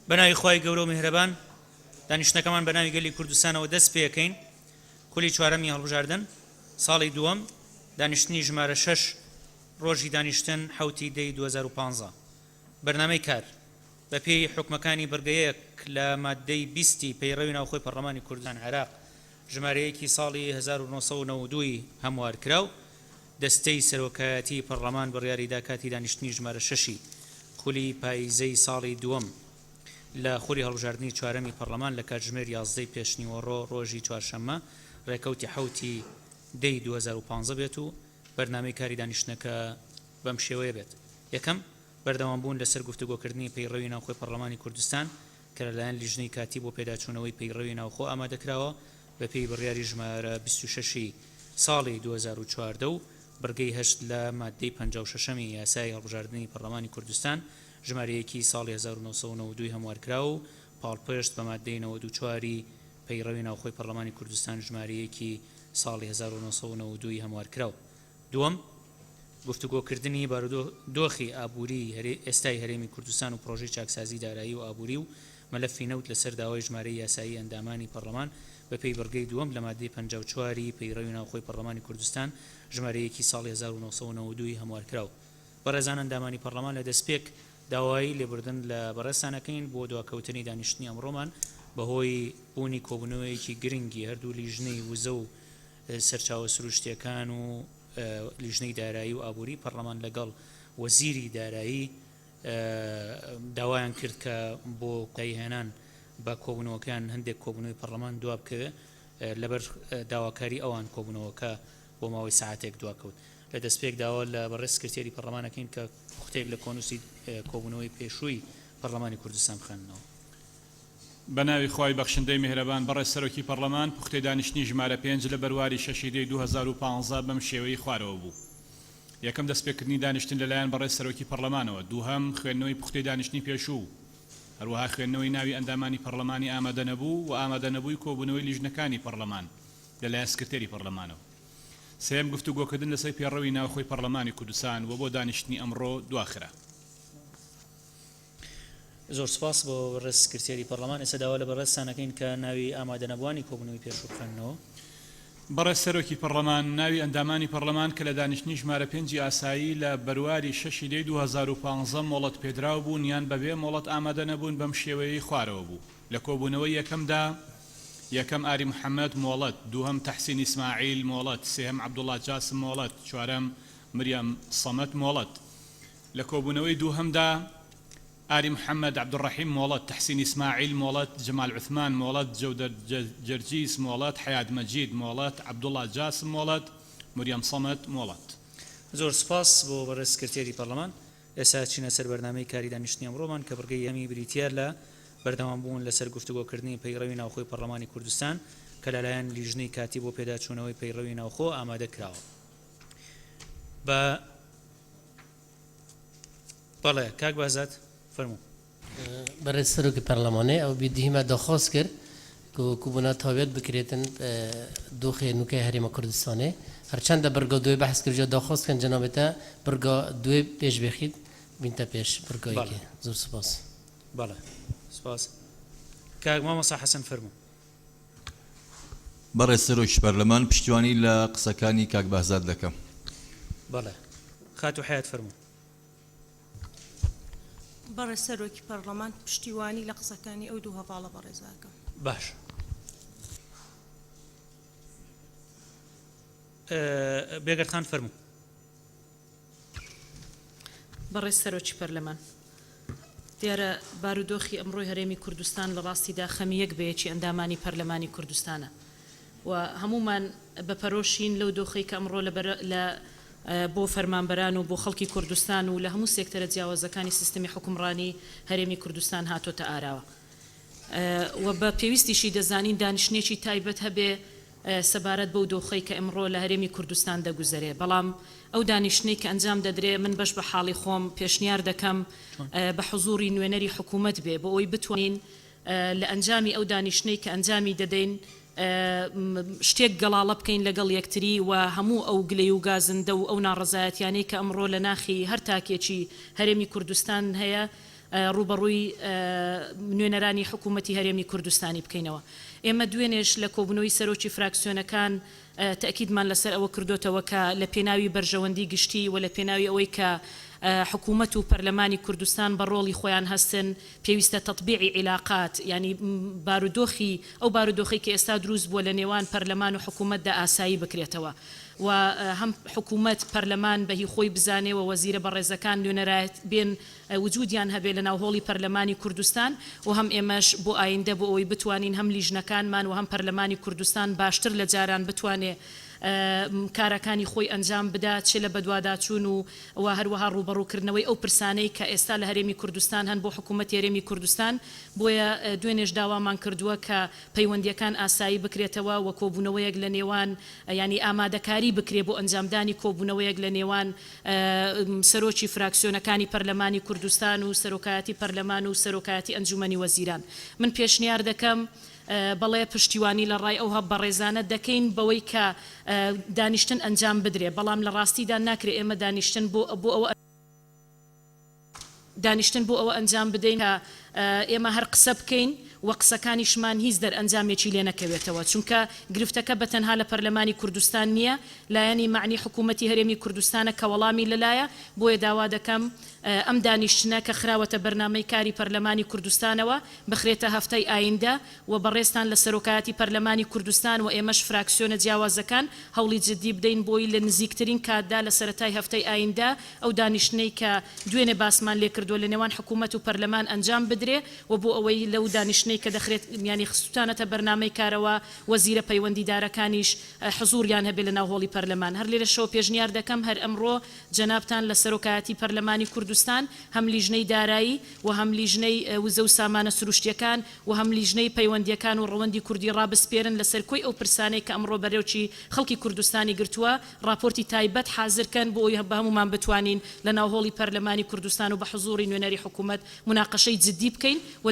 بەناوی خوای گەورە و میهرەبان دانیشتنەکەمان بەناوی گەلی کوردستانەوە دەست پێکەین کولی چوارەمی هەڵبژاردن ساڵی دووەم دانیشتنی ژمارە 6 ڕۆژی دانیشتن حوتی دەی 2015 بەرنامەی کار بە پێی حکومەکانی بەرگەیەک لە مادەی 20 پەیڕەوی ناوخۆی پەرلەمانی کوردستان عێراق ژمارەیەکی ساڵی 1992 هەموارکراو دەستەی سەرۆکایەتی پەرلەمان بڕیاریدا کاتی دانیشتنی ژمارە 6 خولی پاییزەی ساڵی دووەم لە خوری هەڵبژاردننی چوارەمی پەرلەمان لە کاتژمێر 11 پێشنیوەڕۆ ڕۆژی چوارشەممە ڕێکەوتی حوتی دەی 2015 بێت و بەرنامەی کاری دانیشتنەکە بەم شێوەیە بێت. یەکەم بەردەوامبوون لەسەر گفتوگۆکردنی پەیڕەوی ناوخۆی پەرلەمانی کوردستان کە لەلایەن لیژنەی کاتی بۆ پێداچوونەوەی پەیڕەوی ناوخۆ ئامادەکراوە بە پێی بڕیاری ژمارە 26 ساڵی 2014 و بەرگەی هەشت لە مادەی 56 یاسای هەڵبژاردننی پەرلەمانی کوردستان ژمارەیەکی ساڵی 1992 هەموارکراوە و پاڵپشت بە مادەی 94 پەیڕەوی ناوخۆی پەرلەمانی کوردستان ژمارەیەکی ساڵی 1992 هەموارکراوە. دووەم گفتوگۆکردنی بارودۆخی ئابووری ئێستای هەرێمی کوردستان و پرۆژەی چاکسازی دارایی و ئابووری و مەلەفی نەوت لەسەر داوای ژمارەی یاسایی ئەندامانی پەرلەمان بە پێی بەرگەی دووەم لە مادەی 54 پەیڕەوی ناوخۆی پەرلەمانی کوردستان ژمارەیەکی ساڵی 1992 هەموارکراوە. بەڕێزان ئەندامانی پەرلەمان لە دەستپێک داوایی لێبوردن لە بەڕێستانەکەین بۆ دواکەوتنی دانیشتنی ئەمڕۆمان بەهۆی بوونی کۆبوونەوەیەکی گرنگی هەردوو لیژنەی وزە و سەرچاوە سروشتیەکان و لیژنەی دارایی و ئابووری پەرلەمان لەگەڵ وەزیری دارایی داوایان کرد کە بۆ قایهێنان بە کۆبوونەوەکان هەندێک کۆبوونەوەی پەرلەمان دواب کرد لەبەر داواکاری ئەوان کۆبوونەوەکە بۆ ماوەی ساعتێک دواکەوت. لە دەستپێک داوا لە بەڕێز سکرتێری پەرلەمانەکەین کە قوتێک لە کۆنووسی کۆبوونەوەی پێشووی پەرلەمانی کوردستان بخوێننەوە. بەناوی خوای بەخشندەی میهرەبان بەڕێز سەرۆکی پەرلەمان پوختەی دانیشتنی ژمارە 5 لە بەرواری 6 دەی 2015 بەم شێوەی خوارەوە بوو. یەکەم دەستپێکردنی دانیشتن لەلایەن بەڕێز سەرۆکی پەرلەمانەوە، دووهەم خوێندنەوەی پوختەی دانیشتنی پێشوو، هەروەها خوێندنەوەی ناوی ئەندامانی پەرلەمانی ئامادە نەبوو و ئامادە نەبووی کۆبوونەوەی لیژنەکانی پەرلەمان لەلایەن سکرتێری پەرلەمانەوە. سێم گفتوگۆکردن لەسەر پێڕەوی ناوخۆی پەرلەمانی کوردستان و بۆ دانیشتنی ئەمڕۆ دواخرا. زۆر سپاس بۆ بەڕێز سکرتێری پەرلەمان. ئێستا داوا لە بەڕێستانەکەین کە ناوی ئامادە نەبووانی کۆبوونەوەی پێشوو بخوێننەوە. بەڕێز سەرۆکی پەرلەمان ناوی ئەندامانی پەرلەمان کە لە دانیشتنی ژمارە 5 ئاسایی لە بەرواری 6 دەی 2015 مۆڵەت پێدراو بوون یان بەبێ مۆڵەت ئامادە نەبوون بەم شێوەیەی خوارەوە بوو. لە کۆبوونەوەی یەکەمدا یەکەم ئاری محەممەد مۆڵەت، دووهەم تەحسین ئیسماعیل مۆڵەت، سێهەم عەبدوڵڵا جاسم مۆڵەت، چوارەم مریەم سەمەد مۆڵەت. لە کۆبوونەوەی دووهەمدا ئاری محەممەد عەبدوڕەحیم مۆڵەت، تەحسین ئیسماعیل مۆڵەت، جەمال عوثمان مۆڵەت، جەودەر جەرجیس مۆڵەت، حەیات مەجید مۆڵەت، عەبدوڵڵا جاسم مۆڵەت، مریەم سەمەد مۆڵەت. زۆر سپاس بۆ بەڕێز سکرتێری پەرلەمان. ئێستا چینە سەر بەرنامەی کاری دانیشتنی ئەمڕۆمان کە بڕگەی هەمی بریتیار لە بەردەوامبوون لەسەر گفتوگۆکردنی پەیڕەوی ناوخۆی پەرلەمانی کوردستان کە لەلایەن لیژنەی کاتی بۆ پێداچوونەوەی پەیڕەوی ناوخۆ ئامادە کراوە. بەڵێ کاک بازات فەرموو. بەڕێز سەرۆکی پەرلەمانێ ئەو بیدیمە داخواست کرد کوبوونا تاوێت بکرێتن دۆخی نوکەی هەرێمە کوردستانê هەرچەندە بەرگە دوێ بەحث کردجا داخواست کردن جەنابەتە بەرگە دوێ پێش بێخیت بینتە پێش بەرگایەکی. زۆر سپاس. بەڵێ سپاس. کاک مامەسا حەسەن فەرموو. بەڕێز سەرۆکی پەرلەمان پشتیوانی لە قسەکانی کاک بازات دەکەم. بەڵێ خات و حەیات فەرموو. بەڕێز سەرۆکی پەرلەمان پشتیوانی لە قسەکانی ئەو دوو هەڤاڵە بەڕێزاکەم. باش. بێگەرخان فەرموو. بەڕێز سەرۆکی پەرلەمان دیارە بارودۆخی ئەمڕۆی هەرێمی کوردستان لە ڕاستیدا خەمیەک بەیەکی ئەندامانی پەرلەمانی کوردستانە و هەمومان بەپەرۆشین لەو دۆخەی کە ئەمڕۆ لە بۆ فەرمانبەران و بۆ خەڵکی کوردستان و لە هەموو سێکتەرە جیاوازەکانی سیستەمی حکومڕانی هەرێمی کوردستان هاتۆتە ئاراوە و بە پێویستیشی دەزانین دانیشتێکی تایبەت هەبێ سەبارەت بەو دۆخەی کە ئەمڕۆ لە هەرێمی کوردستان دەگوزەرێ. بەڵام ئەو دانیشتنەی کە ئەنجام دەدرێ من بەش بە حاڵی خۆم پێشنیار دەکەم بە حوزوری نوێنەری حکوومەت بێ بۆ ئەوی بتوانین لە ئەنجامی ئەو دانیشتنەی کە ئەنجامی دەدەین شتێک گەڵاڵە بکەین لەگەڵ یەکتری و هەموو ئەو گلەی و گازندە و ئەو ناڕەزایەتیانەی کە ئەمڕۆ لە ناخی هەر تاکێکی هەرێمی کوردستان هەیە ڕوبەڕووی نوێنەرانی حکوومەتی هەرێمی کوردستانی بکەینەوە. ئێمە دوێنێش لە کۆبنەوەی سەرۆکی فراکسیۆنەکان تأکیدمان لەسەر ئەوە کردوتەوە کە لە پێناوی بەرژەوەندی گشتی و لە پێناوی ئەوەی کە حکوومەت و پەرلەمانی کوردستان بە ڕۆڵی خۆیان هەستن پێویستە تەطبیعی عیلاقات، ینی بارودۆخی ئەو بارودۆخی کە ئێستا دروست بووە لە نێوان پەرلەمان و حکوومەتدا ئاسایی بکرێتەوە و هەم حکوومەت پەرلەمان بەهی خۆی بزانێ و وەزیرە بەڕێزەکان نوێنەرایەت بێن وجودیان هەبێ لە ناوهۆڵی پەرلەمانی کوردستان و هەم ئێمەش بۆ ئایندە بۆ ئەوەی بتوانین هەم لیژنەکانمان و هەم پەرلەمانی کوردستان باشتر لە جاران بتوانێ کارەکانی خۆی ئەنجام بدات چێ لە بەدواداچوون و هەروەها ڕوبەڕووکردنەوەی ئەو پرسانەی کە ئێستا لە هەرێمی کوردستان هەن بۆ حکوومەتی هەرێمی کوردستان بۆیە دوێنێش داوامان کردووە کە پەیوەندیەکان ئاسایی بکرێتەوە و کۆبوونەوەیەک لە نێوان ینی ئامادەکاری بکرێ بۆ ئەنجامدانی کۆبوونەوەیەک لە نێوان سەرۆکی فراکسیۆنەکانی پەرلەمانی کوردستان و سەرۆکایەتی پەرلەمان و سەرۆکایەتی ئەنجومەنی وەزیران. من پێشنیار دەکەم بەڵێ پشتیوانی لە ڕای ئەو بەڕێزانە دەکەین بەوەی کە دانیشتن ئەنجام بدرێ، بەڵام لە ڕاستیدا ناکرێت ئێمە دانیشتن بۆ ئەوە ئەنجام بدەین کە ئێمە هەر قسە بکەین و قسەکانیشمان هیچ دەرئەنجامێکی لێ نەکەوێتەوە، چونکە گرفتەکە بەتەنها لە پەرلەمانی کوردستان نییە، لایەنی معنی حکوومەتی هەرێمی کوردستانە کە وەڵامی لەلایە. بۆیە داوا دەکەم ئەم دانیشتنە کە خراوەتە بەرنامەی کاری پەرلەمانی کوردستانەوە بخرێتە هەفتەی ئایندە و بەڕێستان لە سەرۆکایەتی پەرلەمانی کوردستان و ئێمەش فراکسیۆنە جیاوازەکان هەوڵی جدی بدەین بۆی لە نزیکترین کاتدا لە سەرەتای هەفتەی ئایندە ئەو دانیشتنەی کە دوێنێ باسمان لێ کردووە لە نێوان حکوومەت و پەرلەمان ئەنجام بدرێ و بۆ ئەوەی لەو دانیشتنەی کە دەخرێت ینی خستوتانەتە بەرنامەی کارەوە وەزیرە پەیوەندیدارەکانیش حزوریان هەبێ لە ناوهۆڵی پەرلەمان. هەر لێرە شەو پێشنیار دەکەم هەر ئەمڕۆ جەنابتان لە سەرۆکایەتی پەرلەمانی کوردستان هەم لیژنەی دارایی و هەم لیژنەی وزە و سامانە سروشتیەکان و هەم لیژنەی پەیوەندیەکان و ڕەوەندی کوردی ڕابسپێرن لەسەر کۆی ئەو پرسانەی کە ئەمڕۆ بەرێوچی خەڵکی کوردستانی گرتووە راپۆرتی تایبەت حازرکەن بۆ ئەوی بە هەمومان بتوانین لە ناوهۆڵی پەرلەمانی کوردستان و بە حزوری نوێنەری حکوومەت مناقەشەی جدی بکەین و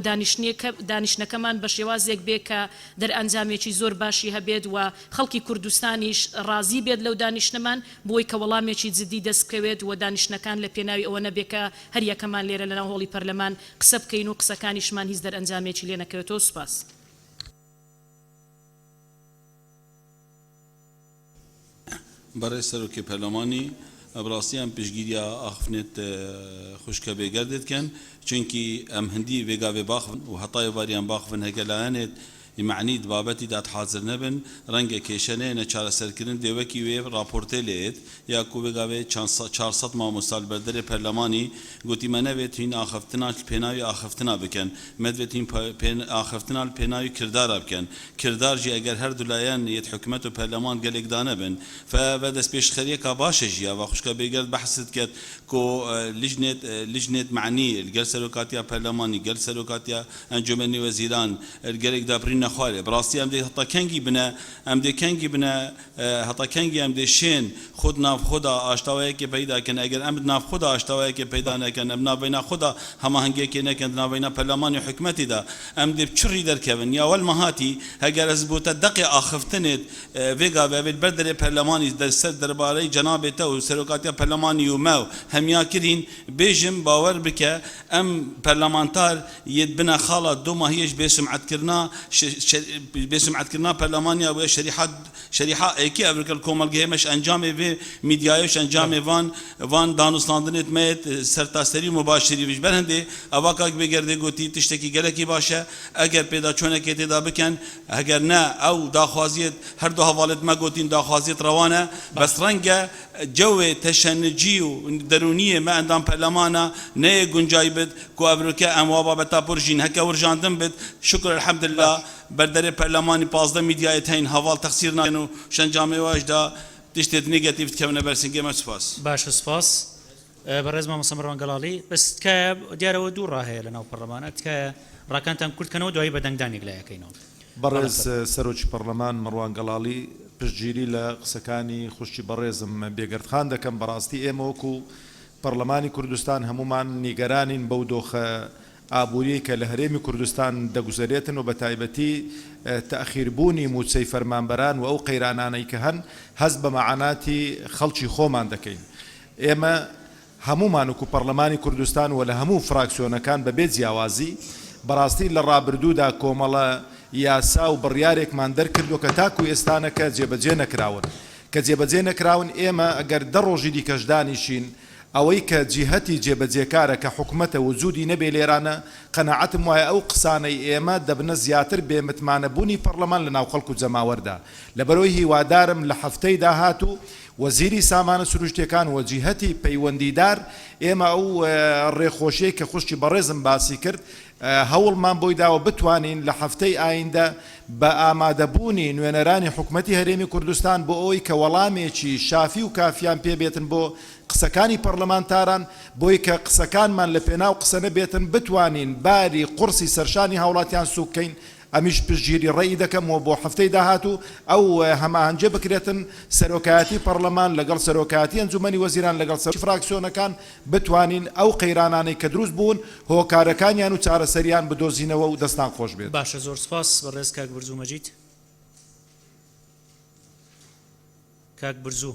دانیشتنەکەمان بە شێوازێک بێ کە دەرئەنجامێکی زۆر باشی هەبێت و خەڵکی کوردستانیش ڕازی بێت لەو دانیشتنەمان بۆی کە وەڵامێکی جدی دەستکەوێت و دانیشتنەکان لە پێناوی ئەوە نەبێ کە هەر یەکەمان لێرە لە ناوهۆڵی پەرلەمان قسە بکەین و قسەکانیشمان هیچ دەرئەنجامێکی لێ نەکەوێتەوە. سوپاس. برای سەرۆکی پەرلەمانی بڕاستیان پشگیریە ئاخفنێت خوشکە بێگەردێت کەن چونکی ئەم هەندی وێگاوێ باخن و هەتای واریان باخن هەگە لایەنێت معنید بابەتی داد حاضر نەبن ڕەنگە کێشەنەیە چارەسەرکردن دێوەکی وێ راپۆرتێ لێت یا کوێگاوێ 400 مامۆستال بەردەرێ پەرلەمانی گوتیمە نەوێت هین ئاخفتنا پێناوی ئاخفتنا بکەن مەدوێت هین ئاخفتنا پێناوی کردارە بکەن کردارژی ئەگەر هەردوو لایەن یەت حکومەت و پەرلەمان گەلێکدا نەبن فبەدەست پێشخەریەکە باشە ژیا و خوشکە بێگەرد بەحثت کرد کۆ لیژنێت معنی گەل سەرۆکاتیا پەرلەمانی گەل سەرۆکاتیا ئەنجومەنی وەزیران گەلێکدا برین نخواله براستی ام ده حتی کنگی بنا حتی کنگی ام ده شین خود ناف خدا آشتاوی که پیدا کن اگر ام ناف خدا آشتاوی که پیدا نکن ام نابینا خدا هماهنگی که نکن نابینا پارلمان حکومتی دا ام ده چری در کون یا اول مهاتی اگر از بوت دقیق آخفتنت ویگا و بردر پارلمانی در سر درباره جناب تو سرکاتی پارلمانی و ما همیا کرین بیجم باور بکه ام پارلمانتار ید بنا خاله دو ماهیش بسمعت کرنا بسمعت کرنا پارلمانیا و شریحه ایکی افریقا کومالگه مش انجام و میدیایش انجام وان دانستاندنت میت سرتاسری مباشری وش برهنده اواکا بگرده گوتی تشتکی گلکی باشه اگر پیدا چونه که تدا بکن اگر نه او داخوازیت هر دو حوالت ما گوتین داخوازیت روانه بس رنگ جو تشنجی و درونیه ما اندام پارلمانا نه گنجای بد کو افریقا اموابا بتا پرجین هکا ورجاندن بد شکر الحمدلله بردر پارلمانی 15 میدیایت هین حوال تقصیر نانو شنجامه واش دا تشتت نيجاتيف تكمن برسنجي ما سپاس باش سپاس برز ما مصمر وانقلالي بس ك ديار ودور راهي لنا برلمانات ك راكنتم كل كانوا دوي بدن دانيك لا يكينو برز سروج برلمان مروان قلالي پشگیری لە قسەکانی خوشی بەڕێزم بێگەرد خان دەکەم بەڕاستی ئێمە وەکو پەرلەمانی کوردستان هەمومان نیگەرانین بەو دۆخە ئابووری کە لە هەرێمی کوردستان دەگوزارێتن و بە تایبەتی تەخیربوونی موچەی فەرمانبەران و ئەو قەیرانانەی کە هەن هەست بە مەعاناتی خەڵکی خۆمان دەکەین. ئێمە هەمومان وکو پەرلەمانی کوردستان و لە هەموو فراکسیۆنەکان بەبێ جیاوازی بەڕاستی لە ڕابردوودا کۆمەڵە یاسا و بڕیارێکمان دەرکردو کە تاکو ئێستانەکە جێبەجێ نەکراون کە جێبەجێ نەکراون ئێمە ئەگەر 10 ڕۆژی دیکەشدانیشین ئەوەی کە جیهەتی جێبەجێکارە کە حکوومەتە وجودی نەبێ لێرانە قەنەعەتم وایە ئەو قسانەی ئێمە دەبنە زیاتر بێمتمانەبوونی پەرلەمان لە ناو خەڵک و جەماوەردا لەبەرەوەی هیوادارم لە هەفتەی داهاتوو وەزیری سامانە سروشتیەکان و جیهەتی پەیوەندیدار ئێمە ئەو ڕێخۆشیەی کە خوشتی بەڕێزم باسی کرد هەوڵمان بۆی داوە بتوانین لە هەفتەی ئایندا بە ئامادەبوونی نوێنەرانی حکوومەتی هەرێمی کوردستان بۆ ئەوی کە وەڵامێکی شافی و کافیان پێبێتن بۆ قسەکانی پەرلەمانتاران بۆی کە قسەکانمان لە پێناو قسە نەبێتن بتوانین باری قورسی سەرشانی هاوڵاتیان سوکەین ئەمیش پشتگیری ڕێی دەکەمەوە بۆ هەفتەی داهاتوو ئەو هەماهەنجە بکرێتن سەرۆکایەتی پەرلەمان لەگەڵ سەرۆکایەتی ئەنجومەنی وەزیران لەگەڵ فراکسیۆنەکان بتوانین ئەو قەیرانانەی کە دروست بوون هۆکارەکانیان و چارەسەریان بدۆزینەوە و دەستان خۆش بێت. باشە زۆر سپاس بەڕێز کاک برزوو مەجید. کاک برزوو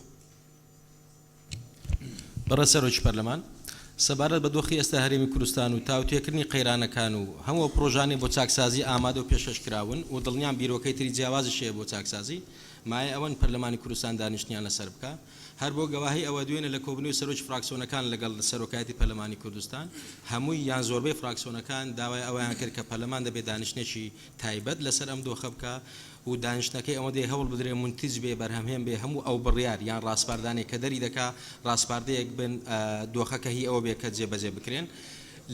بەڕێز سەرۆکی پەرلەمان سەبارەت بە دۆخی ئێستا هەرێمی کوردستان و تاوتێکردنی قەیرانەکان و هەموو پرۆژانی بۆ چاکسازی ئامادە و پێشکەشکراون و دڵنیان بیرۆکەی تری جیاوازی شەیە بۆ چاکسازی مایە ئەوەن پەرلەمانی کوردستان دانیشتنیان لەسەر بکە هەر بۆ گەواهی ئەوە دوێنێ لە کۆبنەوەی سەرۆکی فراکسیۆنەکان لەگەڵ سەرۆکایەتی پەرلەمانی کوردستان هەمووی یان زۆربەی فراکسیۆنەکان داوای ئەوەیان کرد کە پەرلەمان دەبێت دانیشتێکی تایبەت لەسەر ئەم دۆخە بکە و دانیشتەکەی ئەوە دێ هەوڵ بدرێ منتیج بێ بەرهەمهێن بێ هەموو ئەو بڕیار یان ڕاستپاردانێک کە دەری دەکا ڕاستپاردەیەک بن دۆخەکە هی ئەوە بێ کە جێبەجێ بکرێن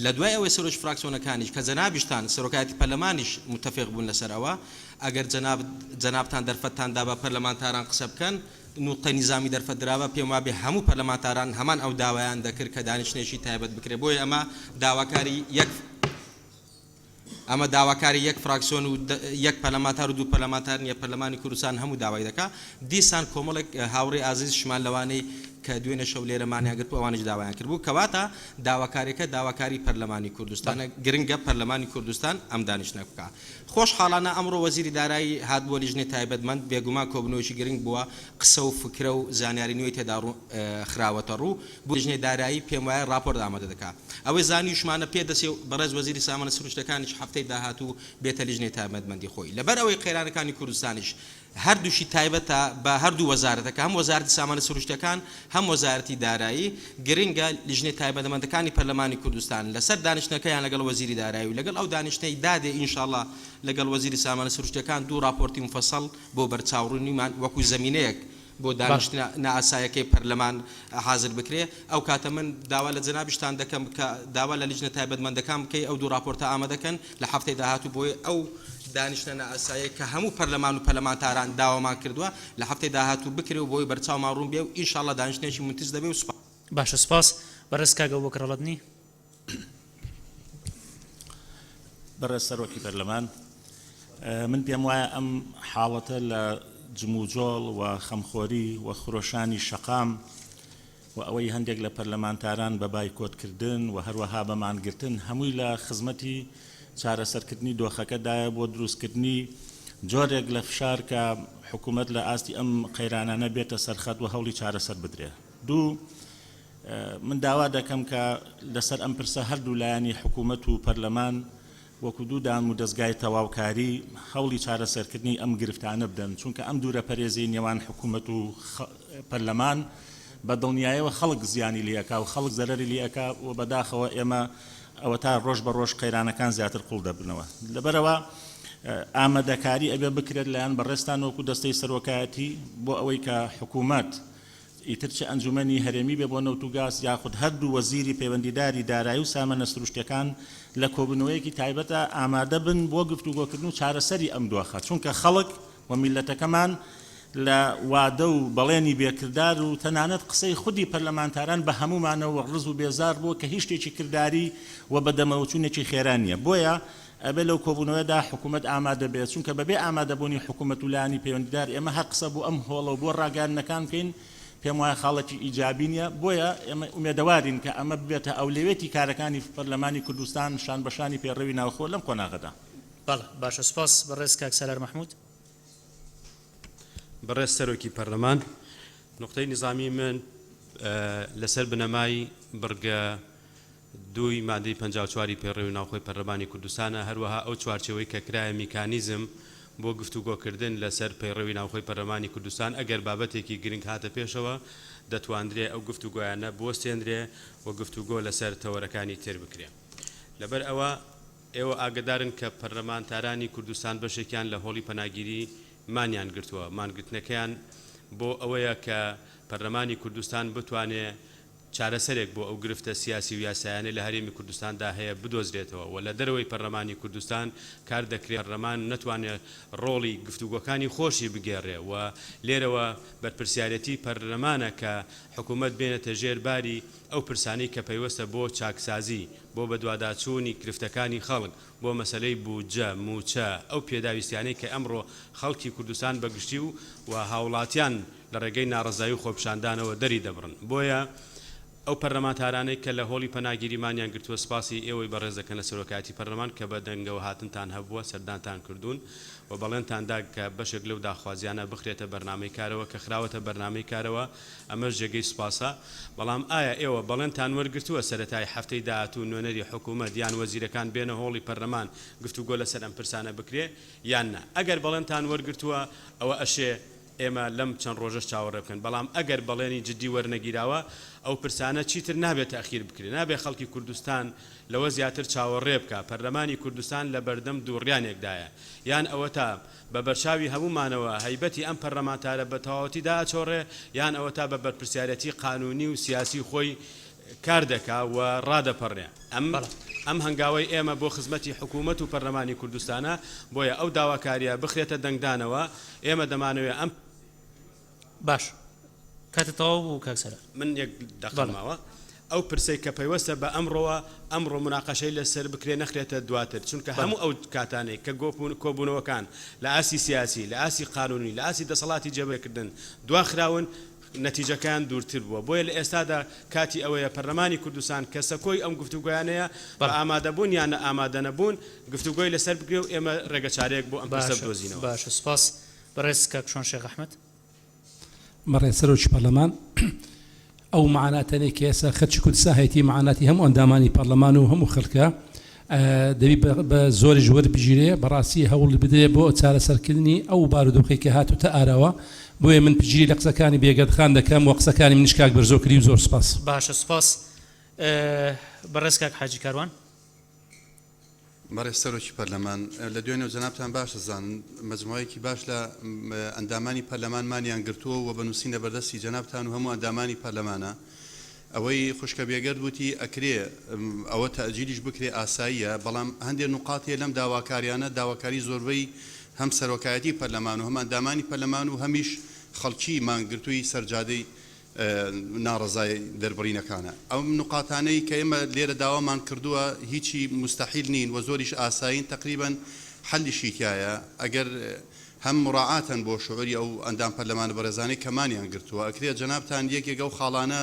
لە دوای ئەوەی سەرۆکی فراکسیۆنەکانیش کە جەنابیشتان سەرۆکایەتی پەرلەمانیش متفق بوون لەسەر ئەوە ئەگەر جەنابتان دەرفەتتاندا بە پەرلەمانتاران قسە بکەن نوقتە نیزامی دەرفەتدراوە پێم وابێ هەموو پەرلەمانتاران هەمان ئەو داوایان دەکرد کە دانیشتێکی تایبەت بکرێت بۆیە ئەمە داواکاری یەک فراکسیۆن و یەک پەرلەمانتار و دوو پەرلەمانتار نیە پەرلەمانی کوردستان هەموو داوای دەکات دیسان کۆمەڵێک هاوڕێ ئازیزشمان لەوانەی کە دوێنێ شەو لێرەمانیان گرت و ئەوانش داوایان کرد بوو کەواتە داواکاریەکە داواکاری پەرلەمانی کوردستانە گرنگە پەرلەمانی کوردستان ئەم دانیشتنە بکات خۆشحاڵانە ئەمڕۆ وەزیری دارایی هات بۆ لیژنەی تایبەتمەند بێگومان کۆبنەوەیکی گرنگ بووە قسە و فکرە و زانیاری نوێی تێدا خراوەتە ڕوو بۆ لیژنەی دارایی پێم وایە راپۆرت ئامادە دەکات ئەوەی زانیشمانە پێدەچێ بەڕێز وەزیری سامانە سروشتەکانیش هەفتەی داهاتوو بێتە لیژنەی تایبەتمەندی خۆی لەبەر ئەوەی قەیرانەکانی کوردستانیش هەردووشی تایبەتە بە هەردوو وەزارەتەکە هەم وەزارەتی سامانە سروشتەکان هەم وەزارەتی دارایی گرنگە لیژنەی تایبەتمەندەکانی پەرلەمانی کوردستان لەسەر دانیشتنەکەیان لەگەڵ وەزیری دارایی و لەگەڵ ئەو دانیشتەی دادێ ئینشاءڵڵا لەگەڵ وەزیری سامانە سروشتەکان دوو راپۆرتی مفەسەڵ بۆ بەرچاوڕوونیمان وەکو زەمینەیەک بۆ دانیشتنە نائاسایەکەی پەرلەمان حاضر بکرێ ئەو کاتە من داوا لە جەنابیشتان دەکەم کە داوا لە لیژنە تایبەتمەندەکان بکەی ئەو دوو راپۆرتە ئامادەکەن لە هەفتەی داهاتوو بۆی ئەو دانیشتنە نائاسایی کە هەموو پەرلەمان و پەرلەمانتاران داوامان کردووە لە هەفتەی داهاتوو بکرێ و بۆی بەرچاومان ڕوون بێ و ئینشاءڵڵا دانیشتنێکی منتیج دەبێ و سوپاس. باشە سپاس بەڕێز کاک ئەبوبەکر هەڵەدنی. بەڕێز سەرۆکی پەرلەمان من پێم وایە ئەم حاڵەتە لە جموجۆڵ و خەمخۆری و خرۆشانی شەقام و ئەوەی هەندێک لە پەرلەمانتاران بە بایکۆتکردن و هەروەها بەمانگرتن هەمووی لە خزمەتی چارەسەرکردنی دۆخەکەدایە بۆ دروستکردنی جۆرێک لە فشار کە حکوومەت لە ئاستی ئەم قەیرانانە بێتە سەرخەت و هەوڵی چارەسەر بدرێ. دوو من داوا دەکەم کە لەسەر ئەم پرسە هەردوو لایەنی حکوومەت و پەرلەمان وەکو دوودان و دەستگای تەواوکاری هەوڵی چارەسەرکردنی ئەم گرفتانە بدەن چونکە ئەم دوورە پەرێزەی نێوان حکوومەت و پەرلەمان بە دڵنیاییەوە خەڵک زیانی لێەکا و خەڵک زەرەری لێەکا و بەداخەوە ئێمە ئەوە تا ڕۆژ بە ڕۆژ قەیرانەکان زیاتر قوڵ دەبنەوە لەبەرەوە ئامادەکاری ئەبێ بکرێت لەیان بەڕێستان وەکو دەستەی سەرۆکایەتی بۆ ئەوەی کە حکوومەت ئیترچە ئەنجومەنی هەرێمی بێ بۆ نەوت و گاز یاخود هەردوو وەزیری پەیوەندیداری دارایی و سامانە سروشتەکان لە کۆبنەوەیەکی تایبەتە ئامادە بن بۆ گفتوگۆکردن و چارەسەری ئەم دۆخە چونکە خەڵک و میلەتەکەمان لە وادە و بەڵێنی بێکردار و تەنانەت قسەی خودی پەرلەمانتاران بە هەمومانەوە ڕز و بێزار بووە کە هیچ شتێکی کردداری و بەدەمەوچوونێکی خێرانیە بۆیە ئەبێ لەو کۆبوونەوەدا حکوومەت ئامادە بێت چونکە بەبێ ئامادەبوونی حکوومەت و لایانی پەیوەندیدار ئێمە هەر قسە بوو ئەم هۆڵە و بۆ ڕاگەاندنەکان بکەین پێم وایە خاڵەتی ئیجابی نیە بۆیە ئێمە ئومێدەوارین کە ئەمە ببێتە ئەولێوێتی کارەکانی پەرلەمانی کوردستان شان بەشانی پێڕەوی ناوخۆ لەم قۆناغەدا. بەڵێ باشە سپاس بەڕێز کاک سالار مەحموود. بەڕێز سەرۆکی پەرلەمان نقطەی نظامی من لەسەر بنەمای بڕگە دوی مادەی 54 پێڕێوی ناوخۆی پەرلەمانی کوردستانە هەروەها ئەو چوارچێوەی کە کرایە میکانیزم بۆ گفتوگۆکردن لەسەر پەیڕێوی ناوخۆی پەرلەمانی کوردستان ئەگەر بابەتێکی گرنگ هاتە پێشەوە دەتوانرێ ئەو گفتوگۆیانە بۆستێنرێ و گفتوگۆ لەسەر تەوەرەکانی تێر بکرێ لەبەر ئەوە ئێوە ئاگدارن کە پەرلەمانتارانی کوردستان بەشێکیان لە هۆڵی پەناگیری مانیان گرتووە مانگرتنەکەیان بۆ ئەوەیە کە پەرلەمانی کوردستان بتوانێت چارەسەرێک بۆ ئەو گرفتە سیاسی و یاسایانە لە هەرێمی کوردستاندا هەیە بدۆزرێتەوە و لە دەرەوەی پەرلەمانی کوردستان کار دەکرێت پەرلەمان نەتوانێت ڕۆڵی گفتوگۆکانی خۆشی بگێڕێ و لێرەوە بەرپرسیارەتی پەرلەمانە کە حکوومەت بێنێتە ژێرباری ئەو پرسانەی کە پەیوەستە بۆ چاکسازی بۆ بەدواداچوونی گرفتەکانی خەڵک بۆ مەسەلەی بوجە موچە ئەو پێداویستیانەی کە ئەمڕۆ خەڵکی کوردستان بەگشتی و هاوڵاتیان لە ڕێگەی ناڕزایی و خۆپشاندانەوە دەری دەبڕن بۆیە ئەو پەرلەمانتارانەی کە لە هۆڵی پەناگیریمانیان گرتووە سپاسی ئێوەی بەڕێز دەکەن لە سەرۆکاتی پەرلەمان کە بە دەنگەوە هاتنتان هەبووە سەردانتان کردوون و بەڵێنتاندا کە بەشێک لەو داخوازیانە بخرێتە بەرنامەی کارەوە کە خراوەتە بەرنامەی کارەوە ئەمەش جێگەی سوپاسە بەڵام ئایا ئێوە بەڵێنتان وەرگرتووە سەرەتای هەفتەی داهاتوو نوێنەری حکوومەت یان وەزیرەکان بێنە هۆڵی پەرلەمان گفتوگۆ لەسەر ئەم پرسانە بکرێ یان نا ئەگەر بەڵێنتان وەرگرتووە ئەوە ئەشێ ئێمە لەم چەند ڕۆژەش چاوەڕێ بکەن بەڵام ئەگەر بەڵێنی جددی وەرنەگیراوە ئەو پرسانە چیتر نابێت تەخیر بکرێت نابێت خەڵکی کوردستان لەوە زیاتر چاوەڕێ بکە پەرلەمانی کوردستان لە بەردەم دووڕیانێکدایە یان ئەوە تا بە بەرچاوی هەمومانەوە هەیبەتی ئەم پەرلەمانتارە بە تەواوەتی داچۆڕێ یان ئەوە تا بە بەرپرسیارەتی قانونی و سیاسی خۆی کار دەکا و ڕادەپەڕێ ئەم هەنگاوی ئێمە بۆ خزمەتی حکوومەت و پەرلەمانی کوردستانە بۆیە ئەو داواکاریە بخرێتە دەنگدانەوە ئێمە دەمانەوێت ئەم باش کاتە تەواو بوو کاکسەرە من یەک دەقەماوە ئەو پرسەی کە پەیوەستە بە ئەمڕۆ مناقەشەی لەسەر بکرێ نەخرێتە دواتر چونکە هەموو ئەو کاتانەی کە کۆبوونەوەکان لە ئاسی سیاسی لە ئاسی قانونی لە ئاسی دەسەڵاتی جێبەکردن دواخراون نەتیجەکان دوورتر بووە بۆیە لە ئێستادا کاتی ئەوەیە پەرلەمانی کوردستان کە سەکۆی ئەم گفتوگویانەیە بە ئامادەبوون یان ئامادە نەبوون گفتوگۆی لەسەر بگرێ و ئێمە ڕێگەچارەیەک بۆ ئەم پرسە بدۆزینەوە باشە سپاس بەڕێز کاکشۆن شێخ ئەحمەد بەڕێز سەرۆکی پەرلەمان ئەو معاناتەنێ کە ئێستا خەرچی کوردستان هەیەتی معاناتی هەموو ئەندامانی پەرلەمان و هەموو خەڵکە دەبی بە زۆری وەربگیرێ بەڕاستی هەوڵ بدرێ بۆ چارەسەرکردنی ئەو بارودۆخی کە هاتوتە ئاراوە بۆیە من پگیری لە قسەکانی بێگەردخان دەکەم و قسەکانی منیش کاک بەرزۆ کردی و زۆر سپاس باشە سپاس بەڕێز کاک حاجی کاروان بەڕێز سەرۆکی پەرلەمان لە دوێنێ و جەنابتان باشە زانن مەجموعەیەکی باش لە ئەندامانی پەرلەمانمانیان گرتووە و بەنووسینە بەردەستی جەنابتان و هەموو ئەندامانی پەرلەمانە ئەوەی خوشکە بێگەرد وتی ئەکرێ ئەوە تەجیلیش بکرێ ئاساییە بەڵام هەندێک نقاطێ لەم داواکاریانە داواکاری زۆربەی هەم سەرۆکایەتی پەرلەمان و هەم ئەندامانی پەرلەمان و هەمیش خەڵکی مانگرتووی سەرجادەی ناڕزای دەربڕینەکانە ئەو نقاطانەی کە ئێمە لێرە داوامان کردووە هیچی مستحیل نین و زۆریش ئاساین تقریباً حەلیشی تایە ئەگەر هەم مراعاتن بۆ شعوری ئەو ئەندام پەرلەمانە بەڕێزانەی کەمانیان گرتووە ئەکرێت جەنابتان یەکێک ئەو خاڵانە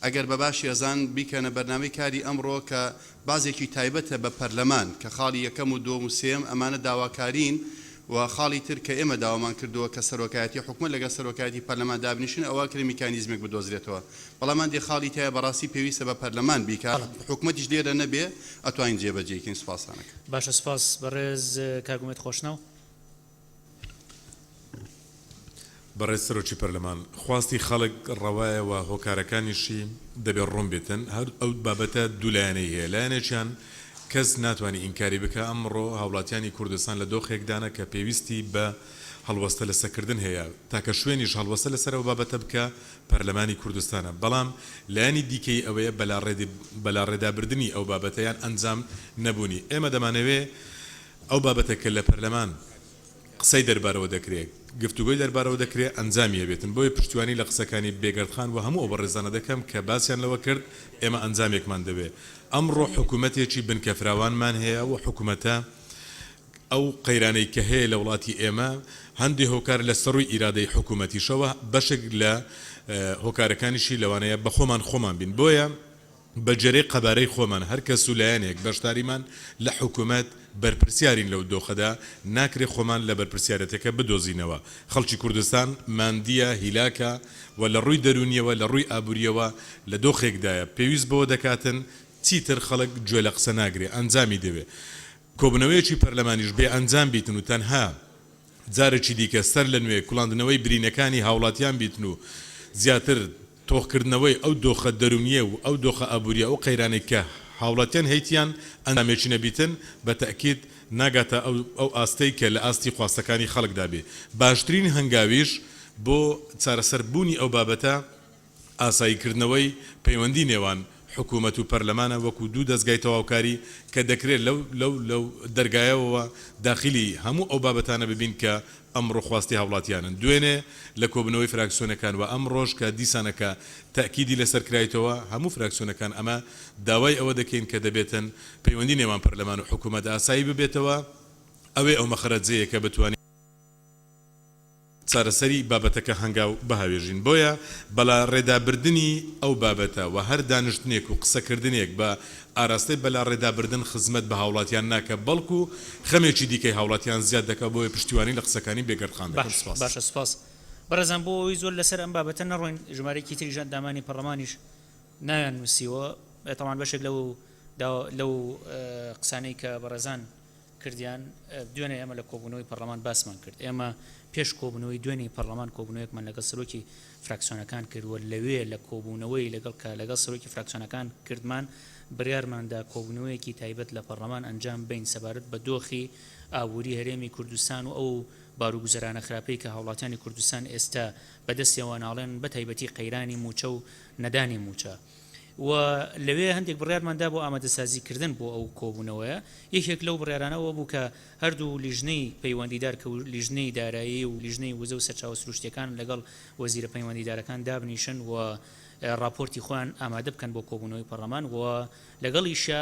ئەگەر بە باشی ئەزان بیکەنە بەرنامەی کاری ئەمڕۆ کە بازێکی تایبەتە بە پەرلەمان کە خاڵی یەکەم و دۆم و سێم ئەمانە داواکارین و خاڵی تر کە ئێمە داوامان کردووە کە سەرۆکایەتی حکومەت لەگەڵ سەرۆکایەتی پەرلەمان دابنیشن ئەوە کرێ میکانیزمێک بدۆزرێتەوە بەڵام دێ خاڵی تایە بەڕاستی پێویستە بە پەرلەمان بیکات حکومەتیش لێرە نەبێ ئەتوانین جێبەجێکین سوپاسانەکە باشە سپاس بەڕێز کاگومێت خۆشنەوە بەڕێز سەرۆکی پەرلەمان خواستی خەڵک ڕەوایەوە هۆکارەکانیشی دەبێت ڕوون بێتن هەر ئەو بابەتە دوولایەنەی هەیە لایەنێکیان کەس ناتوانانی ئینکاری بکە ئەمڕۆ هاوڵاتیانی کوردستان لە دۆخێکدانە کە پێویستی بە هەڵوەستە لەسەرکردن هەیە تاکە شوێنیش هەڵوەستە لەسەرەوە بابەتە بکە پەرلەمانی کوردستانە بەڵام لایەنی دیکەی ئەوەیە بەلاڕێدابردننی ئەو بابەتەیان ئەنجام نەبوونی ئێمە دەمانەوێ ئەو بابەتە کە لە پەرلەمان قسەی دەربارەوە دەکرێت گفتوگۆی دەربارەوە دەکرێت ئەنجامیە بێتن بۆیە پشتیوانی لە قسەکانی بێگەردخان و هەموو ئەو بەڕێزانە دەکەم کە باسییان لەوە کرد ئێمە ئەنجامێکمان دەبێت ئەمڕۆ حکوومەتێکی بنکەفراوانمان هەیە و حکوومەتە ئەو قەیرانەی کە هەیە لە وڵاتی ئێمە هەندی هۆکار لە سەڕووی ئیرادەی حکوومەتیشەوە بەشێک لە هۆکارەکانیشی لەوانەیە بە خۆمان بین بۆیە بە جێرەی قەبارەی خۆمان هەر کەس و لایەنێک بەشداریمان لە حکوومەت بەرپرسیارین لەو دۆخەدا ناکرێ خۆمان لە بەرپرسیارەتەکە بدۆزینەوە خەڵکی کوردستان ماندیە هیلاکە و لە ڕووی دەرونیەوە لە ڕووی ئابوووریەوە لە دۆخێکدایە پێویست بەوە دەکاتن چیتر خەڵک گوێ لە قسە ناگرێ ئەنجامی دەوێت کۆبنەوەیەکی پەرلەمانیش بێ ئەنجام بیتن و تەنها جارێکی دیکە سەر لە نوێ کوڵاندنەوەی برینەکانی هاوڵاتیان بیتن و زیاتر تۆخکردنەوەی ئەو دۆخە دەرونیە و ئەو دۆخە ئابوووریە ئەو قەیرانێک کە هاوڵاتیان هەیتیان ئەندامێکی نەبیتن بە تەکید ناگاتە ئەو ئاستەی کە لە ئاستی خواستەکانی خەڵکدا بێ باشترین هەنگاویش بۆ چارەسەربوونی ئەو بابەتە ئاساییکردنەوەی پەیوەندی نێوان حکوومەت و پەرلەمانە وەکو دوو دەستگای تەواوکاری کە دەکرێت لەو دەرگایەوە داخلی هەموو ئەو بابەتانە ببین کە ئەمڕۆ خواستی هاوڵاتیانن دوێنێ لە کۆبنەوەی فراکسیۆنەکان و ئەم ڕۆژ کە دیسانەکە تاکیدی لەسەرکرایتەوە هەموو فراکسیۆنەکان ئەمە داوای ئەوە دەکەین کە دەبێتن پەیوەندی نێوان پەرلەمان و حکوومەت ئاسایی ببێتەوە ئەوێ ئەو مەخرەجەیە کە بتوانین چارەسەری بابەتەکە هەنگاو بەهاوێژین بۆیە بەلا ڕێدابردننی ئەو بابەتە و هەر دانیشتنێک و قسەکردنێک بە ئاراستەی بەلا ڕێدابردن خزمەت بە هاوڵاتیان ناکە بەڵکو خەمێکی دیکەی هاوڵاتیان زیاد دەکە بۆیە پشتیوانی لە قسەکانی بێگەردخان باشە سپاس بەڕێزان بۆ ئەوی زۆر لەسەر ئەم بابەتە نەڕۆین ژمارەیەکی تری ئەندامانی پەرلەمانیش نایان نووسیوە تەمان بەشێک لەو قسانەی کە بەڕێزان کردیان دوێنێ ئەمە لە کۆبوونەوەی پەرلەمان باسمان کرد ئێمە پێش کۆبوونەوەی دوێنێ پەرلەمان کۆبوونەوەیەکمان لەگەڵ سەرۆکی فراکسیۆنەکان کردووە لەوێ لە کۆبوونەوەی لەگەڵ سەرۆکی فراکسیۆنەکان کردمان بڕیارماندا کۆبوونەوەیەکی تایبەت لە پەرلەمان ئەنجام بین سەبارەت بە دۆخی ئابووری هەرێمی کوردستان و ئەو باروگوزەرانە خراپەی کە هاوڵاتیانی کوردستان ئێستا بەدەستیەوە ناڵێن بە تایبەتی قەیرانی موچە و نەدانی موچە و لەوێ هەندێک بڕیارماندا بۆ ئامادەسازیکردن بۆ ئەو کۆبوونەوەیە یەکێک لەو بڕیارانەوە بوو کە هەردوو لیژنەی پەیوەندیدار کە لیژنەی دارایی و لیژنەی وزە و سەرچاوە سروشتیەکان لەگەڵ وەزیرە پەیوەندیدارەکان دابنیشن و راپۆرتی خۆیان ئامادە بکەن بۆ کۆبوونەوەی پەرلەمان و لەگەڵیشە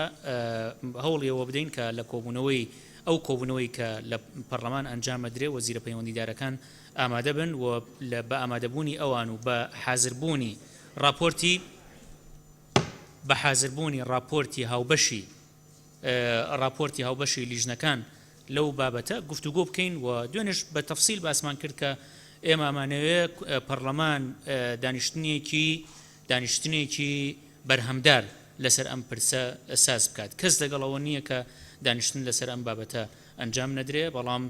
هەوڵیەوە بدەین کە لە کۆبوونەوەی ئەو کۆبوونەوەی کە لە پەرلەمان ئەنجامە درێ وەزیرە پەیوەندیدارەکان ئامادە بن و بە ئامادەبوونی ئەوان و بە حازربوونی راپۆرتی راپۆرتی هاوبەشی لیژنەکان لەو بابەتە گفتوگۆ بکەین و دوێنش بە تەفسیل باسمان کرد کە ئێمە ئەمانەوێت پەرلەمان دانیشتنێکی بەرهەمدار لەسەر ئەم پرسە ساز بکات کەس لەگەڵەوە نییە کە دانیشتن لەسەر ئەم بابەتە ئەنجام نەدرێ بەڵام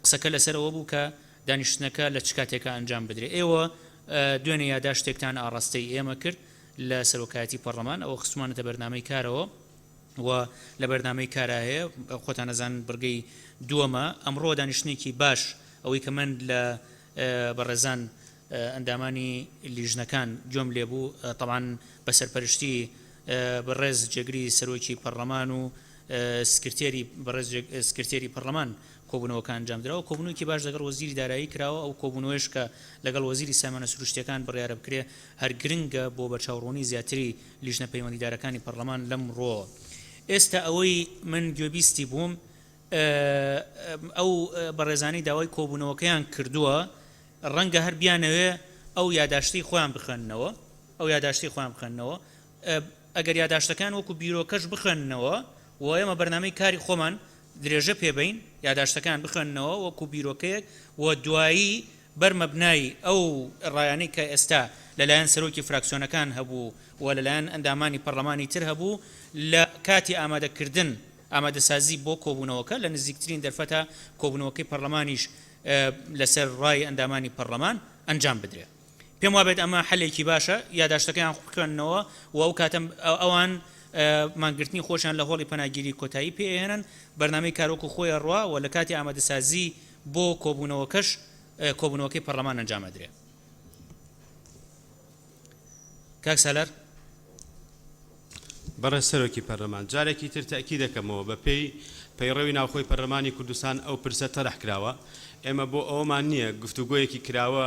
قسەکە لەسەرەوە بوو کە دانیشتنەکە لە چ کاتێکە ئەنجام بدرێ ئێوە دوێنێ یاداشتێکتان ئاڕاستەی ئێمە کرد لە سەرۆکایەتی پەرلەمان ئەوە خستومانەتە بەرنامەی کارەوە و لە بەرنامەی کارە هەیە خۆتان نەزان بڕگەی دووەمە ئەمڕۆ دانیشتێکی باش ئەوەی کە من لە بەڕێزان ئەندامانی لیژنەکان گوێم لێبوو تەمان بە سەرپەرشتی بەڕێز جێگری سەرۆکی پەرلەمان و سکرتێری پەرلەمان کۆبوونەوەکان ئەنجامدراوە کۆبوونەوەیەکی باش لەگەڵ وەزیری دارایی کراوە ئەو کۆبوونەوەیش کە لەگەڵ وەزیری سامانە سروشتیەکان بڕیارە بکرێ هەر گرنگە بۆ بەرچاوڕوونی زیاتری لیژنە پەیوەندیدارەکانی پەرلەمان لەم ڕۆ ئێستا ئەوەی من گوێبیستی بووم ئەو بەڕێزانی داوای کۆبوونەوەکەیان کردووە ڕەنگە هەر بیانەوێ ئەو یاداشتی خۆیان بخەنەوە ئەگەر یاداشتەکان وەکو بیرۆکەش بخەنەوە و ئێمە بەرنامەی کاری خۆمان درێژە پێبین یاداشتەکان بخەنەوە وەکو بیرۆکەیەک و دوایی بەرمەبنای ئەو ڕایانەی کە ئێستا لەلایەن سەرۆکی فراکسیۆنەکان هەبوو و لەلایەن ئەندامانی پەرلەمانی تر هەبوو لە کاتی ئامادەکردن ئامادەسازی بۆ کۆبوونەوەکە لە نزیکترین دەرفەتە کۆبوونەوەکەی پەرلەمانیش لەسەر ڕای ئەندامانی پەرلەمان ئەنجام بدرێت پێم وابێت ئەمە حەلێکی باشە یاداشتەکەیان بخوێننەوە و ئەو کاتەم ئەوان مانگرتنی خۆشیان لە هۆڵی پەناگیری کۆتایی پێهێنن بەرنامەی کارۆک و خۆی ڕوا و لە کاتی ئامادەسازی بۆ کۆبوونەوەکەی پەرلەمان ئەنجام ئەدرێ کاک سالار بەڕێز سەرۆکی پەرلەمان جارێکی تر تاکی دەکەمەوە بە پێی پەیڕەوی ناوخۆی پەرلەمانی کوردستان ئەو پرسە تەرەح کراوە ئێمە بۆ ئەومان نییە گفتوگۆیەکی کراوە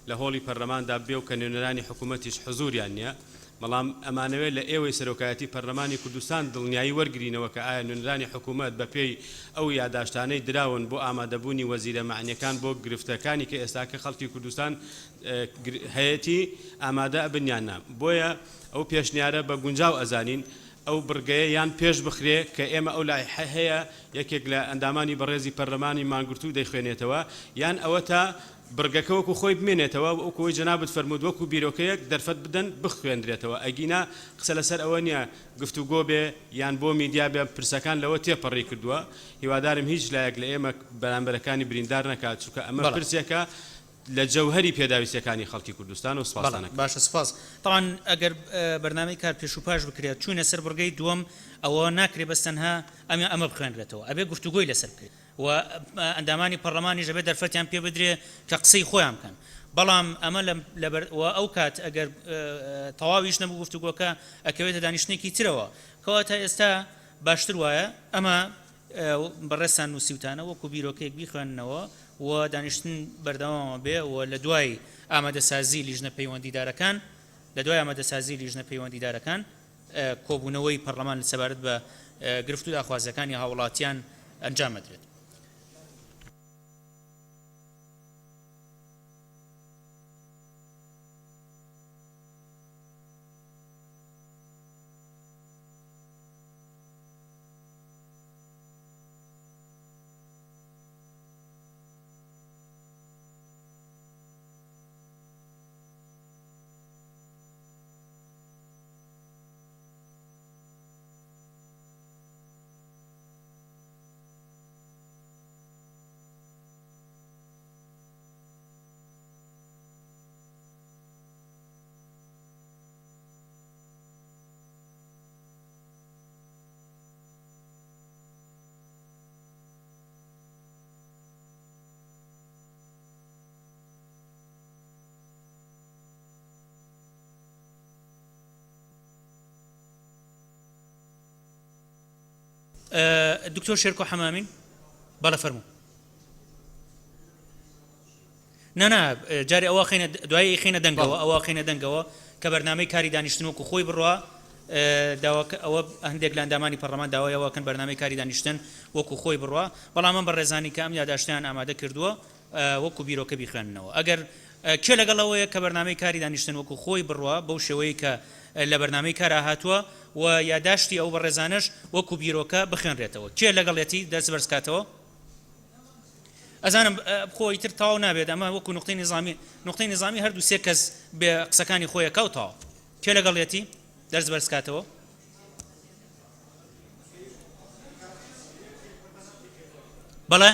لە هۆڵی پەرلەماندا بێ و کە نوێنەرانی حکوومەتیش حزوریان نییە بەڵام ئەمانەوێت لە ئێوەی سەرۆکایەتی پەرلەمانی کوردستان دڵنیایی وەرگرینەوە کە ئایا نوێنەرانی حکوومەت بە پێی ئەو یاداشتانەی دراون بۆ ئامادەبوونی وەزیرە معنیەکان بۆ گرفتەکانی کە ئێستاکە خەڵکی کوردستان هەیەی ئامادە بنیاننا بۆیە ئەو پێشنیارە بە گونجاو ئەزانین ئەو بڕگەیە یان پێش بخرێ کە ئێمە ئەو لای هەیە یەکێک لە ئەندامانی بەڕێزی پەرلەمانی مانگرتوو دەیخوێنێتەوە یان ئەوە تا بڕگەکە وەکو خۆی بمێنێتەوە وەکوی جەنابەت فەرموود وەکو بیرۆکەیەک دەرفەت بدەن بخوێندرێتەوە ئەگینا قسە لەسەر ئەوە نییە گفتوگۆ بێ یان بۆ میدیا بێ پرسەکان لەوە تێپەڕی کردووە هیوادارم هیچ لایەک لە ئێمە بەرامبەرەکانی بریندار نەکات چونکە ئەمە پرسێکە لە جەوهەری پێداویستەکانی خەڵکی کوردستان و سپاسانە باشە سپاس طبعا ئەگەر بەرنامەی کار پێش و پاش بکرێت چوونە سەر بڕگەی دووەم ئەوە ناکرێ بەستەنها ئەمە بخوێنرێتەوە ئەبێ گفتوگۆی لەسەر بکرێت و ئەندامانی پەرلەمانی ژەبێ دەرفەتیان پێ بدرێ کە قسەی خۆیان بکەن بەڵام ئەمە ئەو کات ئەگەر تەواویش نەبوو گفتوگۆکە ئەکەوێتە دانیشتێکی ترەوە کەواتە ئێستا باشتر وایە ئەمە بەڕێستان نووسیوتانە وەکو بیرۆکەیەک بیخوێننەوە و دانیشتن بەردەوامە بێ و لە دوای ئامادەسازی لیژنە پەیوەندیدارەکان لە دوای ئامادەسازی لیژنە پەیوەندیدارەکان کۆبوونەوەی پەرلەمان لە سەبارەت بە گرفت و داخوازەکانی هاوڵاتیان ئەنجام بدرێت. دکتۆر شێرکۆ حەمامین بەڵێ فەرموو نانا جاری ئەوە خینە دوای خینە دەنگەوە ئەوە خینە دەنگەوە کە بەرنامەی کاری دانیشتن وەکو خۆی بڕوا ئەوە هەندێک لە ئەندامانی پەرلەمان داوایەوەکەن بەرنامەی کاری دانیشتن وەکو خۆی بڕوا بەڵام من بەڕێزانی کە ئەم یادداشتیان ئامادە کردووە وەکو بیرۆکە بیخوێننەوە ئەگەر کێ لەگەڵەوەیە کە بەرنامەی کاری دانیشتن وەکو خۆی بڕوا بەو شێوەیە کە لە بەرنامەی کارا هاتووە و یادداشتی ئەو بەڕێزانش وەکو بیرۆکە بخوێنرێتەوە کێ لەگەڵێتی دەست بەرزکاتەوە ئەزانم خۆی تر تاو نابێت ئەمە وەکو نقطەی نظامی هەردوو سێ کەس بێ قسەکانی خۆیە کەوتەوە کێ لەگەڵێتی دەست بەرزکاتەوە بەڵێ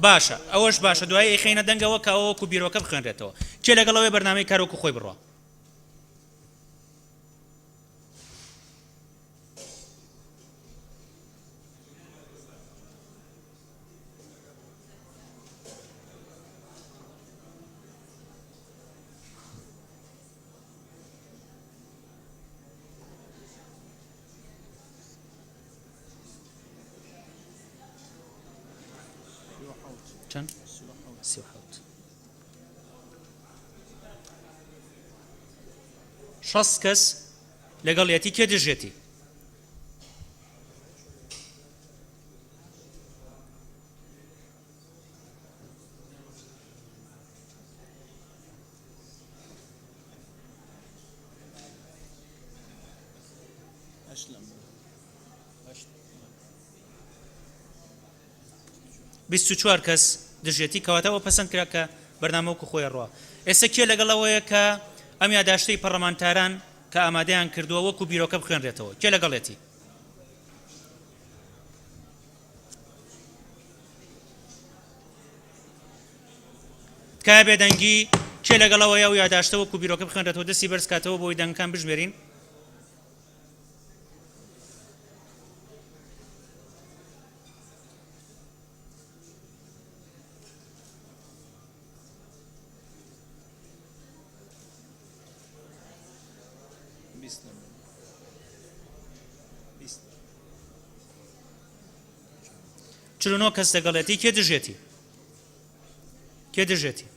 باشە ئەوەش باشە دوای خینە دەنگەوە کە ئەوە وەکو بیرۆکە بخوێنرێتەوە کێ لەگەڵەوەی بەرنامەی کارۆکو خۆی بڕوا چەند؟ 60 کەس لەگەڵیەتی کێ دژێتی؟ بیست و چوار کەس دژێتی کەواتەوە پەسەند کرا کە بەرنامەوەکو خۆی ڕوا ئێستا کێ لەگەڵەوەیە کە ئەم یادداشتەی پەرلەمانتاران کە ئامادەیان کردووە وەکو بیرۆکە بخوێنرێتەوە کێ لەگەڵێتی تکایە بێدەنگی کێ لەگەڵەوەیە و یادداشتە وەکو بیرۆکە بخوێنرێتەوە دەستی بەرزکاتەوە بۆی دەنگەکان بژمێرین چلونۆ کەس دەگەڵێتی کێ دژێتی کێ دژێتی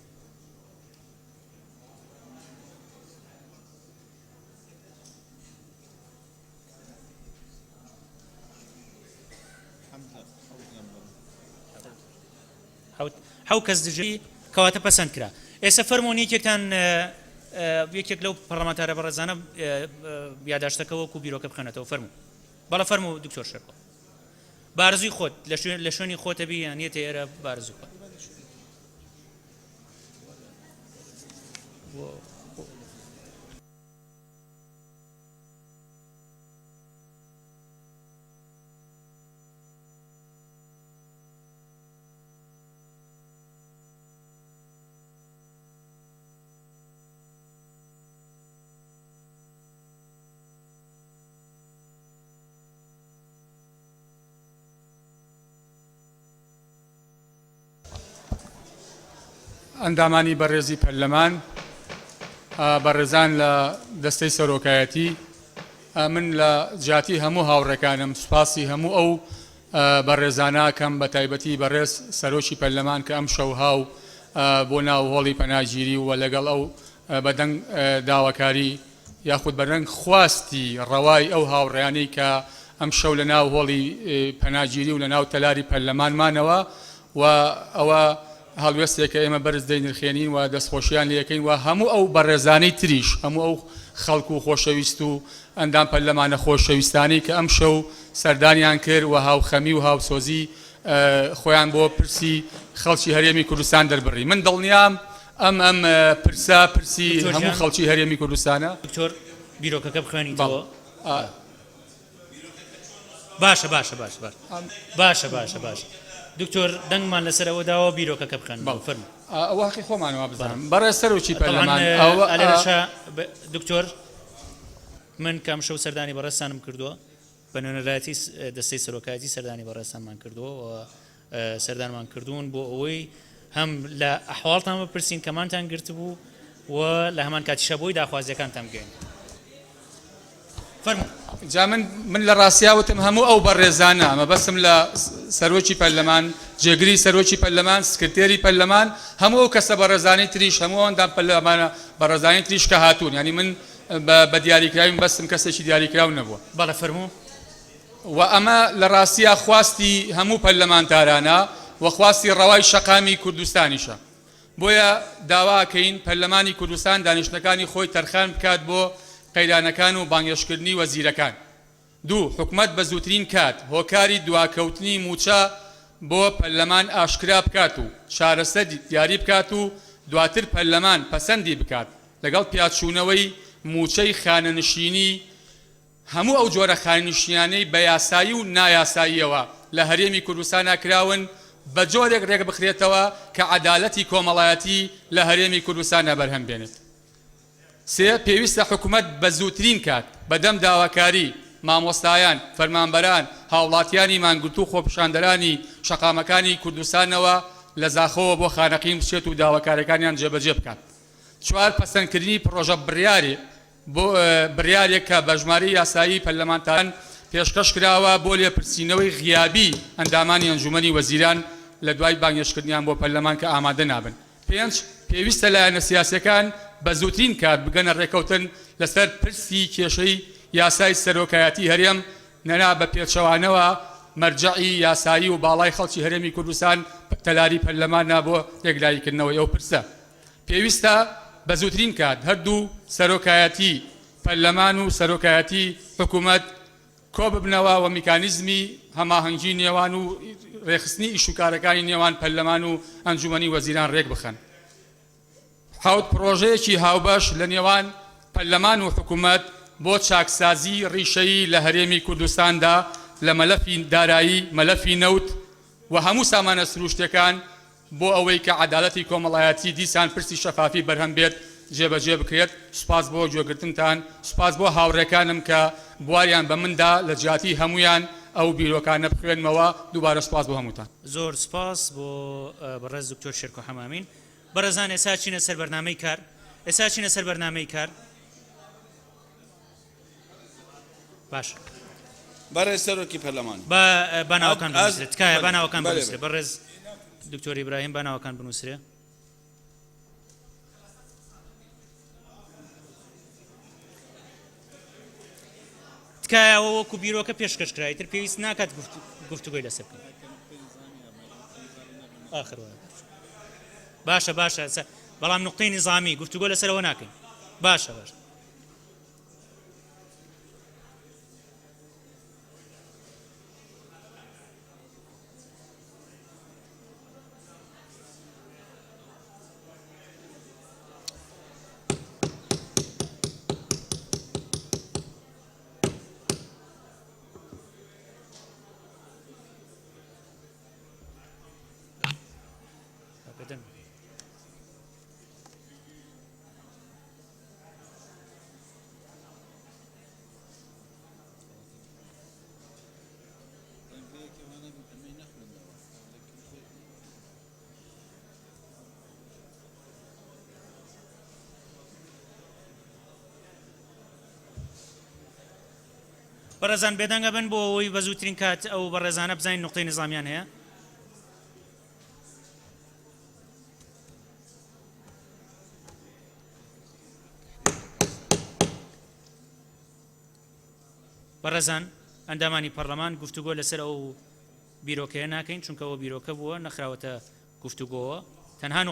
حەوت کەس دژێتی کەواتە پەسەند کرا ئێستا فەرموونی یەکێکتان یەکێک لەو پەرلەمانتارە بەڕێزانە یاداشتەکە وەکو بیرۆکە بخەنێتەوە فەرموو بەڵە فەرموو دکتۆر شێرکۆ بارزووی خۆت لە شوێنی خۆتە بی یانێتە ئێرە بارزوو خۆت ئەندامانی بەڕێزی پەرلەمان بەڕێزان لە دەستەی سەرۆکایەتی من لە جاتی هەموو هاوڕێکانم سوپاسی هەموو ئەو بەڕێزاناکەم بە تایبەتی بەڕێز سەرۆکی پەرلەمان کە ئەم شەو هاو بۆ ناو هۆڵی پەناگیری و لەگەڵ ئەو بەدەنگ داواکاری یاخود بەدەنگ خواستی ڕەوای ئەو هاوڕێیانەی کە ئەم شەو لە ناو هۆڵی پەناگیری و لە ناو تەلاری پەرلەمانمانەوە و ئەوە هەڵوێستێکە ئێمە بەرز دەینرخێنین و دەستخۆشییان لەکەین و هەموو ئەو بەڕێزانەی تریش هەموو ئەو خەڵکو و خۆشەویست و ئەندام پەرلەمانە خۆشەویستانی کە ئەم شەو سەردانیان کرد و هاوخەمی و هاوسۆزی خۆیان بۆ پرسی خەڵکی هەرێمی کوردستان دەربڕی من دڵنیام ئەم پرسی هەموو خەڵکی هەرێمی کوردستانە دکتۆر بیرۆکەکە بخوێنیتەوە باشە باشە باشە باشە باشە باشە دکتۆر دەنگمان لەسەرەوە داوە بیرۆکەکە بخەن فەرموو ئەوەی خۆمانەوە بزانم بەڕێز سەرۆکی پەرلەمان دکتۆر من کام شەو سەردانی بەڕێستانم کردووە بە نوێنەرایەتی دەستەی سەرۆکایەتی سەردانی بەڕێستانمان کردووە و سەردانمان کردوون بۆ ئەوەی هەم لە ئەحواڵتان بپرسین کەمانتان گرتبوو و لە هەمان کاتیشە بۆی داخوازیەکانتان بگەین فەرموو جا من لە ڕاستیاوتم هەموو ئەو بەڕێزانە ئەمە بەسم لە سەرۆکی پەرلەمان جێگری سەرۆکی پەرلەمان سکرتێری پەرلەمان هەموو ئەو کەسە بەڕێزانەی تریش هەموو ئەوەندان پەرلەمانە بەڕێزانەی تریش کە هاتوون ینی من بە دیاریکراویم بەستم کەسێکی دیاریکراو نەبووە بەڵێ فەرموو و ئەمە لە ڕاستیە خواستی هەموو پەرلەمانتارانە و خواستی ڕەوای شەقامی کوردستانیشە بۆیە داواکەین پەرلەمانی کوردستان دانیشتەکانی خۆی تەرخان بکات بۆ قەیرانەکان و بانگێشکردنی وەزیرەکان دوو حکومەت بە زووترین کات هۆکاری دواکەوتنی موچە بۆ پەرلەمان ئاشکرا بکات و چارەسەر دیاری بکات و دواتر پەرلەمان پەسەندی بکات لەگەڵ پیاچوونەوەی موچەی خانەنشینی هەموو ئەو جۆرە خانەنشینانەی بە یاسایی و نایاساییەوە لە هەرێمی کوردستان ناکراون بە جۆرێک ڕێک بخرێتەوە کە عەدالەتی کۆمەڵایەتی لە هەرێمی کوردستان بەرهەم بێنێت سێ پێویستە حکوومەت بە زووترین کات بەدەم داواکاری مامۆستایان فەرمانبەران هاوڵاتیانی مانگرتوو خۆپیشاندەرانی شەقامەکانی کوردستانەوە لە زاخەوە بۆ خانەقیم بچێت و داواکاریەکانیان جێبەجێ بکات چوار پەسەندکردنی پرۆژە بڕیارێ بۆ بڕیارێک کە بە ژمارەی یاسایی پەرلەمانتاران پێشکەش کراوە بۆ لێپرسینەوەی غیابی ئەندامانی ئەنجومەنی وەزیران لە دوای بانگێشکردنیان بۆ پەرلەمان کە ئامادە نابن پێنج پێویستە لایەنە سیاسیەکان بە زووترین کات بگەنە ڕێکەوتن لەسەر پرسی کێشەی یاسای سەرۆکایەتی هەرێم نەنا بە پێچەوانەوە مەرجعی یاسایی و باڵای خەڵکی هەرێمی کوردستان تەلاری پەرلەمانە بۆ یەکلاییکردنەوەی ئەو پرسە پێویستە بە زووترین کات هەردوو سەرۆکایەتی پەرلەمان و سەرۆکایەتی حکوومەت کۆ ببنەوە و میکانیزمی هەماهەنگی نێوان و ڕێخستنی ئیشوکارەکانی نێوان پەرلەمان و ئەنجومەنی وەزیران ڕێک بخەن حوت پرۆژەیەکی هاوبەش لە نێوان پەرلەمان و حکوومەت بۆ چاکسازی ڕیشەیی لە هەرێمی کوردستاندا لە مەلەفی دارایی مەلەفی نەوت و هەموو سامانە سروشتەکان بۆ ئەوەی کە عەدالەتی کۆمەڵایەتی دیسان پرسی شەفافی بەرهەم بێت جێبەجێ بکرێت سوپاس بۆ گوێگرتنتان سوپاس بۆ هاوڕێکانم کە بواریان بە مندا لە جیاتی هەمویان ئەو بیرۆکانە بخوێنمەوە دووبارە سوپاس بۆ هەمووتان زۆر سپاس بۆ بەڕێز دکتۆر شێرکۆ حەمامین بەڕێزان ئێستا چینە سەر بەرنامەی کار ئێستا چینە سەر بەرنامەی کار باش بەڕێز سەرۆکی پەرلەمان بەناوەکان بنووسرێت تکایە بەناوەکان بنووسرێت بەڕێز دکتۆر ئیبراهیم بەناوەکان بنووسرێت تکایەوە وەکو بیرۆکە پێشکەشکرایتر پێویست ناکات گفتوگۆی لەسەر بکەن آخر باشە باشە بەڵام نقطەی نظامی گفتوگۆ لەسەرەوە ناکەین باشە باش بەڕێزان بێدەنگە بن بۆ ئەوەی بە زووترین کات ئەو بەڕێزانە بزانین نقطەی نظامیان هەیە بەڕێزان ئەندامانی پەرلەمان گفتوگۆ لەسەر ئەو بیرۆکەیە ناکەین چونکە ئەوە بیرۆکە بووە نەخراوەتە گفتوگۆوە تەنها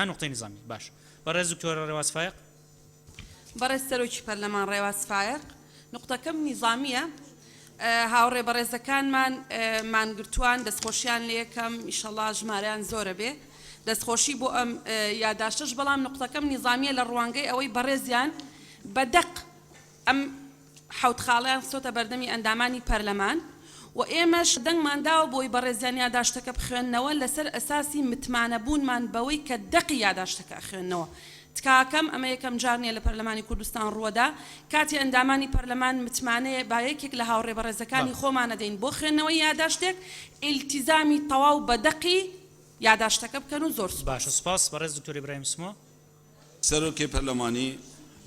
نقطەی نظامی باش بەڕێز دکتۆر ڕێواز فایق بەڕێز سەرۆکی پەرلەمان ڕێواز فایق نقطەکەم نیظامیە هاوڕێ بەڕێزەکانمان مانگرتووان دەستخۆشیان لە یەکەم ئیشەڵا ژمارەیان زۆرە بێ دەستخۆشی بۆ ئەم یاداشتش بەڵام نقطەکەم نیظامیە لە ڕوانگەی ئەوەی بەڕێزیان بەدەق ئەم حەوت خاڵیان سۆتە بەردەمی ئەندامانی پەرلەمان و ئێمەش دەنگمانداوە بۆی بەڕێزیان یاداشتەکە بخوێننەوە لەسەر ئەساسی متمانەبوونمان بەوەی کە دەقی یاداشتەکە ئەخوێننەوە تکاکەم ئەمە یەکەم جارنیە لە پەرلەمانی کوردستان ڕووەدا کاتی ئەندامانی پەرلەمان متمانەیە با یەکێک لە هاوڕێ بەڕێزەکانی خۆمانە دەین بۆ خوێندنەوەی یاداشتێک ئیلتیزامی تەواو بە دەقی یاداشتەکە بکەن و زۆر باشە سپاس بەڕێز دکتۆر ئیبراهیم سمۆ سەرۆکی پەرلەمانی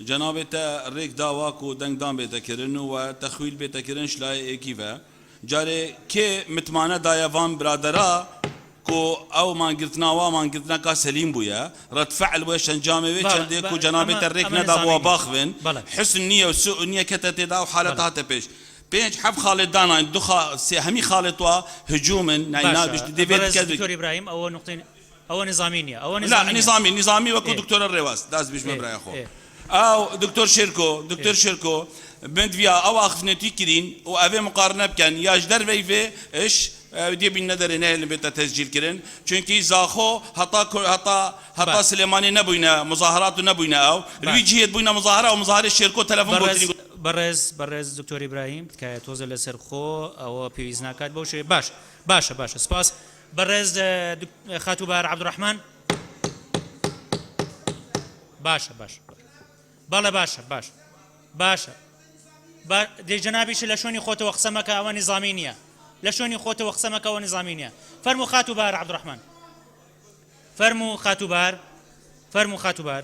جنابێتە ڕێک داواک و دەنگدان بێتەکردن و تەخویل بێتەکردن شلایەکی بە جارێ کێ متمانە دایەوان برادەرا کو ئەو مانگرتناوە مانگرتنەکە سەلیم بووە ڕەتفعل بۆ شەنجامەوێ چەندێک و جەنابێتە ڕێک نەدا بۆ باخبن حسن نییە و سوء نییە کەتە تێدا و حالەت هاتە پێش پێنج حەف خاڵێت داناین هەمی خاڵێتوە هجوومن دکتۆر ئیبراهیم ئەوە نقطەی ئەوە نظامی نییە ئەوە نظامی وەکو دکتۆرە ڕێواز داست بیشمە برای خۆ ئەو دکتۆر شێرکۆ بندویا ئەو ئاخفنەتی کرین و ئەوێ مقارنە بکەن یاش دەربەی فێ ئش دێ بین نەدەرێنێ بێتە تەسجیلکردن چونکی زاخۆ هەتا سلێمانی نەبووینە مزاهرات و نەبووینە ئەو لوی جیهێت بووینە مزاهرە و مزاهرە شێرکۆ تەلەفۆن بەڕێز دکتۆر ئیبراهیم تکایە تۆزە لەسەر خۆ ئەوە پێویست ناکات بەو شێ باشە سپاس بەڕێز خاتوبار عەبدوڕەحمان باشە بەڵێ باشە دێ جەنابیش لە شوێنی خۆتەوە قسەمەکە ئەوە نظامی نییە لە شوێنی خۆتەوە قسەمەکە ئەوە نظامی نییە فەرموو خاتوبار عەبدوڕەحمان فەرموو خاتوبار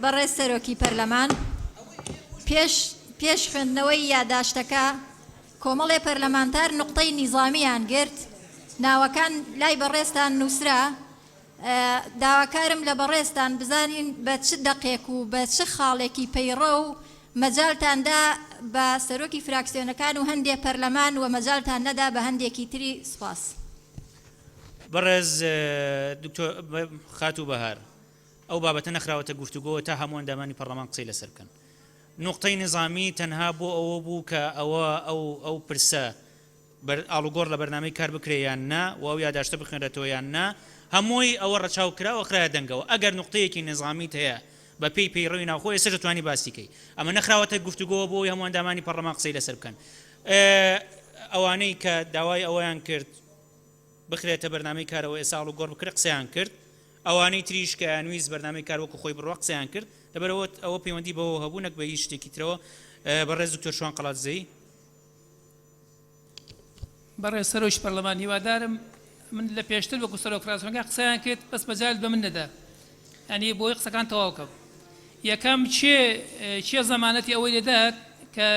بەڕێز سەرۆکی پەرلەمان پێش خوێندنەوەی یاداشتەکە کۆمەڵێ پەرلەمانتار نقطەی نیظامیان گرت ناوەکان لای بەڕێستان نووسرا داواکارم لە بەڕێستان بزانین بە چ دەقێک و بە چ خاڵێکی پەیڕە و مەجالتاندا بە سەرۆکی فراکسیۆنەکان و هەندێک پەرلەمان و مەجالتان نەدا بە هەندێکی تری سپاس بەڕێز خاتوو بەهار ئەو بابەتە نەخراوەتە گفتوگۆ تا هەموو ئەندامانی پەرلەمان قسەی لەسەر بکەن نقطەی نظامی تەنها بۆ ئەوە بوو کە ئەو پرسە ئاڵوگۆڕ لە بەرنامەی کار بکرێ یان نا و ئەو یاداشتە بخوێنرێتەوە یان نا هەمووی ئەوە ڕەچاو کراوە خرایە دەنگەوە ئەگەر نقطەیەکی نظامیت هەیە بە پێی پەیڕەوی ناوخۆ ئێستا دەتوانی باسیکەی ئەمە نەخراوەتە گفتوگۆ بۆ هەموو ئەندامانی پەرلەمان قسەی لەسەر بکەن ئەوانەی کە داوای ئەوەیان کرد بخرێتە بەرنامەی کارەوە ئێستا ئاڵوگۆڕ بکرێ قسەیان کرد ئەوانەی تریش کە یانویست بەرنامەی کار وەکو خۆی بڕوا قسەیان کرد لەبەرەوە ئەوە پەیوەندی بەوە هەبوو نەک بە هیچ شتێکی ترەوە بەڕێز دکتۆر شوان قەڵاتزەی بەڕێز سەرۆکی پەرلەمان هیوادارم من لە پێشتر وەکو سەرۆک فراکسیۆنەکە قسەیان کرد بەس مەجال بە من نەدا ینی بۆی قسەکان تەواو بکەم یەکەم چێ زەمانەتی ئەوەی لێدات کە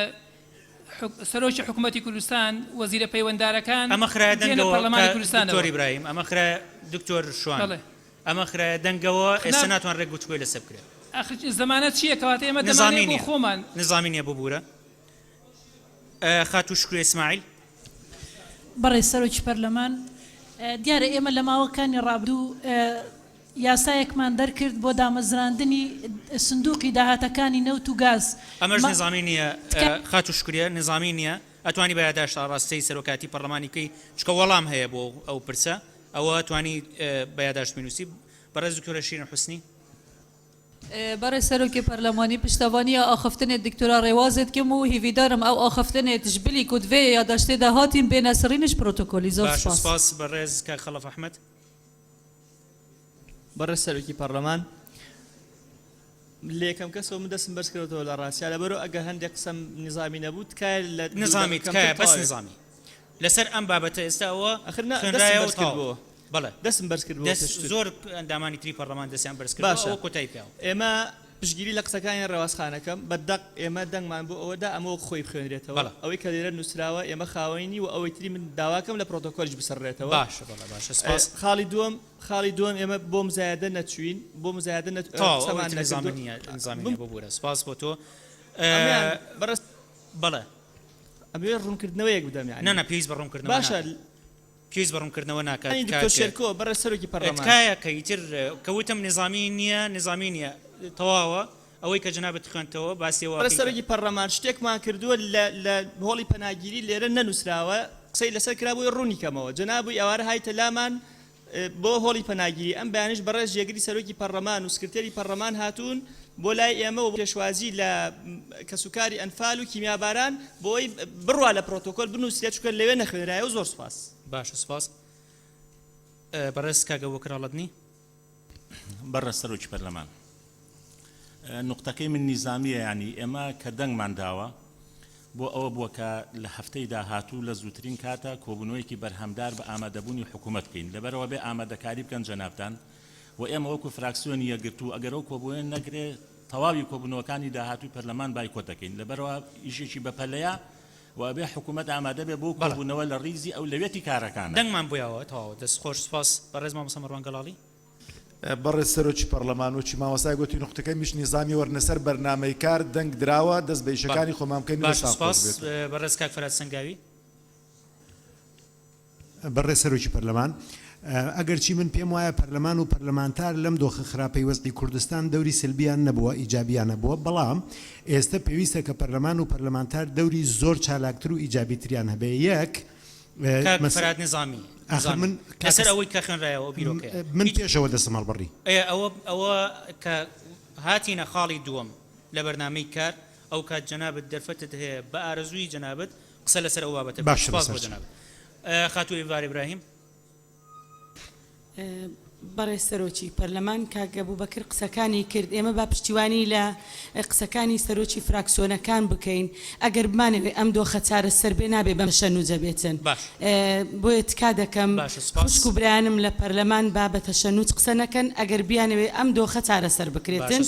سەرۆکی حکوومەتی کوردستان وەزیرە پەیوەنددارەکان ئەمە خرایە دەنگەوە پەرلەمانی کوردستانەوە دکتۆر ئیبراهیم ئەمە خرایە دکتۆر شوان ئەمە خرایە دەنگەوە ئێستا ناتوان ڕێک بچکۆی لەسەر بکرێت زەمانەت چییە کەواتە ئێمە دەمانێت بۆ خۆمان نظامی نییە ببوورە خاتوو شکوێ ئیسماعیل بەڕێز سەرۆکی پەرلەمان دیارە ئێمە لە ماوەکانی ڕابردوو یاسایەکمان دەرکرد بۆ دامەزراندنی سندوقی داهاتەکانی نەوت و گاز ئەمەش نظامی نییە خات و شکریە نظامی نییە ئەتوانی بە یادداشت ڕاستەی سەرۆکاتی پەرلەمانیکەی چکە وەڵام هەیە بۆ ئەو پرسە ئەوە توانی بە یادداشت بنووسی بەڕێز دکتۆرە شیرین حوسنی برای سەرۆکی پەرلەمانی پشتیوانی ئاخفتنێت دکتۆرا ڕێوازێت کەم و هیویدارم ئەو ئاخفتنێت تشبیلی کودڤێ یادداشتێدا هاتین بێنە سەرینش پرۆتۆکۆلی زۆر سپاس بەڕێز کاک خەڵەف ئەحمەد بەڕێز سەرۆکی پەرلەمان لە یەکەم کەسەوە من دەستم بەرز کردەوە لە ڕاستیە لەبەرەوە ئەگەر هەندێک قسەم نظامی نەبوو تکایە لە نظامی تکایە بەس نظامی لەسەر ئەم بابەتە ئێستا ئەوە خوێنرایەوە تاوە بەڵێ دەستم بەرز کردەوە زۆر ئەندامانی تری پەرلەمان دەستیان بەرز کردەوە ئەوە کۆتایی پێوە ئێمە پشگیری لە قسەکانی ڕێوازخانەکەم بەدەق ئێمە دەنگمان بۆ ئەوەدا ئەمەوە خۆی بخوێنرێتەوە ئەوەی کە لێرە نووسراوە ئێمە خاوەنی و ئەوەی تری من داواکەم لە پرۆتۆکۆلش بسەڕێتەوە باشە باشە سپاس خاڵی دووەم ئێمە بۆ مزایدە نەچوین بۆ مزایدە نظامی بۆ بوورە سپاس بۆ تۆ بەڕست بەڵێ ئەبێ ڕوونکردنەوەیەک بدەم یعنی نە پێویست بە ڕوونکردنەوە باشە پێویست بە ڕوونکردنەوە ناکات دکتۆر شێرکۆ بەڕێز سەرۆکی پەرلەمان تکایە کە ئیتر کەوتم نظامی نییە تەواوە ئەوەی کە جنابەت خوێنتەوە باسیەوە بەڕێز سەرۆکی پەرلەمان شتێکمان کردووە لە هۆڵی پەناگیری لێرە نەنووسراوە قسەی لەسەر کرابووی ڕوونی کەمەوە جنابووی ئەوارە هایتە لامان بۆ هۆڵی پەناگیری ئەم بەیانش بەڕێز ژێگری سەرۆکی پەرلەمان و سکرتێری پەرلەمان هاتوون بۆ لای ئێمە و پێشوازی لە کەسوکاری ئەنفال و کیمیاباران بۆی بڕوا لە پرۆتۆکۆل بنووسێت چکە لەوێ نەخوێنرایە و زۆر سپاس باشە سپاس بەڕێز کاگە بۆ کراڵەتنی بەڕێز سەرۆکی پەرلەمان نقطەکەی من نیزامیە ینی ئێمە کە دەنگمان داوە بۆ ئەوە بووە کە لە هەفتەی داهاتوو لە زووترین کاتە کۆبوونەوەیەکی بەرهەمدار بە ئامادەبوونی حکوومەت بکەین لەبەرەوە بێ ئامادەکاری بکەن جەنابتان و ئێمە وەکو فراکسیۆنی یەکگرتوو ئەگەر ئەو کۆبوونە نەگرێ تەواوی کۆبوونەوەکانی داهاتووی پەرلەمان بایکۆت دەکەین لەبەرەوە ئیشێکی بەپەلەیە و بێ حکوومەت ئامادە بێ بۆ کۆبوونەوە لە ڕیزی ئەولەوێتی کارەکان دەنگمان بۆیەوە تەواو دەست خۆش سپاس بەڕێز مامۆستا مەڕوان گەڵاڵی بەڕێز سەرۆکی پەرلەمان وچی مامۆستای گوتی نقطەکەی میش نیزامی وەرنەسەر بەرنامەی کار دەنگ دراوە دەست بە ئیشەکانی خۆمان بکەین سپاس بەڕێز کاک فەرات سەنگاوی بەڕێز سەرۆکی پەرلەمان ئەگەر چی من پێم وایە پەرلەمان و پەرلەمانتار لەم دۆخە خراپەی وەزعی کوردستان دەوری سلبیان نەبووە ئیجابیان نەبووە بەڵام ئێستا پێویستە کە پەرلەمان و پەرلەمانتار دەوری زۆر چالاکتر و ئیجابیتریان هەبێ یەک فەرات نظامی من لەسەر ئەوەی کە خوێنرایەوە بیرۆکەیە من پێشەوە دەستم هەڵبڕی ئەوە کە هاتینە خاڵی دووەم لە بەرنامەی کار ئەو کات جەنابەت دەرفەتت هەیە بە ئارەزووی جەنابەت قسە لەسەر ئەو بابەتە باش بۆ جەنابەت خاتوو ئیڤار ئیبراهیم بەڕێز سەرۆکی پەرلەمان کاک ئەبوبەکر قسەکانی کرد ئێمە با پشتیوانی لە قسەکانی سەرۆکی فراکسیۆنەکان بکەین ئەگەر بمانەوێ ئەم دۆخە چارەسەر بێ نابێ بەم شەنوجە بێتن بۆیە تکا دەکەم خوشک و برایانم لە پەرلەمان بابەتە شەنوج قسە نەکەن ئەگەر بیانەوێ ئەم دۆخە چارەسەر بکرێتن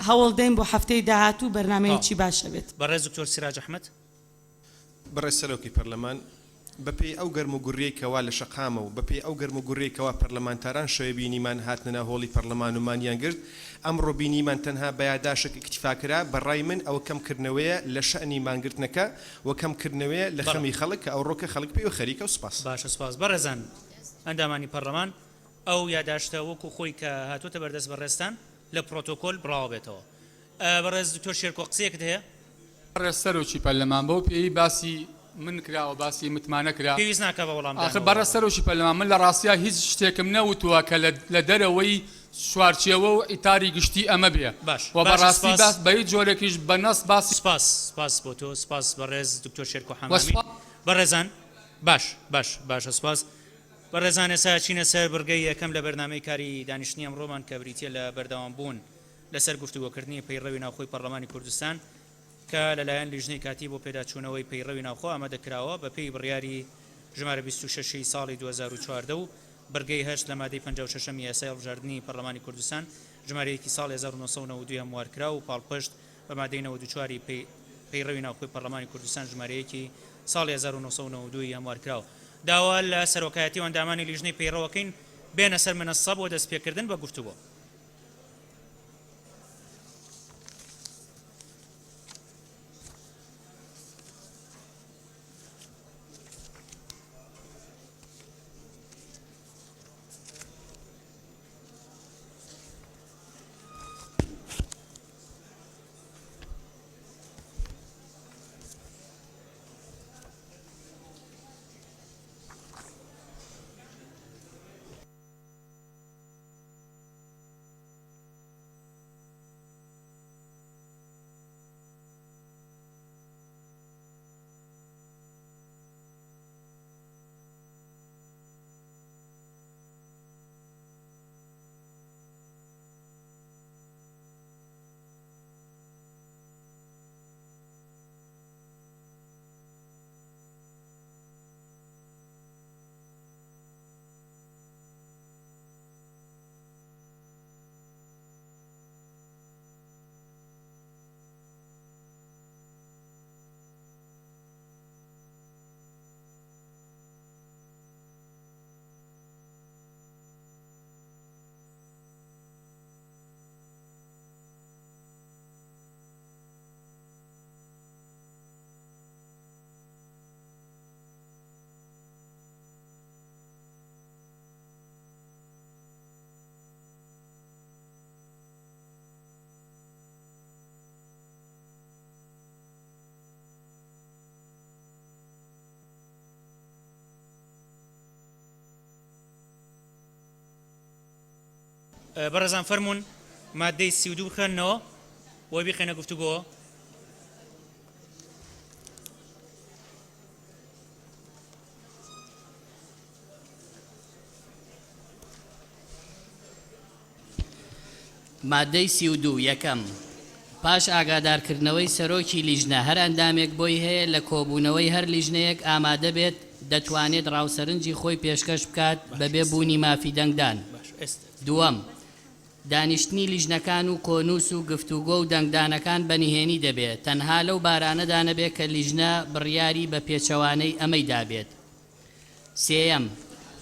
هەوڵ دەین بۆ هەفتەی داهاتوو بەرنامەیەکی باشە بێت بەڕێز دکتۆر سیراج ئەحمەد بەڕێز سەرۆکی پەرلەمان بەپێی ئەو گەرم و گوڕیەکەوا لە شەقامە و بەپێی ئەو گەرم و گوڕیەکەوا پەرلەمانتاران شەوێ بینیمان هاتنە هۆڵی پەرلەمان و مانیان گرت ئەمڕۆ بینیمان تەنها بە یادداشتێک ئیکتیفاکرا بەڕای من ئەوە کەمکردنەوەیە لە شەئنی مانگرتنەکە و کەمکردنەوەیە لە خەمی خەڵک کە ئەو ڕۆکە خەڵک پێی و خەریکە و سپاس باشە سپاس بەڕێزان ئەندامانی پەرلەمان ئەو یادداشتە وەکو خۆی کە هاتوۆتە بەردەست بەڕێستان لە پرۆتۆکۆل بڕاو بێتەوە بەڕێز دکتۆر شێرکۆ قسەیەکت هەیە بەڕێز سەرۆکی پەرلەمان بۆ پێی باسی من کراوە باسی متمانە کرا پێویست ناکە بە وەڵام آخر بەڕێز سەرۆکی پەرلەمان من لە ڕاستیە هیچ شتێکم نەوتووە کە لە دەرەوەی سوارچیەوە و ئیتاری گشتی ئەمە بێ و بەڕاستی باس بە هیچ جۆرێکیش بە نەس باسی سپاس بۆ تۆ سپاس بەڕێز دکتۆر شێرکۆ حەمامی بەڕێزان باش سپاس بەڕێزان ئێستا چینە سەر بڕگەی یەکەم لە بەرنامەی کاری دانیشتنی ئەمڕۆمان کە بریتیە لە بەردەوامبوون لەسەر گفتوگۆکردنی پەیڕەوی ناوخۆی پەرلەمانی کوردستان کە لەلایەن لیژنەی کاتی بۆ پێداچوونەوەی پەیڕەوی ناوخۆ ئامادە کراوە بە پێی بڕیاری ژمارە 26 ساڵی 2014 و بەرگەی هەشت لە مادەی 56 یاسای هەڵبژاردننی پەرلەمانی کوردستان ژمارەیەکی ساڵ 1992 هەموارکرا و پاڵپشت بە مادەی 94 پەیڕەوی ناوخۆی پەرلەمانی کوردستان ژمارەیەکی ساڵ 1992 هەموارکراوە داوا لە سەرۆکایەتی و ئەندامانی لیژنەی پەیڕەوەکەین بێنە سەر منەسە بۆ دەستپێکردن بە گفتوگۆ بەڕێزان فەرمونون مادەی 32 بخێنەوە بۆی بخێنە گفتوگۆ. مادەی 32 یەکەم پاش ئاگادارکردنەوەی سەرۆکی لیژنە هەر ئەندامێک بۆی هەیە لە کۆبوونەوەی هەر لیژنەیەک ئامادە بێت دەتوانێت ڕاوسەرنجی خۆی پێشکەش بکات بەبێ بوونی مافی دەنگدان. دووەم دانیشتنی لیژنەکان و کۆنووس و گفتوگۆ و دەنگدانەکان بەنهێنی دەبێت تەنها لەو بارانەدا نەبێت کە لیژنە بڕیاری بە پێچەوانەی ئەمەی دابێت. سێەم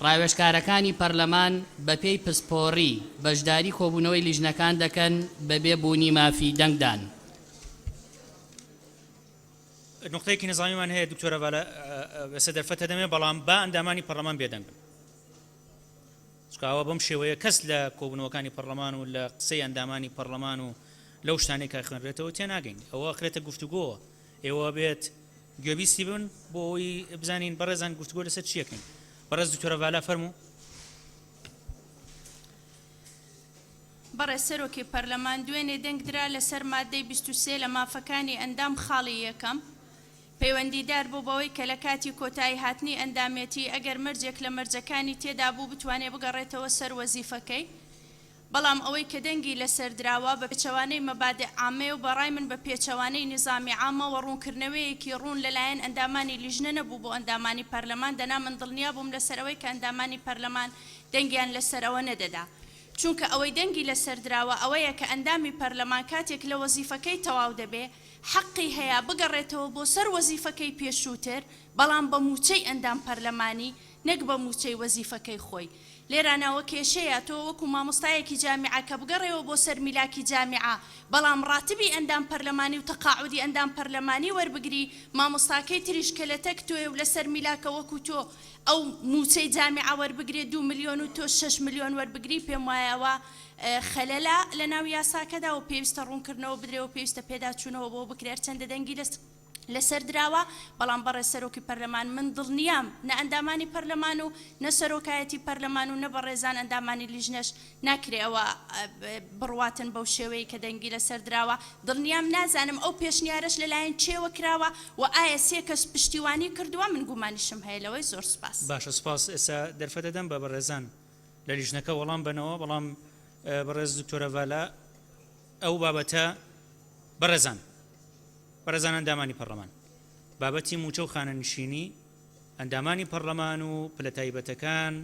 ڕاوێژکارەکانی پەرلەمان بە پێی پسپۆڕی بەشداری کۆبوونەوەی لیژنەکان دەکەن بەبێ بوونی مافی دەنگدان. نقطەیەکی نظامیمان هەیە دکتۆرە بەسە دەرفەتە دەمێ بەڵام با ئەندامانی پەرلەمان بێدەنگ بن. چکاوە بەم شێوەیە کەس لە کۆبوونەوەکانی پەرلەمان و لە قسەی ئەندامانی پەرلەمان و لەو شتانەی کە خوێنرێتەوە تێناگەین. ئەوە ئەخرێتە گفتوگۆوە. ئێوە بێت گوێبیستی بن بۆ ئەوی بزانین بەڕێزان گفتوگۆ لەسەر چیەکەین. بەڕێز دکتۆرە ڤالا فەرموو. بەڕێز سەرۆکی پەرلەمان دوێنێ دەنگدرا لەسەر مادەی 23 لە مافەکانی ئەندام خاڵی یەکەم پەیوەندیدار بوو بەوەی کە لە کاتی کۆتایی هاتنی ئەندامێتی ئەگەر مەرجێک لە مەرجەکانی تێدا بوو بتوانێت بگەڕێتەوە سەر وەزیفەکەی. بەڵام ئەوەی کە دەنگی لەسەر دراوە بە پێچەوانەی مەبادە عامێ و بەڕای من بە پێچەوانەی نظامی عامەوە ڕوونکردنەوەیەکی ڕوون لەلایەن ئەندامانی لیژنە نەبوو بۆ ئەندامانی پەرلەمان دەنا من دڵنیا بووم لەسەرەوەی کە ئەندامانی پەرلەمان دەنگیان لەسەرەوە نەدەدا. چونکە ئەوەی دەنگی لەسەر دراوە ئەوەیە کە ئەندامی پەرلەمان کاتێک لە وەزیفەکەی تەواو دەبێ حەقی هەیە بگەڕێتەوە بۆ سەر وەزیفەکەی پێشووتر بەڵام بە موچەی ئەندام پەرلەمانی نەک بە موچەی وەزیفەکەی خۆی. لێرانەوە کێشەیە تۆ وەکو مامۆستایەکی جامیعە کە بگەڕێەوە بۆ سەر میلاکی جامیعە بەڵام ڕاتبی ئەندام پەرلەمانی و تەقاعودی ئەندام پەرلەمانی وەربگری مامۆستاکەی تریش کە لە تەک تۆی و لەسەر میلاکە وەکو تۆ ئەو موچەی جامیعە وەربگرێت 2 ملیۆن و تۆ 6 ملیۆن وەربگری پێم وایەوە خەلەلە لە ناو یاساکەدا و پێویستە ڕوونکردنەوە بدرێ و پێویستە پێداچوونەوە بۆ بکرێت چەندە دەنگی لەسەر دراوە. بەڵام بەڕێز سەرۆکی پەرلەمان من دڵنیام نە ئەندامانی پەرلەمان و نە سەرۆکایەتی پەرلەمان و نە بەڕێزان ئەندامانی لیژنەش ناکرێەوە بڕواتن بەو شێوەیە کە دەنگی لەسەر دراوە. دڵنیام نازانم ئەو پێشنیارش لەلایەن چێوە کراوە و ئایا سێ کەس پشتیوانی کردووە من گومانیشم هەیە لەوەی زۆر سپاس. باشە سپاس. ئێستا دەرفەتە دەم بە بەڕێزان لە لیژنەکە وەڵام بنەوە. بەڵام بەڕێز دکتۆرە ڤالا ئەو بابەتە بەڕێزان ئەندامانی پەرلەمان بابەتی موچە و خانەنشینی ئەندامانی پەرلەمان و پلە تایبەتەکان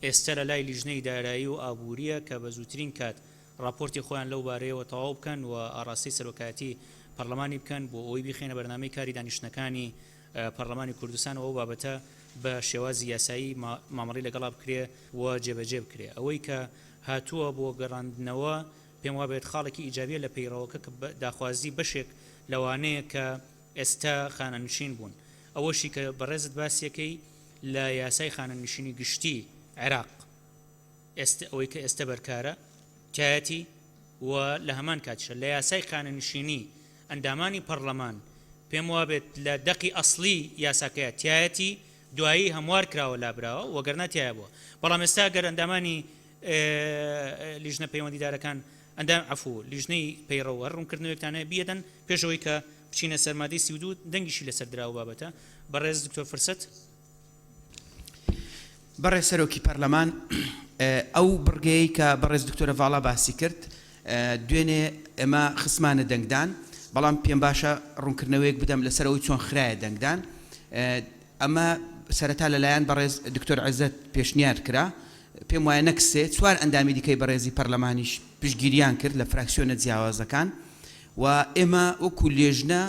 ئێستا لە لای لیژنەی دارایی و ئابووریە کە بە زووترین کات راپۆرتی خۆیان لەو بارەیەوە تەواو بکەن و ئاڕاستی سەرۆکایەتی پەرلەمانی بکەن بۆ ئەوی بخێنە بەرنامەی کاری دانیشتەکانی پەرلەمانی کوردستان و ئەو بابەتە بە شێوازی یاسایی مامەڕی لەگەڵا بکرێ و جێبەجێ بکرێ. ئەوەی کە هاتووە بۆ گەڕاندنەوە پێم وا بێت خاڵێکی ئیجابیە لە پەیڕەوەکە کە داخوازی بەشێک لەوانەیە کە ئێستا خانەنشین بوون. ئەوەشی کە بەڕێزت باسیەکەی لە یاسای خانەنشینی گشتی عێراق ئەوەی کە ئێستا بەرکارە تایەتی و لە هەمان کاتیشە لە یاسای خانەنشینی ئەندامانی پەرلەمان پێم وا بێت لە دەقی ئەسڵی یاساکەیە تایەتی دوایی هەموار کراوە لابراوە وەگەرنە تایە بووە. بەڵام ئێستا گەر ئەندامانی لیژنە پەیوەندیدارەکان ئەندام عفو لیژنەی پەیڕەوە ڕوونکردنەوەیەکتانە بیەدەن پێشەوەی کە بچینە سەرمادەی 32 دەنگیشی لەسەر دراوە بابەتە. بەڕێز دکتۆر فرسەت. بەڕێز سەرۆکی پەرلەمان ئەو بڕگەیەی کە بەڕێز دکتۆرە ڤاڵا باسی کرد دوێنێ ئێمە خسمانە دەنگدان بەڵام پێم باشە ڕوونکردنەوەیەک بدەم لەسەرەوەی چۆن خرایە دەنگدان. ئەمە سەرەتا لەلایەن بەڕێز دکتۆر عەزەت پێشنیار کرا پێم وایە نەکسێ 4 ئەندامی دیکەی بەڕێزی پەرلەمانیش پشتگیریان کرد لە فراکسیۆنە جیاوازەکان و ئێمە وەکو لێژنە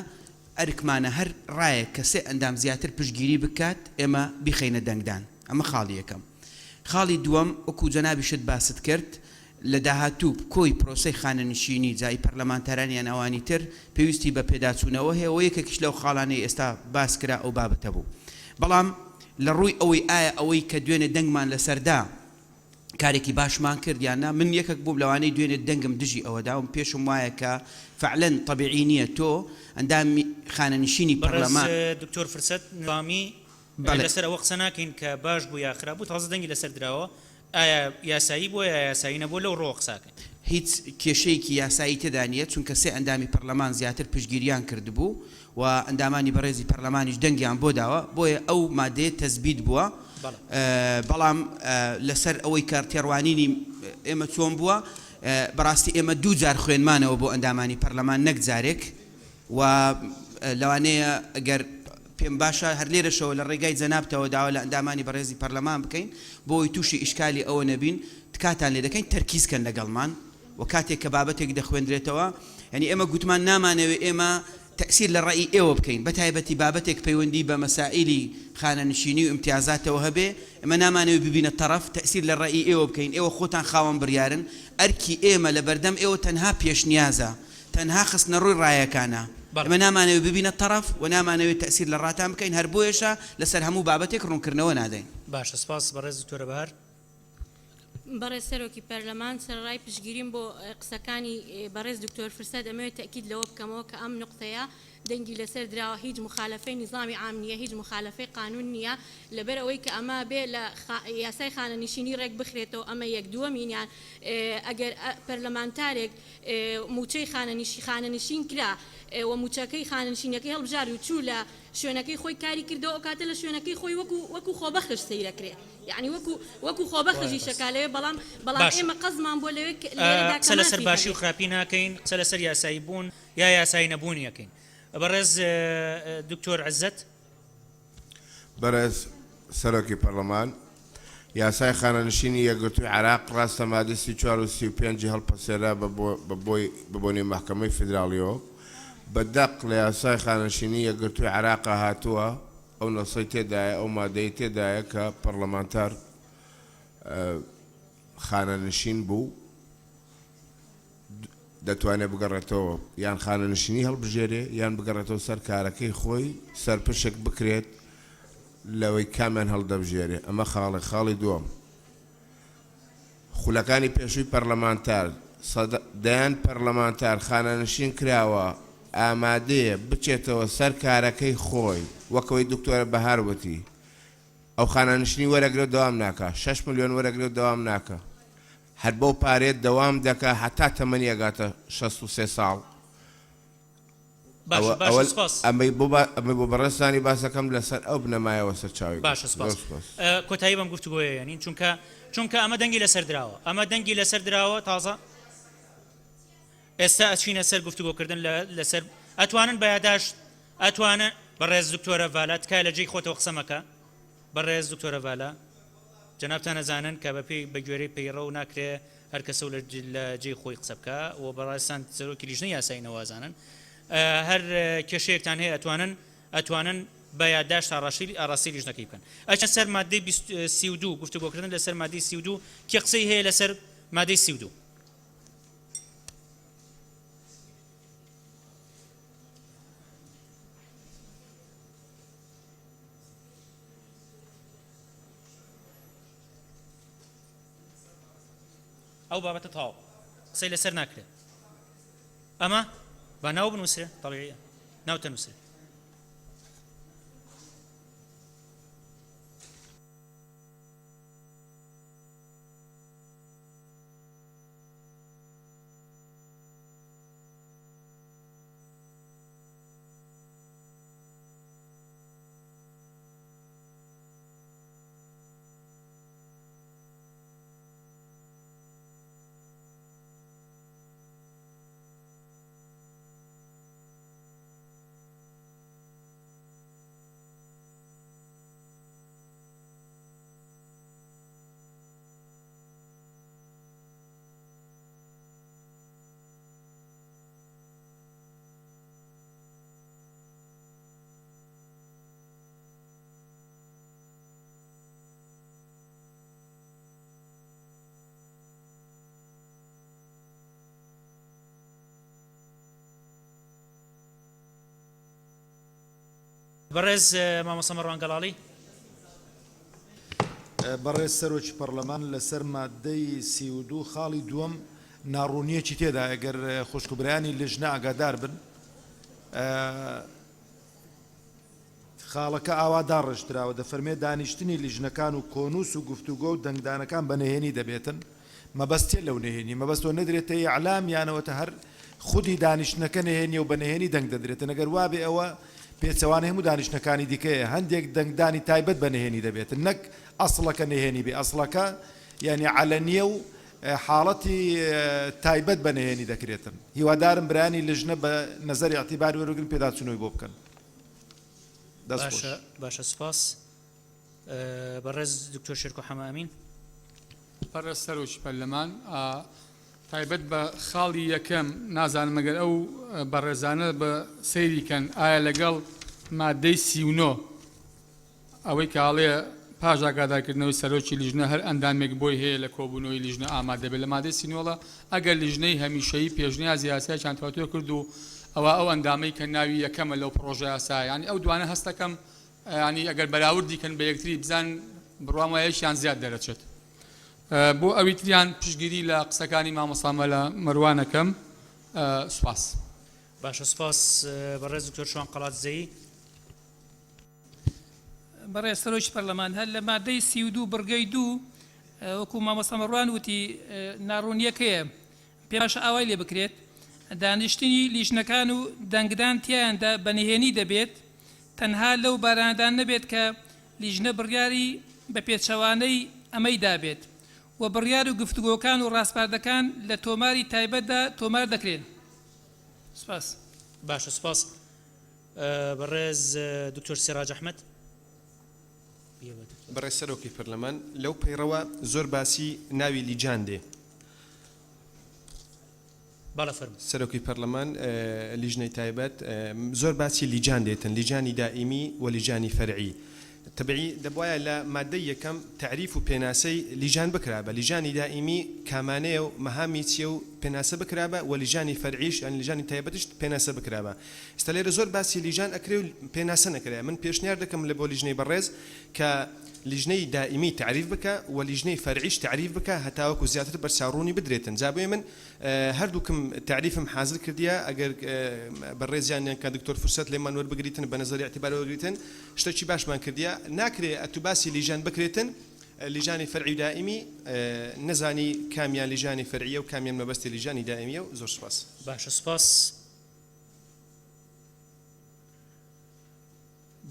ئەرکمانە هەر ڕایە کە سێ ئەندام زیاتر پشتگیری بکات ئێمە بیخەینە دەنگدان. ئەمە خاڵی یەکەم. خاڵی دووەم وەکو جەنابیشت باست کرد لە داهاتوو کۆی پرۆسەی خانەنشینی جای پەرلەمانتارانیان ئەوانی تر پێویستی بە پێداچوونەوە هەیە و یەکێکیش لەو خاڵانەی ئێستا باس کرا ئەو بابەتە بوو. بەڵام لە ڕووی ئەوەی ئایا ئەوەی کە دوێنێ دەنگمان لەسەردا کارێکی باشمان کردیاننا من یەکێک بوو لەوانەی دوێنێت دەنگم دژی ئەوەدا و پێشم وایە کە فعلەن طبیعی نییە تۆ ئەندامی خانەنشینی پەرلەمان. دکتۆر فرسەت نظامی لەسەر ئەوە قسە ناکەین کە باش بوو یا خراپ بوو تازە دەنگی لەسەر دراوە ئایا یاسایی بۆ یا یاسایی نەبوو لەو ڕۆ قساکەین هیچ کێشەیەکی یاسایی تێدا نیە چونکە سێ ئەندامی پەرلەمان زیاتر پشتگیریان کردبوو و ئەندامانی بەڕێزی پەرلەمانیش دەنگیان بۆ داوە بۆیە ئەو مادەیە تەزبیت بووە بەڵام لەسەر ئەوەی کارتێڕوانینی ئێمە چۆن بووە بەڕاستی ئێمە دوو جار خوێنمانەوە بۆ ئەندامانی پەرلەمان نەک جارێک و لەوانەیە ئەگەر پێم باشە هەر لێرەشەوە لە ڕێگای جەنابتەوە داوا لە ئەندامانی بەڕێزی پەرلەمان بکەین بۆی تووشی ئیشکالی ئەوە نەبین تکاتان لێ دەکەین تەرکیزکەن لەگەڵمان و کاتێک کە بابەتێک دەخوێندرێتەوە یعنی ئێمە گوتمان نامانەوێت ئێمە تأثیر لە ڕێی ئێوە بکەین بەتایبەتی بابەتێک پەیوەندی بە مەسائلی خانەنشینی و امتیازاتەوە هەبێ ئەمە نامانەوێت ببینە طرف تأثیر لە ڕێی ئێوە بکەین ئێوە خۆتان خاوەن بڕیارن ئەرکی ئێمە لە بەردەم ئێوە تەنها پێشنیازە تەنها خستنە ڕووی ڕایەکانە ئەمە نامانەوێت ببینە طرف و نامانەوێت تأثیر لە ڕاتان بکەین هەر بۆیەشە لەسەر هەموو بابەتێک ڕوونکردنەوە نادەین باشە سپاس بەڕێز دکتۆرە بەهار بەڕێز سەرۆکی پەرلەمان سەرڕای پشتگیریم بۆ قسەکانی بەڕێز دکتۆر فرسەد ئەمەوێت تەکید لەوە بکەمەوە کە ئەم نقطەیە دەنگی لەسەر دراوە هیچ مخالفەی نظامی عام نییە هیچ مخالفەی قانون نییە لەبەر ئەوەی کە ئەمە بێ لە یاسای خانەنشینی ڕێک بخرێتەوە ئەمە یەک دووەمینیان ئەگەر پەرلەمانتارێک موچەی خانەنشین کرا و موچەکەی خانەنشینەکەی هەڵبژار و چوو لە شوێنەکەی خۆی کاری کردەوە ئەو کاتە لە شوێنەکەی خۆی وەکو خۆبەخش سەیرەکرێ یعنی وەکو خۆبەخشی شەکالەوێ بەڵام ئێمە قەزمان بۆ لەوێ قسە لەسەر باشی و خراپی ناکەین قسە لەسەر یاسایی بوون یا یاسایی نەبوون یەکەین بەڕێز دکتۆر عەزەت بەڕێز سەرۆکی پەرلەمان یاسای خانەنشینی یەکگرتووی عێراق ڕاستە مادەی 34 و 35 هەڵپەسێرا بە بۆنی مەحکەمەی فیدراڵیەوە بەدەق لە یاسای خانەنشینی یەکگرتووی عێراق هاتووە ئەو نەسەی تێدایە ئەو مادەی تێدایە کە پەرلەمانتار خانەنشین بوو دەتوانێت بگەڕێتەوە یان خانەنشینی هەڵبژێرێ یان بگەڕێتەوە سەر کارەکەی خۆی سەرپشک بکرێت لەوەی کامیان هەڵدەبژێرێ ئەمە خاڵی دووەم خولەکانی پێشووی پەرلەمانتار دەیان پەرلەمانتار خانەنشین کراوە ئامادەیە بچێتەوە سەر کارەکەی خۆی وەکەوەی دکتۆرە بەهار وتی ئەو خانەنشینی وەرەگرێت دەوام ناکە 6 ملیۆن وەرەگرێت دەوام ناکە هەر بەو پارێت دەوام دەکە هەتا تەمەنی ئەگاتە 63 ساڵ ئەمەی بۆ بەڕێستانی باسەکەم لەسەر ئەو بنەمایەوە سەر چاوی باشە سپاس کۆتایی بەم گفتوگۆیە یعنی چونکە ئەمە دەنگی لەسەر دراوە ئەمە دەنگی لەسەر دراوە تازە ئێستا ئەچینە سەر گفتوگۆکردن لەسەر ئەتوانن بە یاداشت ئەتوانن بەڕێز دکتۆرە ڤالە تکای لە جێی خۆتەوە قسەمەکە بەڕێز دکتۆرە ڤالە جەنابتان ئەزانن کە بە گوێرەی پەیڕە و ناکرێ هەر کەسە لە جێی خۆی قسە بکە و بەڕاستان سەرۆکی لیژنەی یاسایی نەوازانن هەر کێشەیەکتان هەیە ئەتوانن بە یادداشت ئاڕاستی لیژنەکەی بکەن ئەچە سەر مادەی 32 گفتوگۆکردن لەسەر مادەی 32 کێ قسەی هەیە لەسەر مادەی 32 ئەو بابەتە تاو قسەی لەسەر ناکرێت ئەمە با ناو بنووسێ طبیعیە ناو تەنووسێ بەڕێز مامۆستا مەڕوان گەڵاڵی بەڕێز سەرۆکی پەرلەمان لەسەر مادەی 32 خاڵی دووەم ناڕوونیەکی تێدا ئەگەر خوشکبرایانی لیژنە ئاگادار بن خاڵەکە ئاوادار ڕشتراوە دەفەرمێ دانیشتنی لیژنەکان و کۆنووس و گفتوگۆ و دەنگدانەکان بە نهێنی دەبێتن مەبەستێ لەو نهێنی مەبەستەوە نەدرێتە ئیعلام یانەوەتە هەر خودی دانیشتنەکە نهێنی و بە نهێنی دەنگ دەدرێتن ئەگەر وابێ ئەوە پێچەوانە هەموو دانیشتەکانی دیکەیە هەندێک دەنگدانی تایبەت بە نهێنی دەبێتن نەک ئەسڵەکە نهێنی بێ ئەسڵەکە یعنی علەنیە و حاڵەتی تایبەت بە نهێنی دەکرێتن هیوادارم برانی لژنە بە نەزەری ئەعتیبار وەرەگرن پێداچوونەوەی بۆ بکەن باشە سپاس بەڕێز دکتۆر شێرکۆ حەمامین بەڕێز سەرۆکی پەرلەمان تایبەت بە خاڵی یەکەم نازانم ئەگەر ئەو بەڕێزانە بە سەیریکەن ئایا لەگەڵ مادەی 39 ئەوەی کاڵێ پاش ئاگادارکردنەوەی سەرۆکی لیژنە هەر ئەندامێک بۆی هەیە لە کۆبوونەوەی لیژنە ئامادە بێت لە مادەی 39 ئەگەر لیژنەی هەمیشەیی پێشنیازی یاساییان تواتۆ کرد و ئەوە ئەو ئەندامەی کە ناوی یەکەمە لەو پرۆژە یاسایە ینی ئەو دوانە هەستەکەم ینی ئەگەر بەراوردی کەن بە یەکتری بزان بڕوامایەشیان زیاد دەرەچێت بۆ ئەوی تریان پشتگیری لە قسەکانی مامۆسامە لە مەروانەکەم سوپاس باشە سپاس بەڕێز دکتۆر شوان قەڵات زەیی بەڕێز سەرۆکی پەرلەمان هەر لە مادەی 32 بڕگەی 2 وەکو مامۆستا مەڕوان وتی ناڕوونیەکەیە پێ باشە ئاوای لێ بکرێت دانیشتنی لیژنەکان و دەنگدان تیاندا بەنهێنی دەبێت تەنها لەو بارانەدان نەبێت کە لیژنە بڕیاری بە پێچەوانەی ئەمەی دابێت و بڕیار و گفتوگۆکان و ڕاستپاردەکان لە تۆماری تایبەتدا تۆمار دەکرێن سپاس باشە سپاس بەڕێز دکتۆر سیراج ئەحمەد بەڕێز سەرۆکی پەرلەمان لەو پەیڕەوە زۆر باسی ناوی لیجان دێ سەرۆکی پەرلەمان لیژنەی تایبەت زۆر باسی لیجان دێتن لیجانی دائیمی و لیجانی فەرعی تبعی دەبواە لە مادەی یەکەم تعریف و پێناسەی لیژان بکرابە لیژانی دائیمی کامانەیە و مەهامی چیە و پێناسە بکرابە و لیژانی فەرعیش ئەن لیژانی تایبەتش پێناسە بکرابە ئێستا لێرە زۆر باسی لیژان ئەکرێ و پێناسە نەکرێ من پێشنیار دەکەم لە بۆ لیژنەی بەڕێز کە لیژنەی دائیمی تعریف بکە و لیژنەی فەرعیش تعریف بکە هەتاوەکو زیاتر بەرچاوڕوونی بدرێتن جابێ من هەردووکم تعریفم حاضر کردیە ئەگەر بەڕێزیان کە دکتۆر فرسەت لێمان وەربگریتن بە نەزەری ئەعتیبار وەرگریتن شتێکی باشمان کردیە ناکرێ ئەتوباسی لیژان بکرێتن لیژانی فەرعی دائیمی نەزانی کامیان لیژانی فەرعیە و کامیان مەبەستی لیژانی دائیمیە و زۆر سپاس باشە سپاس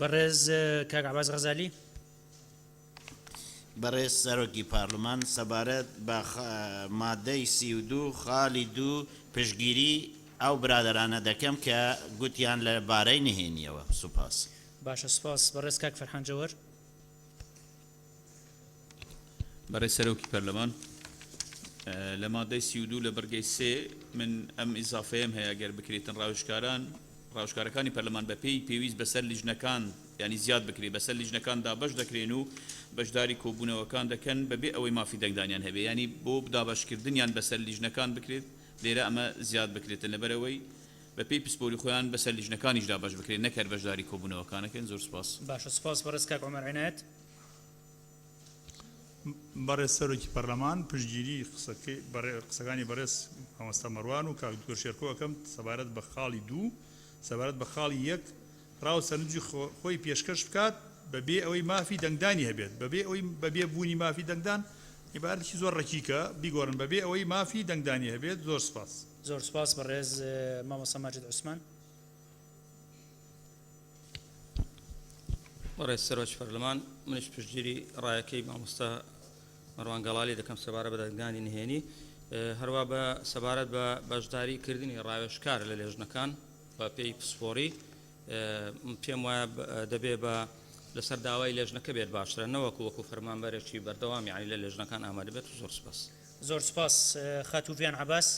بەڕێز کاک عەباس غەزالی بەڕێز سەرۆکی پارلمان سەبارەت بە مادەی 32 خاڵی 2 پشتگیری ئەو برادرانە دەکەم کە گوتیان لە بارەی نهێنیەوە سوپاس باشە سپاس بەڕێز کاک فەرحان جەوەر بەڕێز سەرۆکی پەرلەمان لە مادەی 32 لە بەرگەی 3 من ئەم ئیزافەیەم هەیە ئەگەر بکرێتن ڕاوشکارەکانی پەرلەمان بە پێی پێویست بەسەر لیژنەکان ینی زیاد بکرێت بەسەر لیژنەکاندا بەش دەکرێن و بەشداری کۆبوونەوەکان دەکەن بەبێ ئەوەی مافی دەنگدانیان هەبێ ینی بۆ دابەشکردنیان بەسەر لیژنەکان بکرێت لێرە ئەمە زیاد بکرێتن لەبەرەوەی بە پێی پسپۆری خۆیان بەسەر لیژنەکانیشدا باش بکرێت نەکرد بەشداری کۆبوونەوەکانەکەن زۆر سپاس باشە سپاس بەڕێز کاک عومەر عنایەت بەڕێز سەرۆکی پەرلەمان پشتگیری قسەکانی بەڕێز مامۆستا مەڕوان و کاک دکتۆر شێرکۆ ئەەکەم سەبارەت بە خاڵی 2 سەبارەت بە خاڵی 1 ڕاو سەرنجی خۆی پێشکەش بکات بەبێ ئەوەی مافی دەنگدانی هەبێت بەبێ بوونی مافی دەنگدان عیبارەتێکی زۆر ڕەکیکە بیگۆڕن بەبێ ئەوەی مافی دەنگدانی هەبێت زۆر سپاس زۆر سپاس بەڕێز مامۆستا ماجید عوسمان بەڕێز سەرۆکی پەرلەمان منیش پشتگیری ڕایەکەی مامۆستا مەڕوان گەڵالی دەکەم سەبارەت بە دەنگدانی نهێنی هەروە بە سەبارەت بە بەشداریکردنی ڕاوێژکار لە لێژنەکان بە پێی پسپۆری پێم وایە دەبێ بە لەسەر داوای لێژنەکە بێت باشترە نەوەکو وەکو فەرمانبەرێکی بەردەوام یعنی لە لێژنەکان ئامادە بێت و زۆر سپاس زۆر سپاس خاتوڤیان عەباس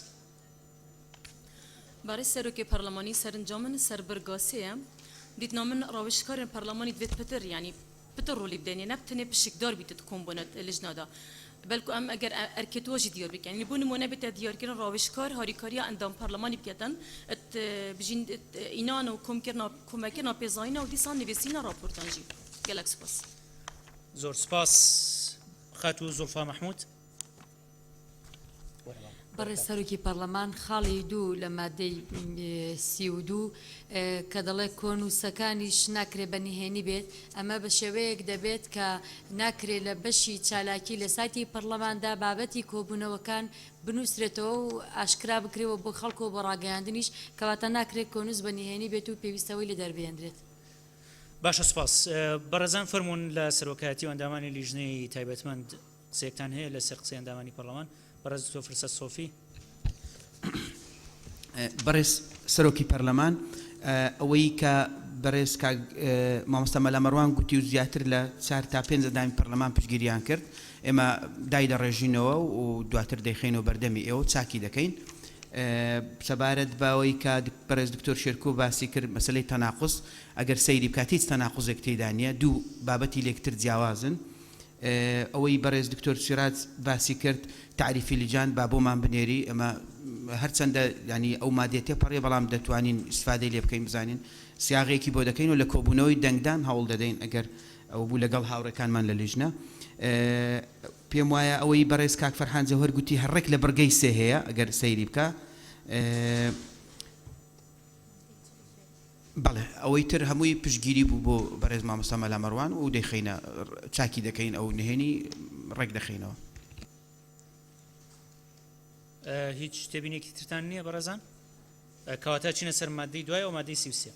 بەڕێز سەرۆکی پەرلەمانی سەرنجامن سەربەرگاسەیە دیتنا من ڕاوێژکارên پەرلەمانی دەبێت پتر ینی پتر ڕۆلی بدەنێ نە بتنێ پشکدار بیت کۆمبۆنەت لیژنادا بەلکو ئەم ئەگەر ئەرکێتۆژی دیار بکەن یعنی بۆ نمونە بێتە دیارکردن ڕاوێژکار هاریکاریە ئەندام پەرلەمانی بکەتن بژین ئینانە و کۆمەکردنا پێزانینە و دیسان نوێسینە راپۆرتانجی gelek spas. زۆر سپاس خاتو زولفا محمود بەڕێز سەرۆکی پەرلەمان خاڵی دوو لە مادەی 32 کە دەڵێ کۆنووسەکانیش ناکرێ بەنهێنی بێت ئەمە بە شێوەیەک دەبێت کە ناکرێت لە بەشی چالاکی لە سایتی پەرلەماندا بابەتی کۆبوونەوەکان بنووسرێتەوە و ئاشکرا بکرێەوە بۆ خەڵکۆ بۆ ڕاگەیاندنیش کەواتە ناکرێت کۆنووس بەنهێنی بێت و پێویستەوەی لە دەربێنرێت. باشە سپاس بەڕێزان فەرمونون لە سەرۆکایەتی و ئەندامانی لیژنەی تایبەتمەند قسێکتان هەیە لە سەر قسەی ئەندامانی پەرلەمان بەڕێز دکتۆر فرسەت سۆفی. بەڕێز سەرۆکی پەرلەمان ئەوەی کە بەڕێز مامۆستا مەلا مەڕوان گوتی و زیاتر لە 4 تا 5 ئەندامی پەرلەمان پشتگیریان کرد ئێمە دای دەڕێژینەوە و دواتر دەیخینەوە بەردەمی ئێوە چاکی دەکەین سەبارەت باوەی کە بەڕێز دکتۆر شێرکۆ باسی کرد مەسلەی تەناقوس ئەگەر سەیری بکات هیچ تەناقوزێک تێدا نیە دوو بابەتی لێکتر جیاوازن ئەوەی بەڕێز دکتۆر سیراج باسی کرد تعریفی لیجان با بۆمان بنێری ئەمە هەرچەندە ینی ئەو مادێتێ پەڕێ بەڵام دەتوانین استفادەی لێ بکەین بزانین سیاغێکی بۆ دەکەین و لە کۆبوونەوەی دەنگدان هەوڵ دەدەین ئەگەر ئەو بوو لەگەڵ هاوڕەکانمان لە لیژنە پێم وایە ئەوەی بەڕێز کاک فەرحان جەوهەر گوتی هەڕێک لە بەرگەی سێ هەیە ئەگەر سەیری بکە بەڵێ ئەوەی تر هەمووی پشتگیری بوو بۆ بەڕێز مامۆستا مەلا مەڕوان و دەیخینە چاکی دەکەین ئەو نهێنی ڕێک دەخینەوە. هیچ شتێبینێکی ترتان نییە بەڕێزان کەواتە چینە سەر مادەی دوای و مادەی 33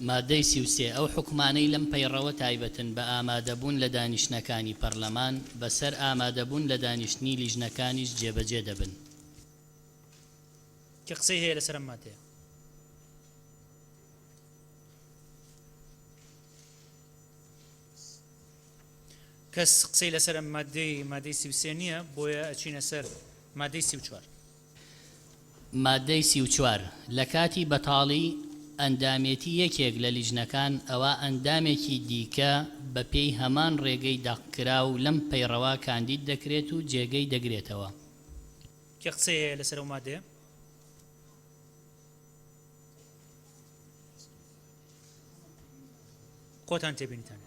مادەی 33 ئەو حکومانەی لەم پەیڕەوە تایبەتن بە ئامادەبوون لە دانیشتەکانی پەرلەمان بەسەر ئامادەبوون لە دانیشتنی لیژنەکانیش جێبەجێ دەبن. کە قسەی هەیە لەسەر ئەم مادەیە کەس قسەی لەسەر ئەم مادەی 33 نییە بۆیە ئەچینە سەر مادەی 34 مادەی 34 لە کاتی بەتاڵی ئەندامێتی یەکێک لە لیژنەکان ئەوە ئەندامێکی دیکە بە پێی هەمان ڕێگەی داقکرا و لەم پەیڕەوە کاندید دەکرێت و جێگەی دەگرێتەوە. کە قسەی هەیە لەسەر ئەو مادەیە خۆتان تێبینیتان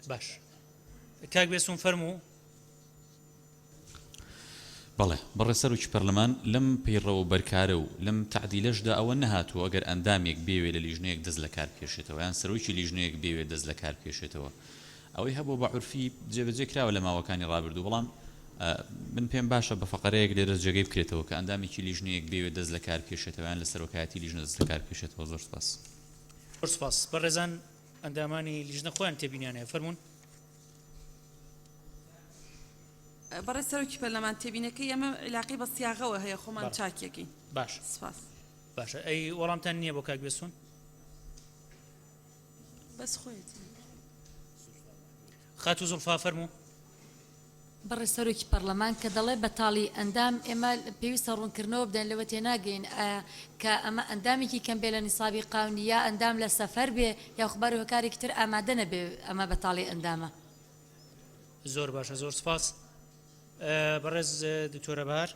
باش کاک بێسون فەرموو. بەڵێ بەڕێز سەرۆکی پەرلەمان لەم پەیڕەوە بەرکارە و لەم تعدیلەشدا ئەوە نەهاتووە ئەگەر ئەندامێک بێوێ لە لیژنەیەک دەست لە کار بکێشێتەوە یان سەرۆکی لیژنەیەک بێوێ دەست لە کار بکێشێتەوە ئەوەی هەبوو بە عورفی جێبەجێ کراوە لە ماوەکانی ڕابردوو بەڵام من پێم باشە بە فەقەرەیەک لێرە جێگەی بکرێتەوە کە ئەندامێکی لیژنەیەک بێوێ دەست لە کار بکێشێتەوە یان لە سەرۆکایەتی لیژنە دەست لە کار بکێشێتەوە. زۆر سپاس. زۆر سپاس. بەڕێزان ئەندامانی لیژنە خۆیان تێبینیان هەیە فەرموون. بەڕێز سەرۆکی پەرلەمان تێبینەکەی ئەمە علاقەی بە سیاغەوە هەیە خۆمان چاکیەکەین. باش سپاس. باشە ئەی وەڵامتان نییە بۆ کاک بێسون بەس خۆیت خاتو زولفا فەرموو. بەڕێز سەرۆکی پەرلەمان کە دەڵێ بەتاڵی ئەندام ئێمە پێویستە ڕوونکردنەوە بدەن لەوە تێناگەین کە ئەمە ئەندامێکی کەم بێ لە نیسابی قاونی یا ئەندام لە سەفەر بێ یا خبار هۆکارێکی تر ئامادە نەبێ ئەمە بەتاڵی ئەندامە. زۆر باشە زۆر سپاس. بەڕێز دکتۆرە بەهار.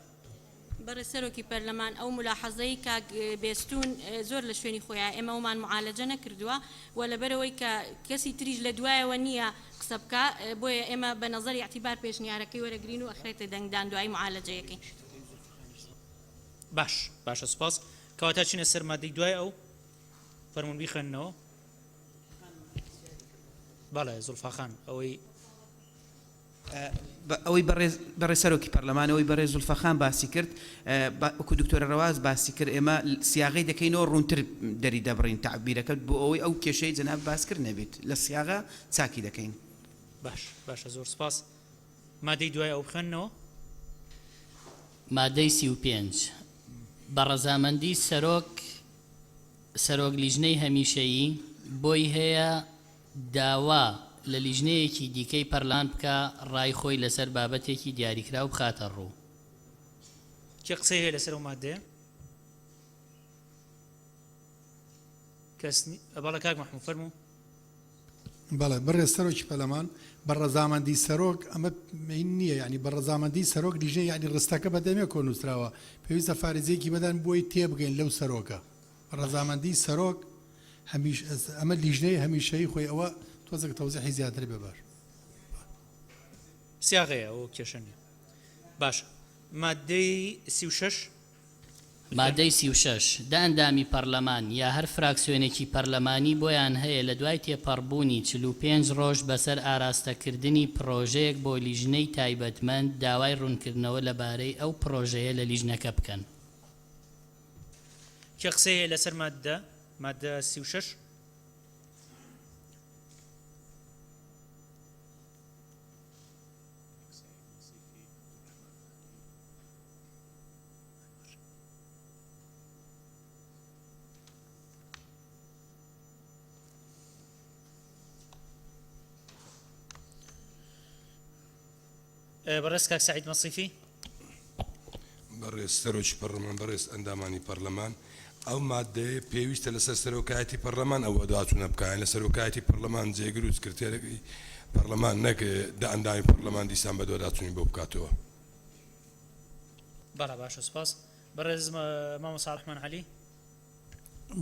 بەڕێز سەرۆکی پەرلەمان ئەو ملاحەزەی کاک بێستون زۆر لە شوێنی خۆیان ئێمە ومان معالەجە نەکردووە و لەبەرەوەی کە کەسی تریش لە دوایەوە نییە قسە بکە بۆیە ئێمە بە نەزەری اعتیبار پێشنیارەکەی وەرەگرین و ئەخرێتە دەنگدان دوای معالەجەیەکەی. باشە سپاس. کەواتە چینە سەر مادەی دوای ئەو فەرموون بیخوێننەوە. بەڵێ زولفا خان ئەوەی ئەوەی بەڕێز سەرۆکی پەرلەمانەوەی بەڕێز زولفەخان باسی کرد وەکو دکتۆرە ڕەواز باسی کرد ئێمە سیاغەی دەکەینەوە ڕوونتر دەری دەبڕین تعبیرەکەت بۆ ئەوەی ئەو کێشەی جەناب باسکرد نەبێت لە سیاغە چاکی دەکەین. باشە زۆر سپاس. مادەی دوای ئەو بخوێننەوە. مادەی 35 بە ڕەزامەندی سەرۆک لیژنەی هەمیشەیی بۆی هەیە داوا لە لیژنەیەکی دیکەی پەرلان بکە ڕای خۆی لەسەر بابەتێکی دیاریکرا و بخاتە ڕوو. کێ قسەی هەیە لەسەر ئەو مادەیە؟ کەس بەڵێ کاک مەحموود فەرموو. بەڵێ بەڕێز سەرۆکی پەرلەمان بە ڕەزامەندی سەرۆک ئەمە نییە یعنی بە ڕەزامەندی سەرۆک لیژنەی یعنی ڕستەکە بەدەمێ کۆنووسراوە پێویستە فارێزەیەکی بدەن بۆی تێبگەین لەو سەرۆکە. بە ڕەزامەندی سەرۆک ئەمە لیژنەی هەمیشەیی خۆی ئەوە تۆزێک تەوزیحی زیاتر بێ باش. سیاغەیە ئەو کێشە نیە. باشە مادەی 36 مادەی 36 دا ئەندامی پەرلەمان یا هەر فراکسیۆنێکی پەرلەمانی بۆیان هەیە لە دوای تێپەڕبوونی 45 ڕۆژ بەسەر ئاراستەکردنی پرۆژەیەک بۆ لیژنەی تایبەتمەند داوای ڕوونکردنەوە لەبارەی ئەو پرۆژەیە لە لیژنەکە بکەن. کێ قسەیە لەسەر مادە 36 بەڕێز کاک سعید مەسیفی بەڕێز سەرۆکی پەرلەمان بەڕێز ئەندامانی پەرلەمان ئەو مادەیە پێویستە لەسەر سەرۆکایەتی پەرلەمان ئەوە داچوونە بکەن لە سەرۆکایەتی پەرلەمان جێگر و سکرتێرەکەی پەرلەمان نەک دا ئەندامی پەرلەمان دیسان بە دۆداچوونی بۆ بکاتەوە. بەڵا باشە سپاس. بەڕێز مامۆستا ڕەحمان عەلی.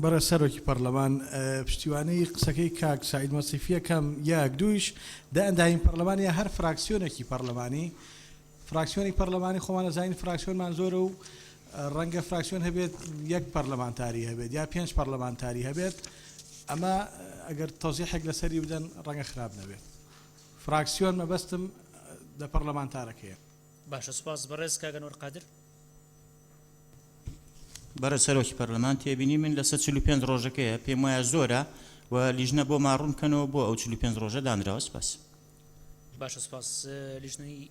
بەڕێز سەرۆکی پەرلەمان پشتیوانەی قسەکەی کاک سعید مەسیفیەکەم یاک دووش دا ئەندامی پەرلەمان یا هەر فراکسیۆنێکی پەرلەمانی فراکسیۆنی پەرلەمانی خۆمانە زانین فراکسیۆنمان زۆرە و ڕەنگە فراکسیۆن هەبێت یەک پەرلەمانتاری هەبێت یا 5 پەرلەمانتاری هەبێت ئەمە ئەگەر تۆزیحێک لەسەری بدەن ڕەنگە خراپ نەبێت. فراکسیۆن مەبەستم لە پەرلەمانتارەکەیە. باشە سپاس. بەڕێز کاگە نوورقادر. بەڕێز سەرۆکی پەرلەمان تێبینی من لە 45 ڕۆژەکەیە پێم وایە زۆرە و لیژنە بۆ ماڕوون بکەنەوە بۆ ئەو 45 ڕۆژە دانراوە. سپاس. باشە سپاس. لیژنەی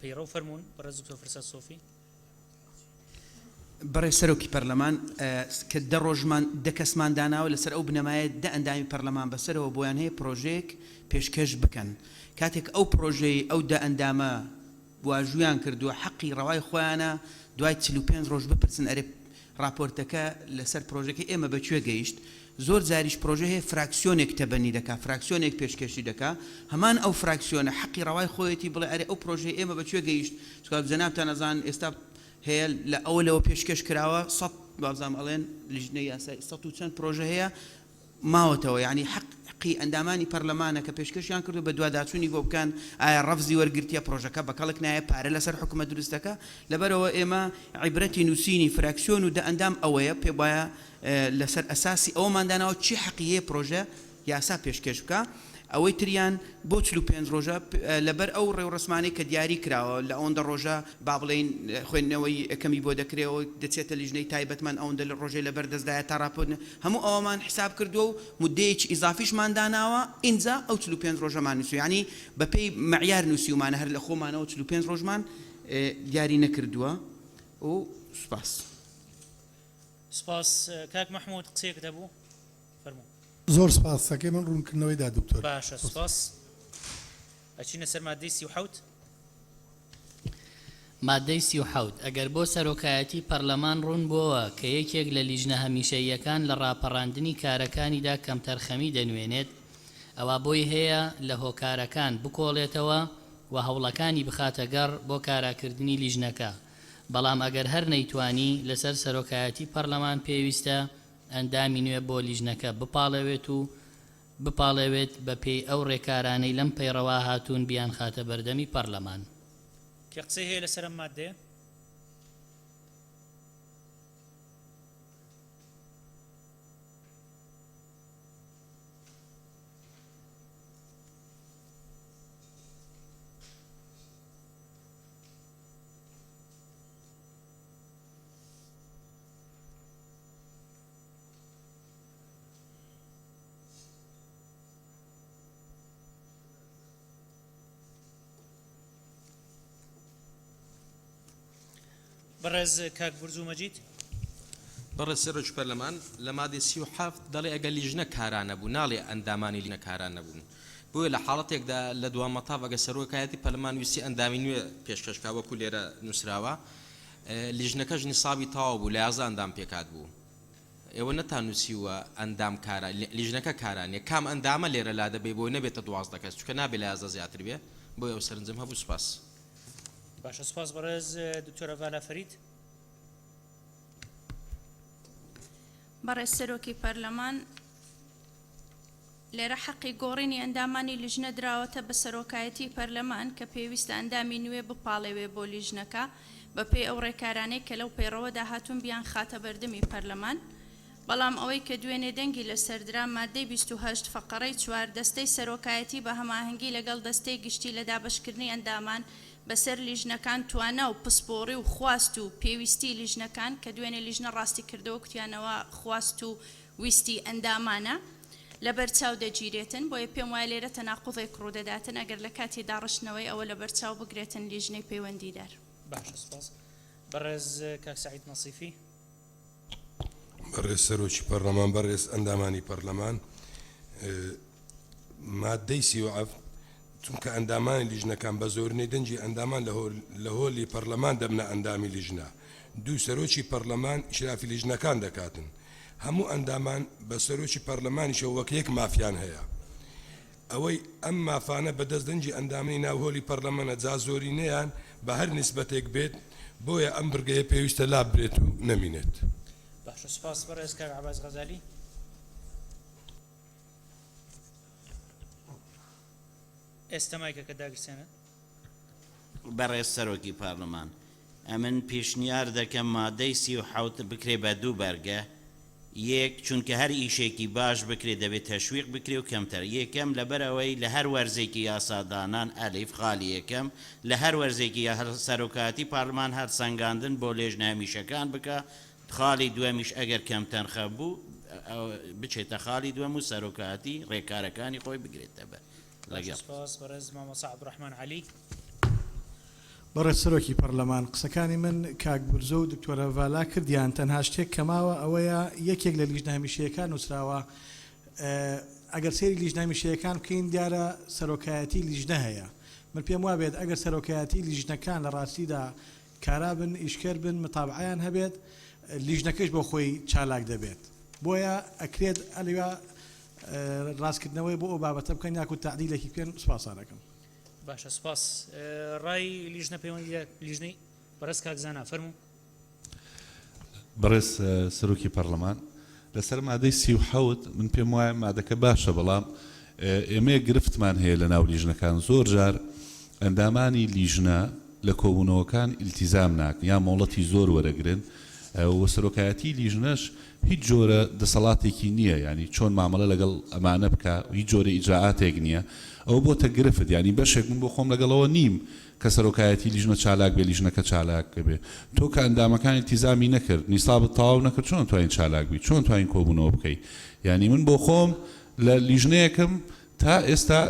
پەیڕە و فەرموون بەڕێز دکتۆر فرسەد سۆفی. بەڕێز سەرۆکی پەرلەمان کە دە ڕۆژمان دە کەسمان داناوە لەسەر ئەو بنەمایە دە ئەندامی پەرلەمان بەسەرەوە بۆیان هەیە پرۆژەیەک پێشکەش بکەن کاتێک ئەو پرۆژەی ئەو دە ئەندامە واژویان کردووە حەقی ڕەوای خۆیانە دوای 45 ڕۆژ بپرسن ئەرێ راپۆرتەکە لەسەر پرۆژەکەی ئێمە بەکوێ گەیشت. زۆر جاریش پرۆژە هەیە فراکسیۆنێک تەبەنی دەکا فراکسیۆنێک پێشکەشی دەکا هەمان ئەو فراکسیۆنە حەقی ڕەوای خۆیەتی بڵێ ئەرێ ئەو پرۆژەی ئێمە بەکوێ گەیشت چکار جەنابتان ئەزان ئێستا هەیە لە ئەوەلەوە پێشکەش کراوە 100 بازام ئەڵێن لیژنەی یاسایی 100 و چەند پرۆژە هەیە ماوەتەوە یعنی حەقی ئەندامانی پەرلەمانە کە پێشکەشیان کردو بە دواداچوونی بۆ بکەن ئایا ڕەفزی وەرگرتیە پرۆژەکە بەکەڵک نایە پارە لەسەر حکومەت دروستەکە لەبەرەوە ئێمە عیبرەتی نووسینی فراکسیۆن و دە ئەندام ئەوەیە پێ وایە لەسەر ئەساسی ئەوەماندانەوە چی حەقیەیە پرۆژە یاسا پێشکەش بکە ئەوەی تریان بۆ 45 ڕۆژە لەبەر ئەو ڕێوڕسمانەی کە دیاری کراوە لە ئەوەندە ڕۆژە با بڵێن خوێندنەوەی یەکەمی بۆ دەکرێەوە دەچێتە لیژنەی تایبەتمان ئەوەندە لە ڕۆژەی لەبەر دەستدایە تا راپۆرتن هەموو ئەوەمان حساب کردووە و مودەیەکی ئیزافیشمان داناوە ئینجا ئەو 45 ڕۆژەمان نووسی ینی بەپێی مەعیار نووسیومانە هەر لە خۆمانەوە 45 ڕۆژمان دیاری نەکردووە و سوپاس. سپاس. کاک مەحموود قسەیەک دەبوو فەرموو. زۆر سپاسەکەی من ڕوونکردنەوەیدا دکتۆر. باشە سپاس. ئەچینە سەر مادەی 37 مادەی 37 ئەگەر بۆ سەرۆکایەتی پەرلەمان ڕوون بووە کە یەکێک لە لیژنە هەمیشەییەکان لە ڕاپەڕاندنی کارەکانیدا کەم تەرخەمی دەنوێنێت ئەوە بۆی هەیە لە هۆکارەکان بکۆڵێتەوە و هەوڵەکانی بخاتە گەڕ بۆ کاراکردنی لیژنەکە بەڵام ئەگەر هەر نەیتوانی لەسەر سەرۆکایەتی پەرلەمان پێویستە ئەندامی نوێ بۆ لیژنەکە بپاڵێوێت بە پێی ئەو ڕێکارانەی لەم پەیڕەوا هاتوون بیان خاتە بەردەمی پەرلەمان. کە قسەی هەیە لەسەر ئەم مادەیە؟ بەڕێز کاک بورزوو مەجید. بەڕێز سەرۆکی پەرلەمان لە مادەی 37 دەڵێ ئەگەر لیژنە کاران نەبوو ناڵێ ئەندامانی لیژنە کاران نەبوون بۆیە لە حاڵەتێکدا لە دوام مەتاف ئەگە سەرۆکایەتی پەرلەمان ویستی ئەندامی نوێ پێشکەشکا وەکو لێرە نووسراوە لیژنەکەش نیسابی تەواو بوو لە 11 ئەندام پێکات بوو ئێوە نەتانووسیوە ئەندام کارە لیژنەکە کارانیە کام ئەندامە لێرە لا دەبێ بۆی نەبێتە 12 کەس چونکە نابێت لە 11 زیاتر بێ بۆ ئەو سەرنجەم هەبوو. سوپاس. باشە سپاس. بەڕێز دکتۆرە ڤالا فەرید. بەڕێز سەرۆکی پەرلەمان لێرە حەقی گۆڕینی ئەندامانی لیژنە دراوەتە بە سەرۆکایەتی پەرلەمان کە پێویستە ئەندامی نوێ بپاڵێوێ بۆ لیژنەکە بەپێی ئەو ڕێکارانەی کە لەو پەیڕەوەدا هاتوون بیان خاتە بەردەمی پەرلەمان بەڵام ئەوەی کە دوێنێ دەنگی لە سەردرا مادەی 28 فەقەڕەی 4 دەستەی سەرۆکایەتی بە هەماهەنگی لەگەڵ دەستەی گشتی لە دابەشکردنی ئەندامان بەسەر لیژنەکان توانە و پسپۆڕی و خواست و پێویستی لیژنەکان کە دوێنێ لیژنە ڕاستی کردەوە کوتیانەوە خواست و ویستی ئەندامانە لە بەرچاو دەگیرێتن بۆیە پێم وایە لێرە تەناقوضێک ڕوودەداتن ئەگەر لە کاتی داڕشتنەوەی ئەوە لە بەرچاو بگرێتن لیژنەی پەیوەندیدار. باشە سپاس. بەڕێز کاک سعید نەسیفی. بەڕێز سەرۆکی پەرلەمان بەڕێز ئەندامانی پەرلەمان مادەی 37 چونکە ئەندامانی لیژنەکان بە زۆرنەی دەنجی ئەندامان لە هۆلی پەرلەمان دەبنە ئەندامی لیژنە دوو سەرۆکی پەرلەمان ئیشرافی لیژنەکان دەکاتن هەموو ئەندامان بە سەرۆکی پەرلەمانیشە وەک یەک مافیان هەیە ئەوەی ئەم مافانە بەدەست دەنجی ئەندامانی ناو هۆلی پەرلەمانە جا زۆری نەیان بە هەر نسبەتێک بێت بۆیە ئەم برگەیە پێویستە لاب برێت و نەمینێت. باشە سپاس. بەڕێز کاک عەباس غەزالی. ئێستا مایکەکە داگرسێنە. بەڕێز سەرۆکی پارلەمان ئەمن پیشنیار دەکەم مادەی 37 بکرێ بە دوو بەرگە یەک چونکە هەر ئیشێکی باش بکرێ دەبێت تەشویق بکرێ و کەمتر یەکەم لەبەرەوەی لە هەر وەرزێکی یاسادانان ئەلیف خاڵی یەکەم لە هەر وەرزێکی سەرۆکاتی پارلمان هەر سەنگاندن بۆ لێژنە هەمیشەکان بکە خاڵی دووەمیش ئەگەر کەم تەنخە بوو بچێتە خاڵی دووەم و سەرۆکاتی ڕێکارەکانی خۆی بگرێتە بەر. سپاس. بەڕێز مامۆستا عەبدوڕەحمان عەلی. بەڕێز سەرۆکی پەرلەمان قسەکانی من کاک برزە و دکتۆرە ڤالا کردیان تەنها شتێک کەماوە ئەوەیە یەکێک لە لیژنە هەمیشەیەکان نووسراوە ئەگەر سێری لیژنە هەمیشەیەکان بکەین دیارە سەرۆکایەتی لیژنە هەیە من پێم وا بێت ئەگەر سەرۆکایەتی لیژنەکان لە ڕاستیدا کارابن ئیشکەر بن متابعیان هەبێت لیژنەکەش بۆ خۆی چالاک دەبێت بۆیە ئەکرێت ئەلێوا ڕاستکردنەوەی بۆ ئەو بابەتە بکەین یاکو تعدیلێکی بکەن سوپاسانەکەم. باشە سپاس. ڕای لیژنە پەیوەندی لیژنەی بەڕێز کاک زانا فەرموو. بەڕێز سەرۆکی پەرلەمان لەسەر مادەی 37 من پێم وایە مادەکە باشە بەڵام ئێمە گرفتمان هەیە لە ناو لیژنەکان زۆر جار ئەندامانی لیژنە لە کۆبوونەوەکان ئیلتیزام ناکەن یا مۆڵەتی زۆر وەرەگرن و سەرۆکایەتی لیژنەش هیچ جۆرە دەسەڵاتێکی نییە ینی چۆن مامەڵە لەگەڵ ئەمانە بکە هیچ جۆرە ئیجراعاتێک نییە ئەو بۆتە گرفت ینی بەشێک من بۆ خۆم لەگەڵەوە نیم کە سەرۆکایەتی لیژنە چالاک بێ لیژنەکە چالاک بێ تۆ کە ئەندامەکانی ئیلتیزامی نەکرد نیسابت تەواو نەکرد چۆن توانین چالاک بی چۆن توانین کۆبوونەوە بکەیت ینی من بۆ خۆم لە لیژنەیەکم تا ئێستا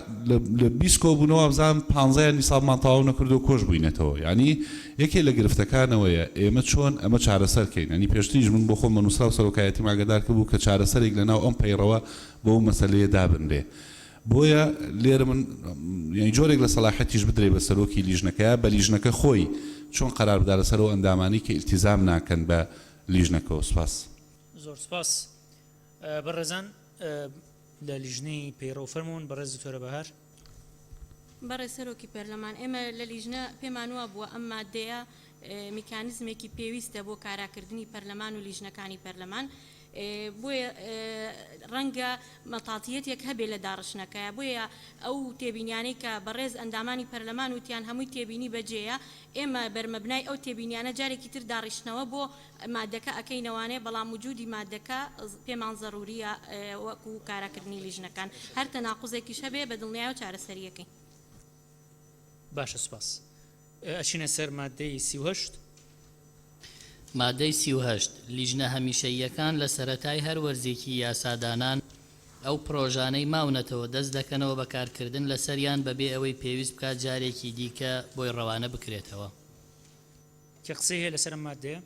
لە 20 کۆبوونەوە بزانم 15 نیسابمان تەواو نەکرد و کۆش بووینەتەوە ینی یەکێ لە گرفتەکانەوەیە ئێمە چۆن ئەمە چارەسەرکەین ینی پێشتریش من بۆ خۆم نووسرا و سەرۆکایەتی ماگەدار کردبوو کە چارەسەرێک لەناو ئەم پەیڕەوە بۆ مەسەلەیە دابنرێ بۆیە لێرە من یعنی جۆرێک لە سەلاحەتیش بدرێ بە سەرۆکی لیژنەکە بە لیژنەکە خۆی چۆن قەرار بدات لەسەرەوە ئەندامانی کە ئیلتیزام ناکەن بە لیژنەکەەوە. سپاس. زۆر سپاس. بەڕێزان لە لیژنەی پەیڕەو فەرموون بەڕێز دکتۆرە بەهار. بەڕێز سەرۆکی پەرلەمان ئێمە لە لیژنە پێمان وە بووە ئەم مادەیە میکانیزمێکی پێویستە بۆ کاراکردنی پەرلەمان و لیژنەکانی پەرلەمان بۆیە ڕەنگە مەتاتیەتێک هەبێ لە داڕشنەکەیە بۆیە ئەو تێبینیانەی کە بەڕێز ئەندامانی پەرلەمان وتیان هەمووی تێبینی بەجێیە ئێمە بەرمەبنای ئەو تێبینیانە جارێکی تر داڕیشتنەوە بۆ مادەکە ئەەکەینەوانێ بەڵام وجودی مادەکە پێمان ضروریە وەکو کاراکردنی لیژنەکان هەر تەناقوزێکیش هەبێ بە دڵنیای و چارەسەریەکەی. باشە سپاس. ئەچینە سەر مادەی 38. مادەی 38 لیژنە هەمیشەییەکان لە سەرەتای هەر وەرزێکی یاسادانان ئەو پرۆژانەی ماونەتەوە دەست دەکەنەوە بەکارکردن لە سەریان بەبێ ئەوەی پێویست بکات جارێکی دیکە بۆی ڕەوانە بکرێتەوە. کە قسەی هەیە لەسەر مادەیە؟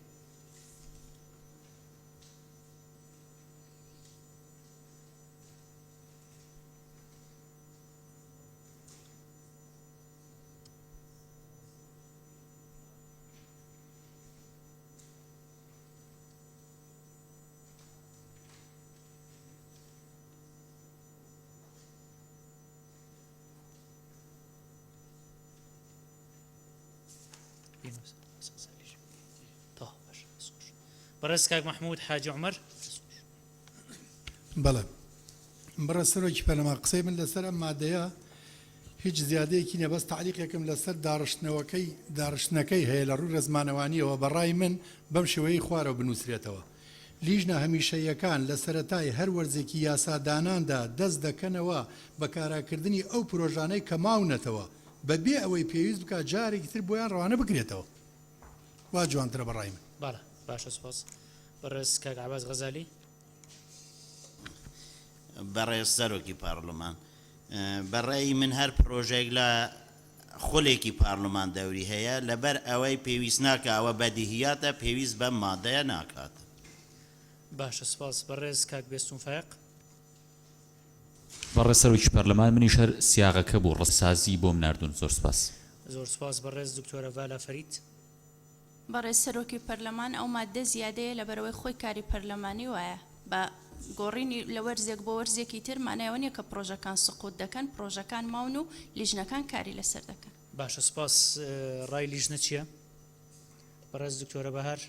بەڕێز کاک محمود حاجی عومەر. بەڵێ بڕە سەرۆکی پەرلەمان قسەی من لەسەر ئەم مادەیە هیچ زیادەیەکی نیە بەس تعلیقێکم لەسەر داڕشتنەکەی هەیە لە ڕووی ڕێزمانەوانیەوە بەڕای من بەم شێوەیەی خوارەوە بنووسرێتەوە لیژنە هەمیشەیەکان لە سەرەتای هەر وەرزێکی یاساداناندا دەست دەکەنەوە بە کاراکردنی ئەو پرۆژانەی کە ماونەتەوە بەبێ ئەوەی پێویست بکات جارێکی تر بۆیان ڕوانە بکرێتەوە وا جوانترە بەڕای من بالا باشە سپاس بەڕێز کاک عەباس غەزالی بەڕێز سەرۆکی پارلمان بەڕێی من هەر پرۆژێک لە خولێکی پارلمان دەوری هەیە لەبەر ئەوەی پێویست ناکە ئەوە بەدیهیاتە پێویست بەم مادەیە ناکات باشە سپاس بەڕێز کاک بێستون فایق بەڕێز سەرۆکی پەرلەمان منیش هەر سیاغەکە بوو ڕستسازی بۆم ناردوون زۆر سپاس زۆر سپاس بەڕێز دکتۆرە ڤالا فەرید بەڕێز سەرۆکی پەرلەمان ئەو مادە زیادەیە لە بەرەوەی خۆی کاری پەرلەمانی وایە بە گۆڕینی لە وەرزێک بۆ وەرزێکی تر مانایەوە نیە کە پرۆژەکان سقوت دەکەن پرۆژەکان ماون و لیژنەکان کاری لەسەر دەکەن باشە سپاس ڕای لیژنە چییە؟ بەڕێز دکتۆرە بەهار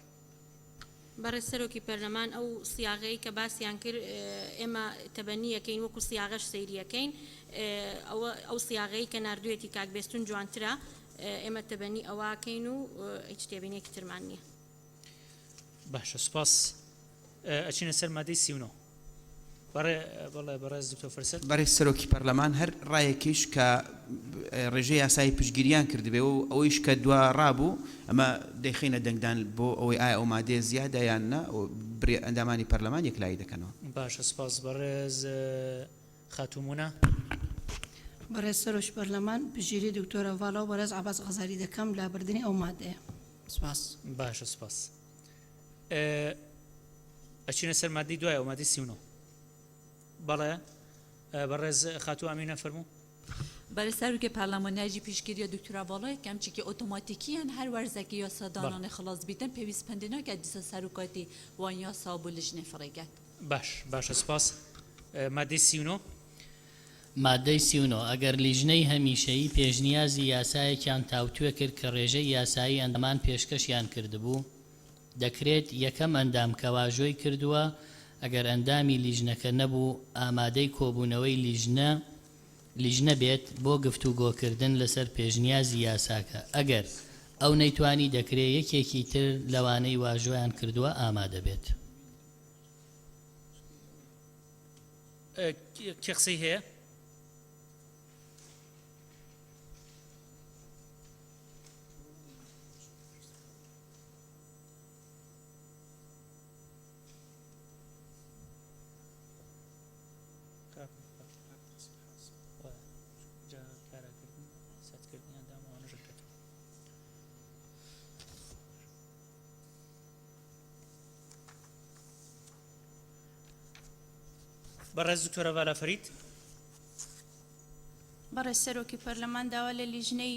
بەڕێز سەرۆکی پەرلەمان ئەو سیاغەی کە باسییان کرد ئێمە تەبەنیەکەین وەکو سیاغەش سەیریەکەین ئەو سیاغەی کە نردوێتی کاک بێستون جوانترە ئێمە تەبەنی ئەوواکەین و هیچ تێبینێکی ترمان نییە باشە سپاس ئەچینە سەر مادەی 39 بەڵێ بەڕێز دکتۆر فەرسەد بەڕێز سەرۆکی پەرلەمان هەر ڕایەکیش کە ڕێژەی یاسایی پشتگیریان کردبێ و ئەوەیش کە دوا ڕابوو ئەمە دەیخینە دەنگدان بۆ ئەوەی ئایا ئەو مادەیە زیادە یان نە برێ ئەندامانی پەرلەمان یەکلایی دەکەنەوە باشە سپاس بەڕێز خاتومونە بەڕێز سەرۆک پەرلەمان پژگیری دکتۆرە ڤالا و بەڕێز عەباس غەزالی دەکەم لە بردننی ئەو مادەیە سپاس باشە سپاس ئەچینە سەر مادەی دوایە و مادەی 39 بەڵێ بەڕێز خاتوو ئەمینە فەرموو برای سروک پارلمانیایی پیشگیری دکتر بالای کم چی که اتوماتیکیان هر ورزکی یا سادانان خلاص بیدن پیوست پندنا که دیس سروکاتی وانیا سابولش نفرگت باش سپاس ماده 39 مادەی 39 ئەگەر لیژنەی هەمیشەیی پێشنیازی یاسایەکیان تاوتوێ کرد کە ڕێژەی یاسایی ئەندامان پێشکەشیان کردبوو دەکرێت یەکەم ئەندام کە واژۆی کردووە ئەگەر ئەندامی لیژنەکە نەبوو ئامادەی کۆبوونەوەی لیژنە بێت بۆ گفتوگۆکردن لەسەر پێشنیازی یاساکە ئەگەر ئەو نەیتوانی دەکرێت یەکێکی تر لەوانەی واژۆیان کردووە ئامادە بێت کێ قسەی هەیە بەڕێز دکتۆرە ڤالا فەرید بەڕێز سەرۆکی پەرلەمان داوا لە لیژنەی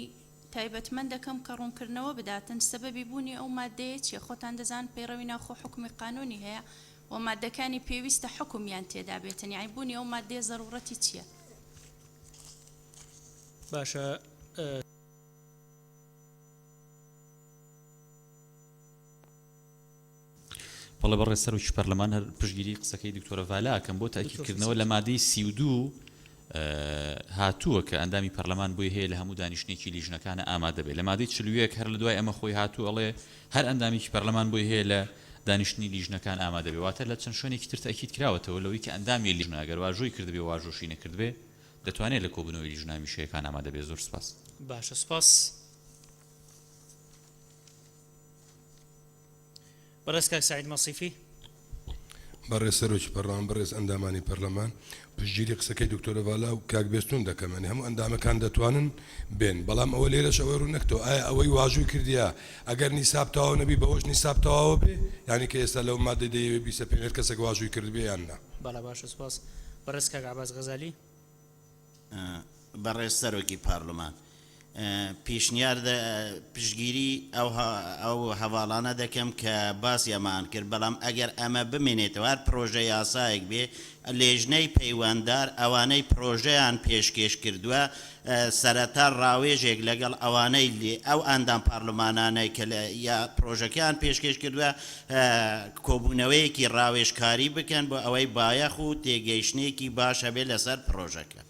تایبەتمەند دەکەم کە ڕوونکردنەوە بداتن سەبەبی بوونی ئەو مادەیە چیە خۆتان دەزان پەیڕەوی ناوخۆ حکومی قانونی هەیە و مادەکانی پێویستە حکومیان تێدا بێتن یعنی بوونی ئەو مادەیە زەڕورەتی چییە باشە بەڵێ بەڕێز سەرۆکی پەرلەمان هەر پشتگیری قسەکەی دکتۆرە ڤالا کەم بۆ تاکیدکردنەوە لە مادەی 32 هاتووە کە ئەندامی پەرلەمان بۆی هەیە لە هەموو دانیشتێکی لیژنەکانە ئامادە بێت لە مادەی 41 هەر لە دوای ئەمە خۆی هاتوو ئەڵێ هەر ئەندامێکی پەرلەمان بۆی هەیە لە دانیشتنی لیژنەکان ئامادە بێت واتە لە چەند شوێنێکی تر تاکید کراوەتەوە لەوەی کە ئەندامی لیژنە ئەگەر واژۆی کردبێ واژۆشی نەکردبێ دەتوانێت لە کۆبوونەوەی لیژنە هەمیشەیەکان ئامادە بێت زۆر سپاس باشە سپاس بەڕێز کاک سعید مەسیفی بەڕێز سەرۆکی پەرلەمان بەڕێز ئەندامانی پەرلەمان پشتگیری قسەکەی دکتۆرە ڤالا و کاک بێستون دەکەمەنی هەموو ئەندامەکان دەتوانن بێن بەڵام ئەوە لێرەش ئەوەی ڕوو نەکتەوە ئایا ئەوەی واژووی کردیا ئەگەر نیساب تەواو نەبی بەوەش نیساب تەواوە بێ یعنی کە ئێستا لەو مادەی دەیەوێت بیستە پێنێت کەسێک واژووی کردبێ یان نا بەڵا باشە سپاس بەڕێز کاک عەباس غەزالی بەڕێز سەرۆکی پارلمان پیشنیار پشتگیری ئەو هەواڵانە دەکەم کە باسیەمان کرد بەڵام ئەگەر ئەمە بمێنێتەوە هەر پرۆژە یاسایەک بێ لێژنەی پەیوەنددار ئەوانەی پرۆژەیان پێشکەش کردووە سەرەتا ڕاوێژێک لەگەڵ ئەوانەی لێ ئەو ئەندام پارلمانانەی کە یا پرۆژەکان پێشکەش کردووە کۆبوونەوەیەکی ڕاوێژکاری بکەن بۆ ئەوەی بایەخ و تێگەیشتێکی باشە بێ لەسەر پرۆژەکە.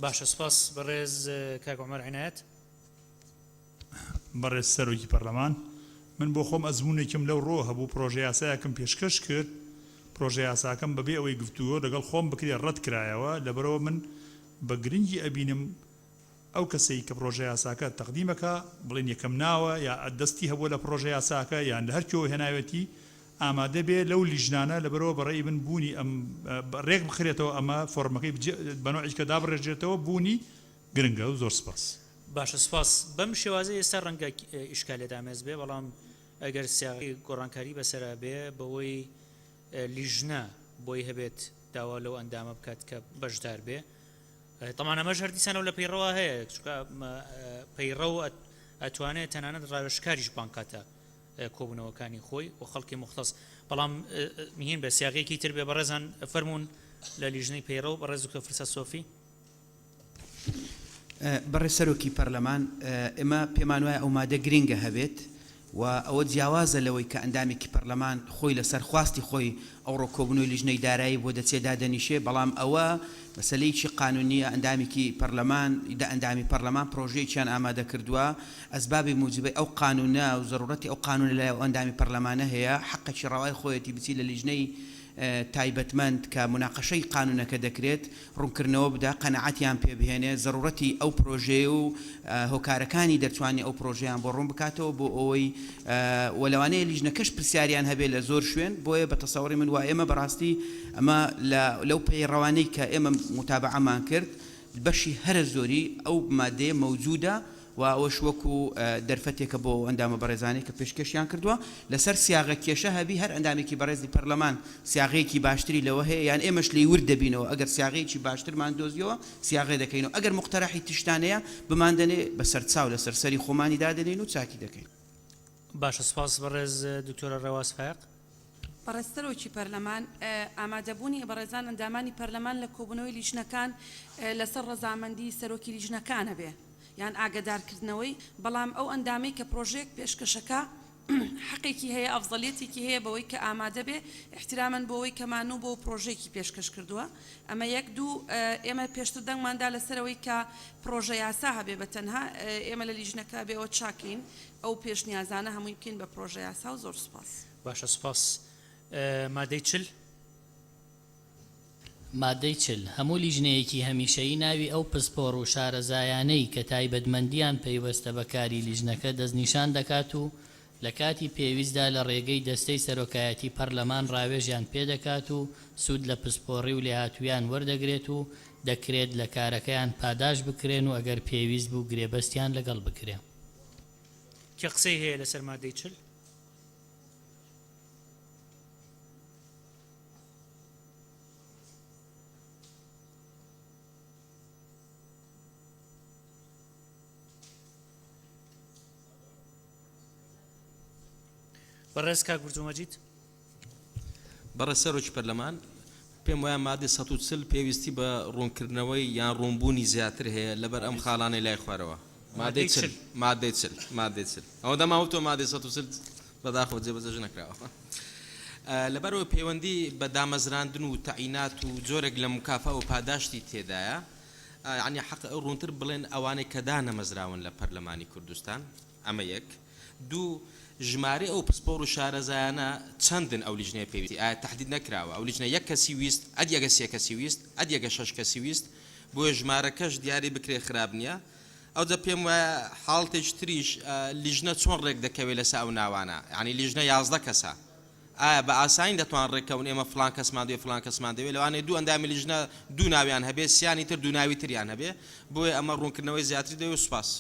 باشە سپاس بەڕێز کاک عومەر عنایەت. بەڕێز سەرۆکی پەرلەمان من بۆ خۆم ئەزمونێکم لەو ڕۆ هەبوو پرۆژە یاسایەکەم پێشکەش کرد پرۆژە یاساکەم بەبێ ئەوەی گفتووە لەگەڵ خۆم بکرێ ڕەت کرایەوە لەبەرەوە من بە گرنگی ئەبینم ئەو کەسەی کە پرۆژە یاساکە تەقدیمەکە بڵێن یەکەم ناوە یا دەستی هەبووە لە پرۆژە یاساکە یان لە هەرکیەوە هێناوەتی ئامادە بێ لەو لیژنانە لەبەرەوە بەڕێی من بوونی ئەم ڕێک بخرێتەوە ئەمە فۆرمەکەی بەنۆعیکە دابڕێژێتەوە بوونی گرنگە و زۆر سپاس. باشە سپاس بەم شێوازە ئێستا ڕەنگە ئیشکالێت ئامێز بێ بەڵام ئەگەر سیاقی گۆڕانکاری بەسەرا بێ بەوەی لیژنە بۆی هەبێت داوا لەو ئەندامە بکات کە بەشدار بێ طبعا ئەمەش هەردیسانەوە لە پەیڕەوە هەیە چونکە پەیڕە و ئەتوانێت تەنانەت ڕاوێژکاریش بانکاتە کۆبوونەوەکانی خۆی و خەڵکی مختص بەڵام میهین بە سیاقێکی تر بێ بەڕێزان فەرمونون لە لیژنەی پەیڕە و بەڕێز دکتۆر فرسا سۆفی. بەڕێز سەرۆکی پەرلەمان ئێمە پێمان وایە ئەو مادە گرنگە هەبێت و ئەوە جیاوازە لەوەی کە ئەندامێکی پەرلەمان خۆی لەسەر خواستی خۆی ئەو ڕۆکۆبوونەوەی لیژنەی دارایی بۆ دەچێدا دەنیشێ بەڵام ئەوە مەسەلەیەکی قانونیە ئەندامێکی پەرلەمان ئەندامی پەرلەمان پرۆژەیەکیان ئامادە کردووە ئەسبابی موجبەی ئەو قانونە و ضرورەتی ئەو قانونە لە ئەندامی پەرلەمانە هەیە حەقێکی ڕەوای خۆیەتی بچی لە لیژنەی تایبەتمەند کە مناقەشەی قانونەکە دەکرێت ڕوونکردنەوە بدا قەنەعەتیان پێ بهێنێ ضرورەتی ئەو پرۆژێ و هۆکارەکانی دەرچوانی ئەو پرۆژەیان بۆ ڕوون بکاتەوە بۆ ئەوەی وەلەوانەیە لیژنەکەش پرسیاریان هەبێت لە زۆر شوێن بۆیە بە تەسەوری من وایە ئێمە بەڕاستی ئەمە لەو پەیڕەوانەی کە ئێمە متابعەمان کرد بەشی هەرە زۆری ئەو مادەیە مەوجودە و ئەوەش وەکو دەرفەتێکە بۆ ئەندامە بەڕێزانەی کە پێشکەشیان کردووە لەسەر سیاغە کێشە هەبی هەر ئەندامێکی بەڕێزی پەرلەمان سیاغەیەکی باشتری لەوە هەیە یان ئێمەش لێی ورد دەبینەوە ئەگەر سیاغەیەکی باشترمان دۆزیەوە سیاغێ دەکەینەوە ئەگەر مقتەرەحی تشتانەیە بماندنێ بەسەر چاو لەسەر سەری خۆمانی دادەنین و چاکی دەکەین. باشە سپاس بەڕێز دکتۆرە ڕێواز فایق. بەڕێستەرۆکی پەرلەمان ئامادەبوونی بەڕێزان ئەندامانی پەرلەمان لە کۆبوونەوەی لیژنەکان لەسەر ڕەزامەندی سەرۆکی لیژنەکانە بێ یان ئاگدارکردنەوەی بەڵام ئەو ئەندامەی کە پرۆژێک پێشکەشەکە حقێکی هەیە ئەفضەلیەتێکی هەیە بەوەی کە ئامادە بێ احترامەن بۆەوەی کەمانوو بۆ پرۆژێکی پێشکەش کردووە ئەمە یەک دوو ئێمە پێشتر دەنگماندا لەسەرەوەی کە پرۆژە یاسا هەبێ بە تەنها ئێمە لە لیژنەکە بێەوە چاکین ئەو پێشنیازانە هەمووی بکەین بە پرۆژە یاسا و زۆر سپاس. باشە سپاس. مادەی چل مادەی چل هەموو لیژنەیەکی هەمیشەیی ناوی ئەو پسپۆڕ و شارەزایانەی کە تایبەتمەندیان پەیوەستە بەکاری لیژنەکە دەستنیشان دەکات و لە کاتی پێویستدا لە ڕێگەی دەستەی سەرۆکایەتی پەرلەمان ڕاوێژیان پێدەکات و سوود لە پسپۆڕی و لێهاتوویان وەردەگرێت و دەکرێت لە کارەکەیان پاداش بکرێن و ئەگەر پێویست بوو گرێبەستیان لەگەڵ بکرێن. کە قسەی هەیە لەسەر مادەی چل؟ بەڕێز کاک بورجومەجید. بەڕێز سەرۆکی پەرلەمان پێم وایە مادەی 140 پێویستی بە ڕوونکردنەوەی یان ڕوونبوونی زیاتر هەیە لەبەر ئەم خاڵانەی لای خوارەوە. مادەی چل ئەوە دەماوتۆ مادەی 140 بەداخەوە جێبەجێ نەکراوە لەبەرەوە پەیوەندی بە دامەزراندن و تەعینات و جۆرێک لە مکافە و پاداشتی تێدایە عنی حەق ڕوونتر بڵێن ئەوانەی کە دانەمەزراون لە پەرلەمانی کوردستان ئەمە یەک دوو ژمارە ئەو پسپۆڕ و شارەزایانە چەندن ئەو لیژنەیە پێویستی ئایا تهدید نەکراوە ئەو لیژنە یەک کەسی ویست ئەدیەگە سێ کەسی ویست ئەدیەگە شەش کەسی ویست بۆیە ژمارەکەش دیاری بکرێ خراپ نییە ئەو دە پێم وایە حاڵتێک تریش لیژنە چۆن ڕێک دەکەوێت لەسەر ئەو ناوانە یعنی لیژنە 11 کەسە ئایا بە ئاسانی دەتوان ڕێکەون ئێمە فلان کەسمان دەوێت فلان کەسمان دەوێت لەوانەیە دوو ئەندامی لیژنە دوو ناویان هەبێت سیانی تر دوو ناوی تریان هەبێ بۆیە ئەمە ڕوونکردنەوەی زیاتری دەوێت و سوپاس.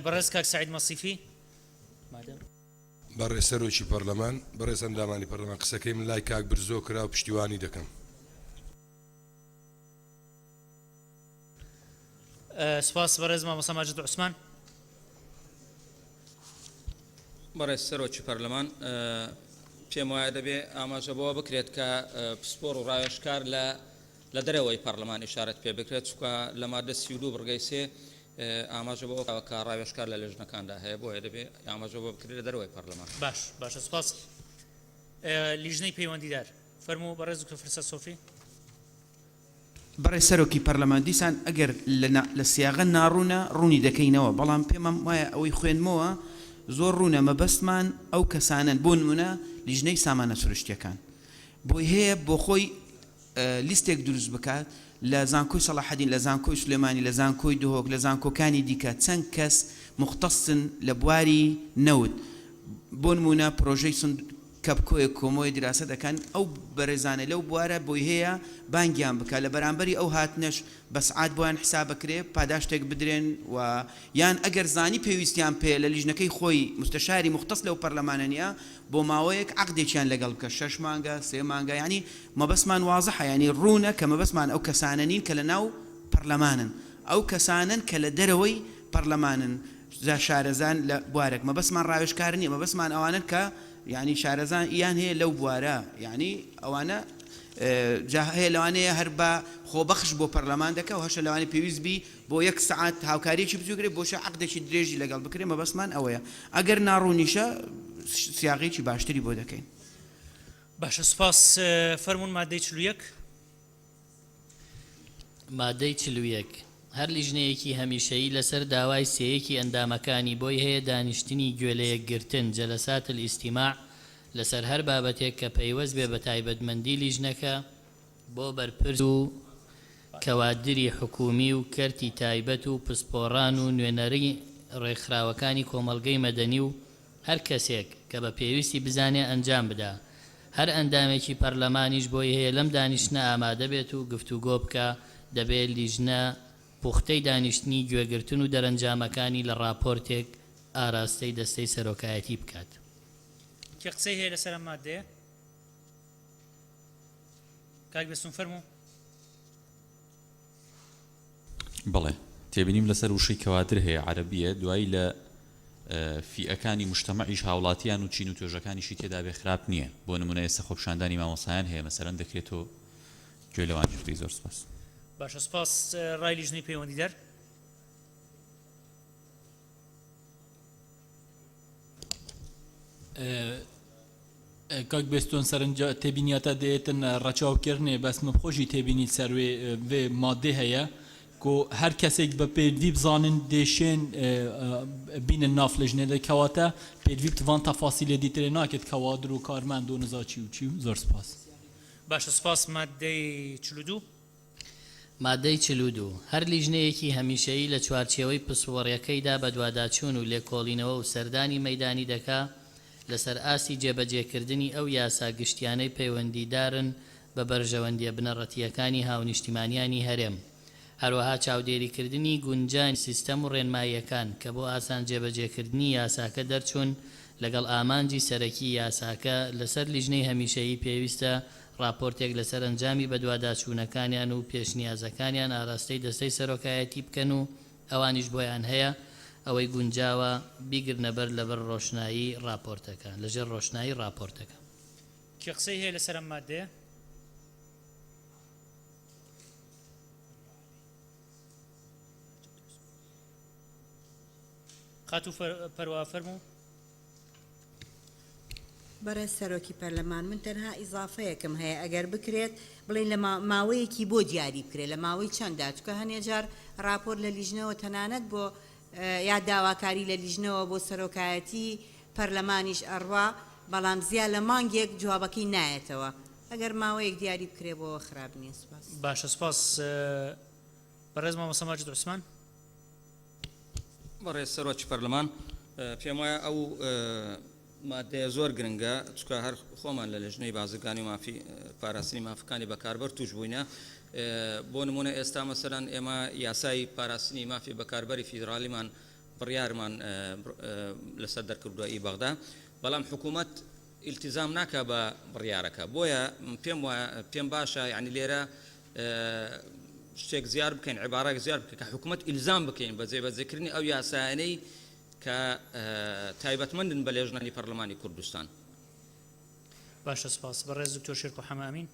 بەڕێز کاک سعید مەسیفی بەڕێز سەرۆکی پەرلەمان بەڕێز ئەندامانی پەرلەمان قسەکەی من لای کاک برزۆ کرا و پشتیوانی دەکەم. سپاس بەڕێز مامۆستا ماجد عوسمان. بەڕێز سەرۆکی پەرلەمان پێم وایە دەبێ ئاماژە بەوە بکرێت کە پسپۆر و ڕایۆشکار لە دەرەوەی پەرلەمان ئیشارەت پێ بکرێت چونکە لە مادە 32 بڕگەی 3 ئاماژە بەوە کە ڕایۆشکار لە لێژنەکاندا هەیە بۆیە دەبێ ئاماژە بۆ بکرێت لە دەرەوەی پەرلەمان. باشە سپاس. لیژنەی پەیوەندیدار فەرموو بەڕێز دکتۆر فرسەت سۆفی. بەڕێز سەرۆکی پەرلەمان دیسان ئەگەر لە سیاغە ناڕوونە ڕوونی دەکەینەوە بەڵام پێم وایە ئەوەی خوێنمەوە زۆر ڕوونە مەبەستمان ئەو کەسانن بۆ نمونە لیژنەی سامانە سروشتیەکان بۆی هەیە بۆ خۆی لیستێک دروست بکات لە زانکۆی سەلاحەدین لە زانکۆی سلێمانی لە زانکۆی دهۆک لە زانکۆکانی دیکە چەند کەس مختصن لە بواری نەوت بۆ نمونە پرۆژەی کەپکۆیە کۆمۆی دراسە دەکەن ئەو بەڕێزانە لەو بوارە بۆی هەیە بانگیان بکە لە بەرامبەری ئەو هاتنەش بە سعات بۆیان حساب بکرێ پاداشتێک بدرێن و یان ئەگەر زانی پێویستیان پێ لە لیژنەکەی خۆی مستەشاری مختص لەو پەرلەمانە نیە بۆ ماوەیەک عەقدێکیان لەگەڵ بکە 6 مانگە 3 مانگە یعنی مەبەستمان وازەحە یعنی ڕوونە کە مەبەستمان ئەو کەسانە نین کە لە ناو پەرلەمانن ئەو کەسانن کە لە دەرەوەی پەرلەمانن شارەزان لە بوارێک مەبەستمان ڕاوێژکار نیە مەبەستمان ئەوانن کە یعنی شارەزان یان هەیە لەو بوارە یعنی ئەوانە هەیە لەوانەیە هەر بە خۆبەخش بۆ پەرلەمان دەکە و هەشە لەوانەیە پێویست بی بۆ 1 سعات هاوکاریەکی بچووکرێت بۆشە عەقدێکی درێژی لەگەڵ بکرێ مەبەستمان ئەوەیە ئەگەر ناڕوونیشە سیاغێکی باشتری بۆ دەکەین. باشە سپاس. فەرموون مادەی 41. مادەی 41 هەر لیژنەیەکی هەمیشەیی لەسەر داوای سێیەکی ئەندامەکانی بۆی هەیە دانیشتنی گوێ لە یەکگرتن جەلەسات ئیستیماع لەسەر هەر بابەتێک کە پەیوەست بێ بە تایبەتمەندی لیژنەکە بۆ بەرپرس و کەوادری حکومی و کەرتی تایبەت و پسپۆڕان و نوێنەری ڕێکخراوەکانی کۆمەڵگەی مەدەنی و هەر کەسێک کە بە پێویستی بزانێ ئەنجام بدا هەر ئەندامێکی پەرلەمانیش بۆی هەیە لەم دانیشتنە ئامادە بێت و گفتوگۆ بکە دەبێت لیژنە پوختەی دانیشتنی گوێگرتن و دەرەنجامەکانی لە راپۆرتێک ئاراستەی دەستەی سەرۆکایەتی بکات. کێ قسەی هەیە لەسەر ئەم مادەیە؟ کاک بێستون فەرموو. بەڵێ تێبینیم لەسەر وشەی کەوادر هەیە عەرەبیە دوایی لە فیئەکانی مجتەمەعیش هاوڵاتیان و چین و توێژەکانیشی تێدا بێ خراپ نییە بۆ نمونە ئێستا خۆپشاندانی مامۆسایان هەیە مەسەرەن دەکرێتەوە گوێ لەوانی بکەی. زۆر سپاس. باشە سپاس. ڕای لیژنەی پەیوەندیدار. کاک بێستۆن سەرنجە تێبینیاتە دێتن ڕەچاوکردنێ بەس مەخۆشی تێبینی سەروێ vê مادێ هەیە کو هەر کەسێک بە پێوی بزانن دێشێن بینن ناف لیژنێ کەواتە پێوی توان تەفاسیلێ دیترێ ناکێت کەوادر و کارمەند و نزاچی و چی و زۆر سپاس. باشە سپاس. مادەی 42. مادەی 42 هەر لیژنەیەکی هەمیشەیی لە چوارچێوەی پسوەڕیەکەیدا بە دوواداچوون و لێکۆڵینەوە و سەردانی مەیدانی دەکا لەسەر ئاسی جێبەجێکردنی ئەو یاسا گشتیانەی پەیوەندیدارن بە بەرژەوەندیە بنەڕەتیەکانی هاونیشتیمانیانی هەرێم هەروەها چاودێریکردنی گونجان سیستەم و ڕێنماییەکان کە بۆ ئاسان جێبەجێکردنی یاساکە دەرچوون لەگەڵ ئامانجی سەرەکی یاساکە لەسەر لیژنەی هەمیشەیی پێویستە راپۆرتێک لەسەر ئەنجامی بەدواداچوونەکانیان و پێشنیازەکانیان ئاراستەی دەستەی سەرۆکایەتی بکەن و ئەوانیش بۆیان هەیە ئەوەی گونجاوە بیگرنە بەر لەبەر ڕۆشنایی راپۆرتەکە لەژێر ڕۆشنایی راپۆرتەکە. کێ قسەی هەیە لەسەر ئەم مادەیە؟ قاتو پەروا فەرموو. بەڕێز سەرۆکی پەرلەمان من تەنها ئیزافەیەکم هەیە ئەگەر بکرێت بڵین لە ماوەیەکی بۆ دیاری بکرێت لە ماوەی چەنددا چکە هەنێجار راپۆر لە لیژنەوە تەنانەت بۆ یا داواکاری لە لیژنەوە بۆ سەرۆکایەتی پەرلەمانیش ئەڕوا بەڵام زیاد لە مانگێک جوابەکەی نایەتەوە ئەگەر ماوەیەک دیاری بکرێ بۆ خراپ نییە. سپاس. باشە سپاس. بەڕێز مامۆستا ماجد عوسمان. بەڕێز سەرۆکی پەرلەمان پێم وایە ئەو مادەیە زۆر گرنگە چکە هەر خۆمان لە لەژنەی بازرگانی و مافی پاراستنی مافەکانی بەکاربەر توش بووینە بۆ نمونە ئێستا مەسەرەن ئێمە یاسای پاراستنی مافی بەکاربەری فیدرالیمان بڕیارمان لەسەر دەرکردووە بەغدا بەڵام حکوومەت التزام ناکە بە بڕیارەکە بۆیە پێم باشە یعنی لێرە شتێک زیار بکەین عیبارەك زیار بکەین کە حکوومەت ئیلزام بکەین بە جێبەجێکردنی ئەو یاسایانەی کە تایبەتمەندن بە لێژنانی پەرلەمانی کوردستان. باشە سپاس بەڕێز دکتۆر شێرکۆ حەمامین.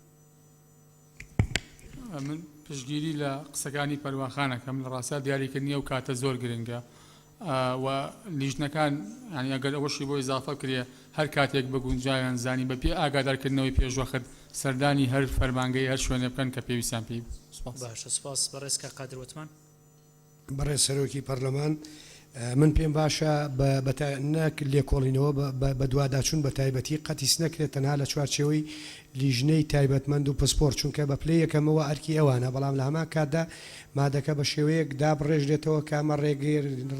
من پشتگیری لە قسەکانی پەروانخانەکەم لە ڕاستە دیاریکردنی ئەو کاتە زۆر گرنگە و لیژنەکان ینی ئەگەر ئەوەشی بۆ ئیزافە کرێ هەر کاتێک بە گونجایان زانی بە پێ ئاگادارکردنەوەی پێشوەخت سەردانی هەر فەرمانگەی هەر شوێنە بکەن کە پێویستیان پێی. باشە سپاس بەڕێز کە قادرۆتمان. بەڕێز سەرۆکی پەرلەمان من پێم باشە نەک لێکۆڵینەوە بە دوواداچوون بە تایبەتی قەتیس نەکرێت تەنها لە چوارچێوەی لیژنەی تایبەتمەند و پسپۆرت چونکە بە پلەی یەکەمەوە ئەرکی ئەوانە بەڵام لە هەمان کاتدا مادەکە بە شێوەیەک دابڕێژرێتەوە کامە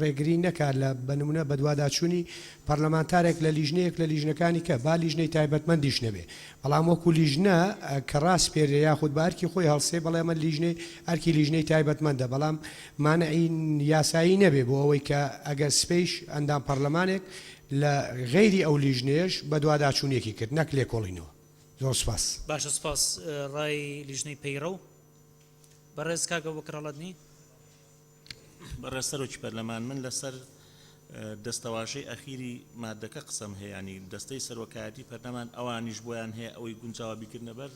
ڕێگری نەکات لە بنمونە بە دوواداچوونی پەرلەمانتارێک لە لیژنەیەک لە لیژنەکانی کە با لیژنەی تایبەتمەندیش نەبێ بەڵام وەکو لیژنە کە ڕاست پێرێ یاخود بارکی خۆی هەڵسێ بەڵێ ئەمە لیژنەی ئەرکی لیژنەی تایبەتمەندە بەڵام مانعی یاسایی نەبێ بۆ ئەوەی کە ئەگەر سپیش ئەندام پەرلەمانێک لە غەیری ئەو لیژنەیەش بە دوواداچوونێکی کرد نەک لێکۆڵینەوە. زۆر سپاس. باشە سپاس ڕای لیژنەی پەیڕە و بەڕێز کاگە بکڕەڵەتنی. بەڕێز سەرۆکی پەرلەمان من لەسەر دەستەواشەی ئەخیری مادەکە قسەم هەیە ینی دەستەی سەرۆکایەتی پەرلەمان ئەوانیش بۆیان هەیە ئەوەی گونجاوابیکردنە بەر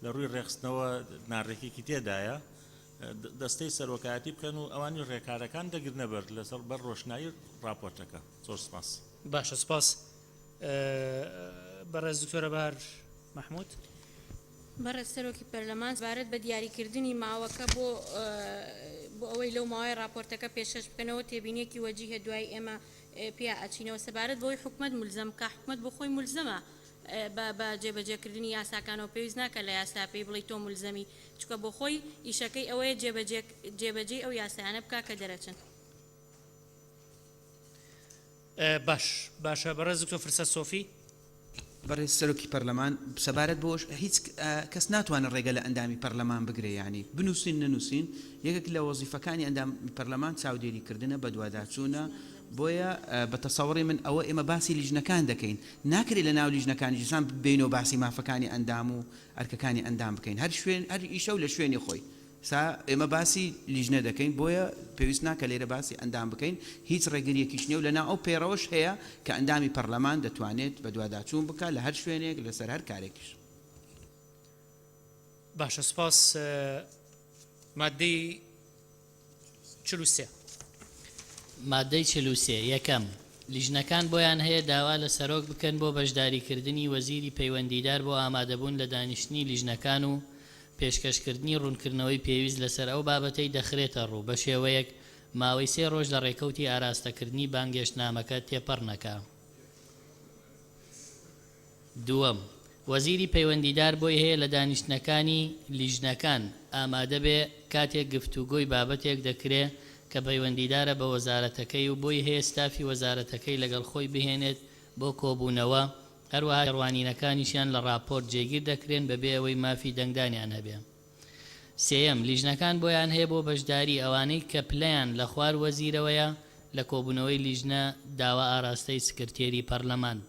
لە ڕووی ڕێخستنەوە ناڕێکێکی تێدایە دەستەی سەرۆکایەتی بکەن و ئەوانی ڕێکارەکان دەگرنە بەر لەسەر بەر ڕۆشنایی راپۆرتەکە. زۆر سپاس. باشە سپاس. بەڕێز دکتۆرە بەهار محمود. بەڕێز سەرۆکی پەرلەمان سەبارەت بە دیاریکردنی ماوەکە بۆ ئەوەی لەو ماوەی راپۆرتەکە پێشەش بکەنەوە تێبینێکی وەجیهە دوای ئێمە پیا ئەچینەوە سەبارەت بۆی حکومەت مولزەم کە حکومەت بۆ خۆی مولزەمە بە جێبەجێکردنی یاساکانەوە پێویست ناکە لە یاسا پێی بڵی تۆ مولزەمی چکە بۆ خۆی ئیشەکەی ئەوەیە جێبەجێ ئەو یاسایانە بکا کە دەرەچن. باشە بەڕێز دکتۆر فرسەت سۆفی. بەڕێز سەرۆکی پەرلەمان سەبارەت بۆش هیچ کەس ناتوانێت ڕێگە لە ئەندامی پەرلەمان بگرێ ینی بنووسین نەنووسین یەکێک لە وەزیفەکانی ئەندامی پەرلەمان چاودێریکردنە بە دوواداچوونە بۆیە بە تەسەوڕی من ئەوە ئێمە باسی لیژنەکان دەکەین ناکرێت لە ناو لیژنەکانی جسان بینەوە باسی مافەکانی ئەندام و ئەرکەکانی ئەندام بکەین هەر ئیشە و لە شوێنی خۆی سا ئێمە باسی لیژنە دەکەین بۆیە پێویست ناکە لێرە باسی ئەندام بکەین هیچ ڕێگریەکیش نیە و لەناو ئەو پێڕەوەش هەیە کە ئەندامی پەرلەمان دەتوانێت بە دوواداچوون بکە لە هەر شوێنێک لەسەر هەر کارێکیش. باشە سپاس. مادەی 43 مادەی 43 یەکەم لیژنەکان بۆیان هەیە داوا لە سەرۆک بکەن بۆ بەشداریکردنی وەزیری پەیوەندیدار بۆ ئامادەبوون لە دانیشتنی لیژنەکان و پێشکەشکردنی ڕوونکردنەوەی پێویست لەسەر ئەو بابەتەی دەخرێتە ڕوو بە شێوەیەک ماوەی 3 ڕۆژ لە ڕێکەوتی ئاراستەکردنی بانگێشتنامەکە تێپەڕ نەکا. دووەم وەزیری پەیوەندیدار بۆی هەیە لە دانیشتنەکانی لیژنەکان ئامادە بێ کاتێک گفتوگۆی بابەتێک دەکرێت کە پەیوەندیدارە بە وەزارەتەکەی و بۆی هەیە ستافی وەزارەتەکەی لەگەڵ خۆی بهێنێت بۆ کۆبوونەوە هەروەها ڕوانینەکانیشیان لە راپۆرت جێگیر دەکرێن بەبێ ئەوەی مافی دەنگدانیان هەبێ. سێەم لیژنەکان بۆیان هەیە بۆ بەشداری ئەوانەی کە پلەیان لە خوار وەزیرەوەیە لە کۆبوونەوەی لیژنە داوا ئاراستەی سکرتێری پەرلەمان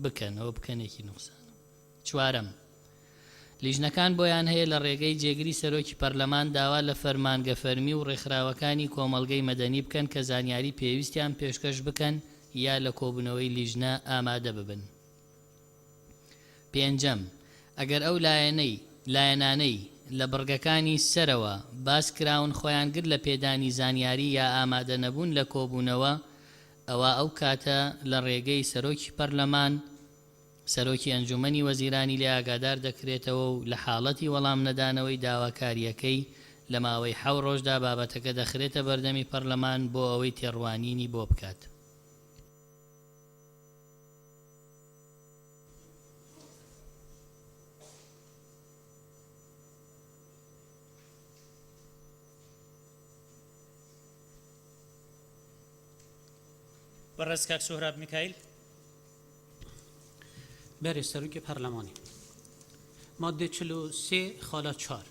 بکەن ئەوە بکەنێکی نوقسان. چوارەم لیژنەکان بۆیان هەیە لە ڕێگەی جێگری سەرۆکی پەرلەمان داوا لە فەرمانگە فەرمی و ڕێکخراوەکانی کۆمەڵگەی مەدەنی بکەن کە زانیاری پێویستیان پێشکەش بکەن یا لە کۆبوونەوەی لیژنە ئامادە ببن. پێنجەم ئەگەر ئەو لایەنانەی لە بڕگەکانی سەرەوە باس کراون خۆیان گر لە پێدانی زانیاری یا ئامادە نەبوون لە کۆبوونەوە ئەوە ئەو کاتە لە ڕێگەی سەرۆکی پەرلەمان سەرۆکی ئەنجومەنی وەزیرانی لێ ئاگادار دەکرێتەوە و لە حاڵەتی وەڵام نەدانەوەی داواکاریەکەی لە ماوەی 7 ڕۆژدا بابەتەکە دەخرێتە بەردەمی پەرلەمان بۆ ئەوەی تێڕوانینی بۆ بکات. بەڕێز کاک سۆهراب میکایل. بەرێ سەرۆکی پەرلەمانی مادە 43 خاڵە 4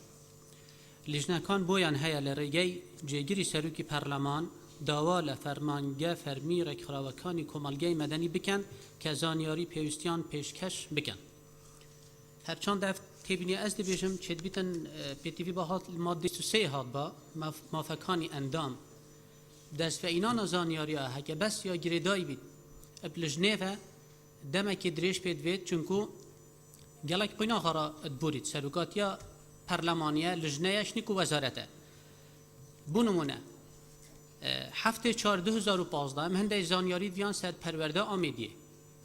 لیژنەکان بۆیان هەیە لە ڕێگەی جێگیری سەرۆکی پەرلەمان داوا لە فەرمانگە فەرمی ڕێکخراوەکانی کۆمەلگای مەدەنی بکەن کە زانیاری پێویستیان پێشکەش بکەن. هەرچەندە تێبینی ئەس دەبێژم چێتبیتن پێتیڤی بە هات مادەی سوسەی هات بە مافەکانی ئەندام دەستفەئینانە زانیاریە هەکە بەس یا گرێدایی بیت ئەپلژنێڤە دەمێکی درێژ پێ دوێت چونکو گەڵێک قویناغەڕە ئەدبوریت سەرۆکاتیا پەرلەمانیە لژنەیە شنیک و وەزارەتە بۆ نمونە هەفتێ 2015 ئەم هەندێک زانیاری دیان سەر پەروەردە ئامێدیە